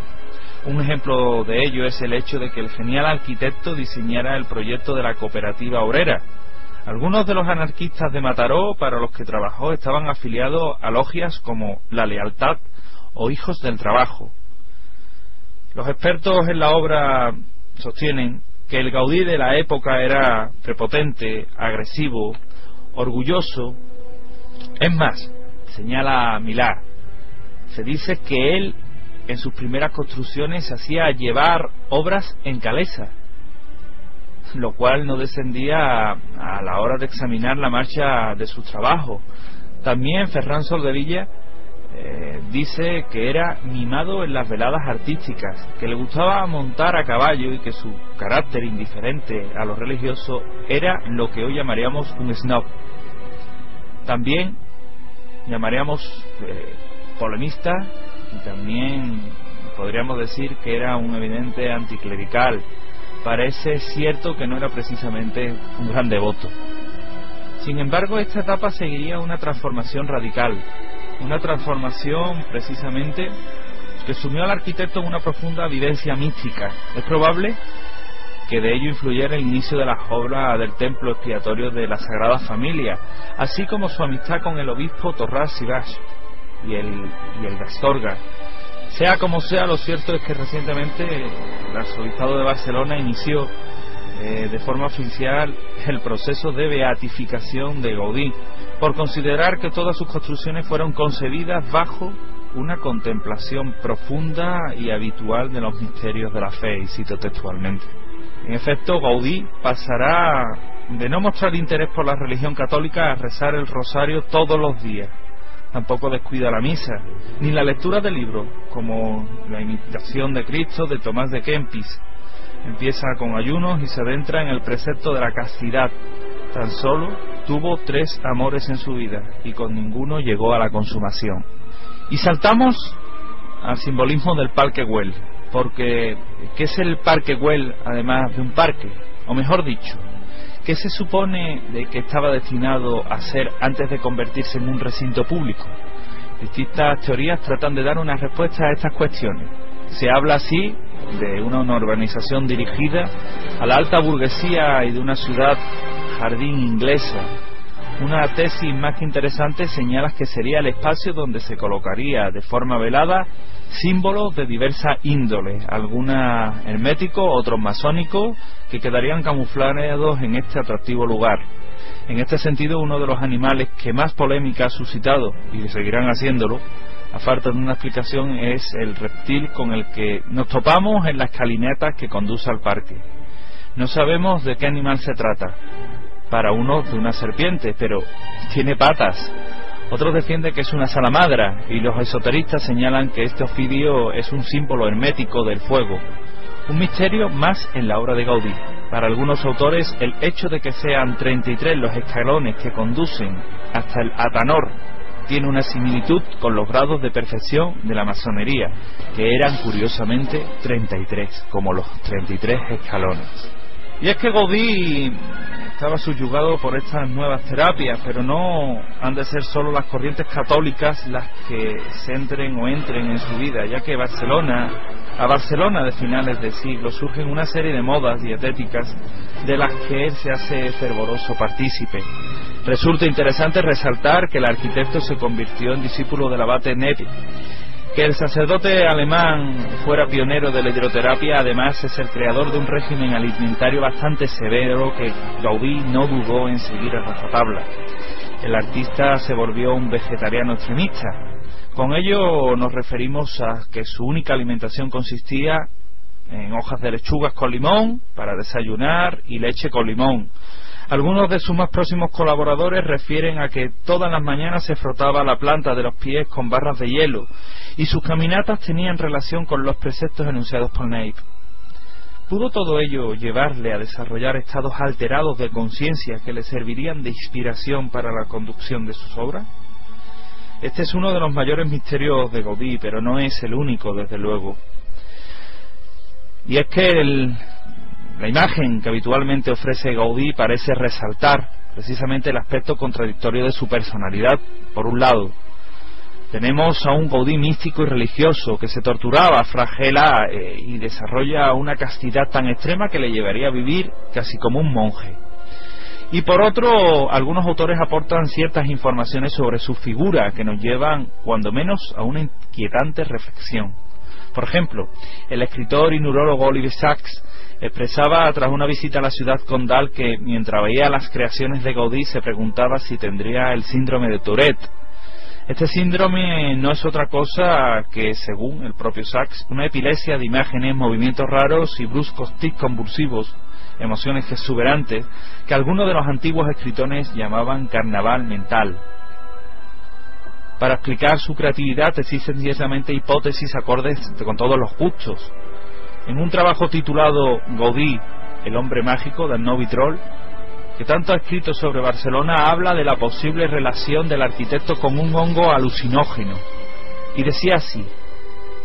Un ejemplo de ello es el hecho de que el genial arquitecto diseñara el proyecto de la cooperativa obrera. Algunos de los anarquistas de Mataró para los que trabajó estaban afiliados a logias como La Lealtad o Hijos del Trabajo. Los expertos en la obra sostienen que el Gaudí de la época era prepotente, agresivo, orgulloso. Es más, señala Milá, se dice que él en sus primeras construcciones se hacía llevar obras en calesa, lo cual no descendía a la hora de examinar la marcha de sus trabajos. También Ferran Soldevilla dice que era mimado en las veladas artísticas, que le gustaba montar a caballo y que su carácter indiferente a lo religioso era lo que hoy llamaríamos un snob. También llamaríamos polemista, y también podríamos decir que era un evidente anticlerical. Parece cierto que no era precisamente un gran devoto. Sin embargo, esta etapa seguiría una transformación radical, una transformación precisamente que sumió al arquitecto en una profunda vivencia mística. Es probable que de ello influyera el inicio de las obras del templo expiatorio de la Sagrada Familia, así como su amistad con el obispo Torras Sibash y el de Astorga. Sea como sea, lo cierto es que recientemente el arzobispado de Barcelona inició de forma oficial el proceso de beatificación de Gaudí, por considerar que todas sus construcciones fueron concebidas bajo una contemplación profunda y habitual de los misterios de la fe, y cito textualmente. En efecto, Gaudí pasará de no mostrar interés por la religión católica a rezar el rosario todos los días. Tampoco descuida la misa, ni la lectura de libros, como La imitación de Cristo de Tomás de Kempis. Empieza con ayunos y se adentra en el precepto de la castidad. Tan solo tuvo 3 amores en su vida y con ninguno llegó a la consumación. Y saltamos al simbolismo del Parque Güell, porque ¿qué es el Parque Güell además de un parque? O mejor dicho, ¿qué se supone de que estaba destinado a ser antes de convertirse en un recinto público? Distintas teorías tratan de dar una respuesta a estas cuestiones. Se habla así de una urbanización dirigida a la alta burguesía y de una ciudad jardín inglesa. Una tesis más que interesante señala que sería el espacio donde se colocaría de forma velada símbolos de diversa índole, algunas herméticos, otros masónicos, que quedarían camuflados en este atractivo lugar. En este sentido, uno de los animales que más polémica ha suscitado, y seguirán haciéndolo, a falta de una explicación, es el reptil con el que nos topamos en las escalinatas que conduce al parque. No sabemos de qué animal se trata. Para unos de una serpiente, pero tiene patas. Otros defienden que es una salamandra, y los esoteristas señalan que este ofidio es un símbolo hermético del fuego. Un misterio más en la obra de Gaudí. Para algunos autores, el hecho de que sean 33 los escalones que conducen hasta el Atanor tiene una similitud con los grados de perfección de la masonería, que eran curiosamente 33, como los 33 escalones. Y es que Gaudí estaba subyugado por estas nuevas terapias, pero no han de ser solo las corrientes católicas las que entren en su vida, ya que a Barcelona de finales de siglo surgen una serie de modas dietéticas de las que él se hace fervoroso partícipe. Resulta interesante resaltar que el arquitecto se convirtió en discípulo del abate Nepi. Que el sacerdote alemán fuera pionero de la hidroterapia, además, es el creador de un régimen alimentario bastante severo que Gaudí no dudó en seguir a rajatabla. El artista se volvió un vegetariano extremista. Con ello nos referimos a que su única alimentación consistía en hojas de lechugas con limón para desayunar y leche con limón. Algunos de sus más próximos colaboradores refieren a que todas las mañanas se frotaba la planta de los pies con barras de hielo y sus caminatas tenían relación con los preceptos enunciados por Neip. ¿Pudo todo ello llevarle a desarrollar estados alterados de conciencia que le servirían de inspiración para la conducción de sus obras? Este es uno de los mayores misterios de Gaudí, pero no es el único, desde luego. Y es que la imagen que habitualmente ofrece Gaudí parece resaltar precisamente el aspecto contradictorio de su personalidad. Por un lado, tenemos a un Gaudí místico y religioso que se torturaba, flagela y desarrolla una castidad tan extrema que le llevaría a vivir casi como un monje. Y por otro, algunos autores aportan ciertas informaciones sobre su figura que nos llevan, cuando menos, a una inquietante reflexión. Por ejemplo, el escritor y neurólogo Olivier Sacks expresaba tras una visita a la ciudad condal que mientras veía las creaciones de Gaudí se preguntaba si tendría el síndrome de Tourette. Este síndrome no es otra cosa que, según el propio Sacks, una epilepsia de imágenes, movimientos raros y bruscos tics convulsivos, emociones exuberantes, que algunos de los antiguos escritores llamaban carnaval mental. Para explicar su creatividad existen ciertamente hipótesis acordes con todos los gustos. En un trabajo titulado Gaudí, el hombre mágico, de Arnaud Vitrolles, que tanto ha escrito sobre Barcelona, habla de la posible relación del arquitecto con un hongo alucinógeno. Y decía así: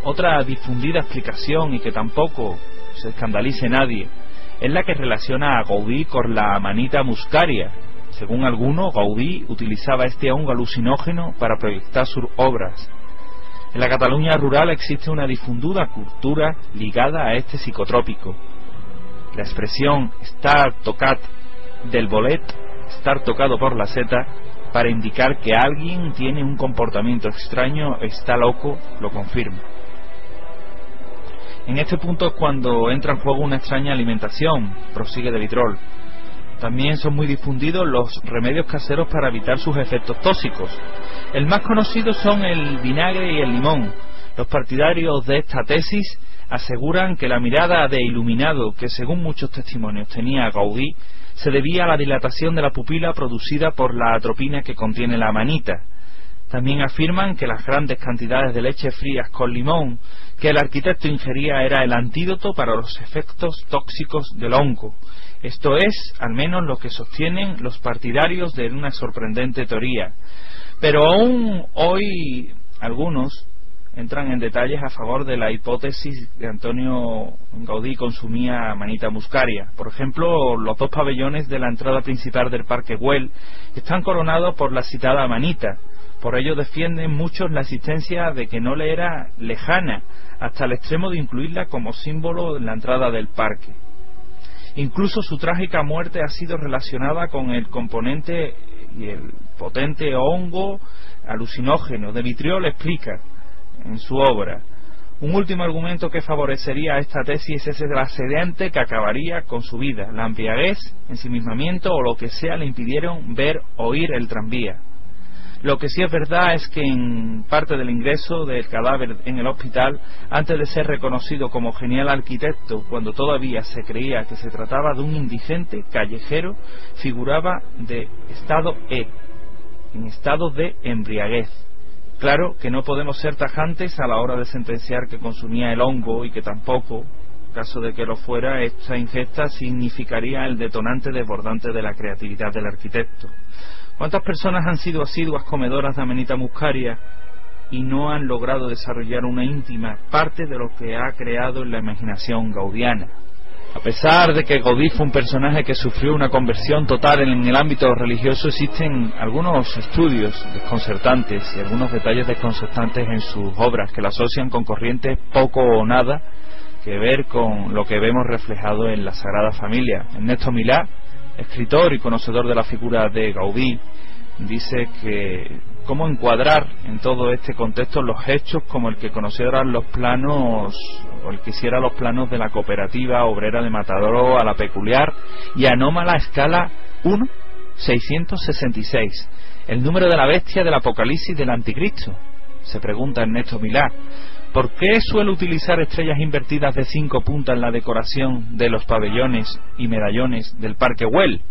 otra difundida explicación, y que tampoco se escandalice nadie, es la que relaciona a Gaudí con la Amanita muscaria. Según algunos, Gaudí utilizaba este hongo alucinógeno para proyectar sus obras. En la Cataluña rural existe una difundida cultura ligada a este psicotrópico. La expresión estar tocat del bolet, estar tocado por la seta, para indicar que alguien tiene un comportamiento extraño, está loco, lo confirma. En este punto es cuando entra en juego una extraña alimentación, prosigue de Vitrolles. También son muy difundidos los remedios caseros para evitar sus efectos tóxicos. El más conocido son el vinagre y el limón. Los partidarios de esta tesis aseguran que la mirada de iluminado que, según muchos testimonios, tenía Gaudí se debía a la dilatación de la pupila producida por la atropina que contiene la amanita. También afirman que las grandes cantidades de leche frías con limón que el arquitecto ingería era el antídoto para los efectos tóxicos del hongo. Esto es, al menos, lo que sostienen los partidarios de una sorprendente teoría. Pero aún hoy algunos entran en detalles a favor de la hipótesis de Antonio Gaudí consumía Amanita muscaria. Por ejemplo, los dos pabellones de la entrada principal del Parque Güell están coronados por la citada Amanita. Por ello defienden muchos la existencia de que no le era lejana, hasta el extremo de incluirla como símbolo en la entrada del parque. Incluso su trágica muerte ha sido relacionada con el componente y el potente hongo alucinógeno. De Vitrolles explica en su obra: un último argumento que favorecería a esta tesis es el accidente que acabaría con su vida. La embriaguez, ensimismamiento o lo que sea le impidieron ver o oír el tranvía. Lo que sí es verdad es que en parte del ingreso del cadáver en el hospital, antes de ser reconocido como genial arquitecto, cuando todavía se creía que se trataba de un indigente callejero, figuraba de estado E, en estado de embriaguez. Claro que no podemos ser tajantes a la hora de sentenciar que consumía el hongo y que tampoco, en caso de que lo fuera, esta ingesta significaría el detonante desbordante de la creatividad del arquitecto. ¿Cuántas personas han sido asiduas comedoras de Amanita muscaria y no han logrado desarrollar una íntima parte de lo que ha creado en la imaginación gaudiana? A pesar de que Gaudí fue un personaje que sufrió una conversión total en el ámbito religioso, existen algunos estudios desconcertantes y algunos detalles desconcertantes en sus obras que la asocian con corrientes poco o nada que ver con lo que vemos reflejado en la Sagrada Familia. Ernesto Milá, escritor y conocedor de la figura de Gaudí, dice que cómo encuadrar en todo este contexto los hechos como el que conocieran los planos, o el que hiciera los planos de la cooperativa obrera de Matadero a la peculiar y anómala escala 1:666, el número de la bestia del Apocalipsis del Anticristo. Se pregunta Ernesto Milá, ¿por qué suele utilizar estrellas invertidas de 5 puntas en la decoración de los pabellones y medallones del Parque Güell?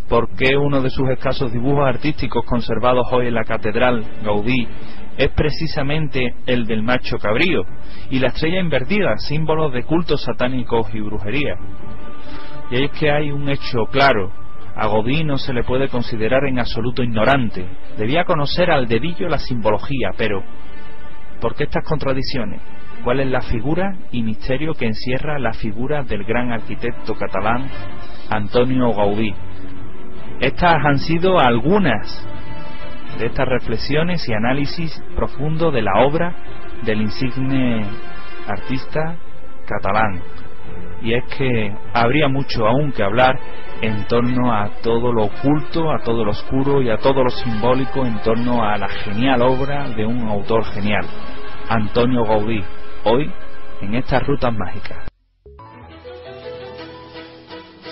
¿Por qué uno de sus escasos dibujos artísticos conservados hoy en la Catedral Gaudí es precisamente el del macho cabrío y la estrella invertida, símbolos de cultos satánicos y brujería? Y es que hay un hecho claro: a Gaudí no se le puede considerar en absoluto ignorante. Debía conocer al dedillo la simbología, pero ¿por qué estas contradicciones? ¿Cuál es la figura y misterio que encierra la figura del gran arquitecto catalán Antonio Gaudí? Estas han sido algunas de estas reflexiones y análisis profundo de la obra del insigne artista catalán. Y es que habría mucho aún que hablar en torno a todo lo oculto, a todo lo oscuro y a todo lo simbólico en torno a la genial obra de un autor genial, Antonio Gaudí, hoy en estas rutas mágicas.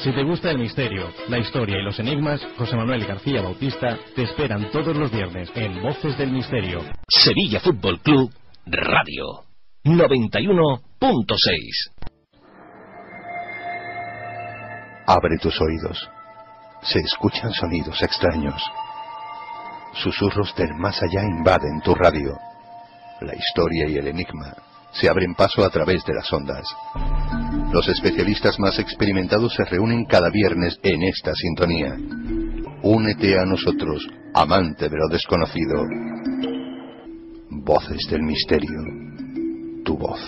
Si te gusta el misterio, la historia y los enigmas, José Manuel García Bautista te esperan todos los viernes en Voces del Misterio. Sevilla Fútbol Club Radio 91.6. Abre tus oídos. Se escuchan sonidos extraños. Susurros del más allá invaden tu radio. La historia y el enigma se abren paso a través de las ondas. Los especialistas más experimentados se reúnen cada viernes en esta sintonía. Únete a nosotros, amante de lo desconocido. Voces del Misterio. Tu voz.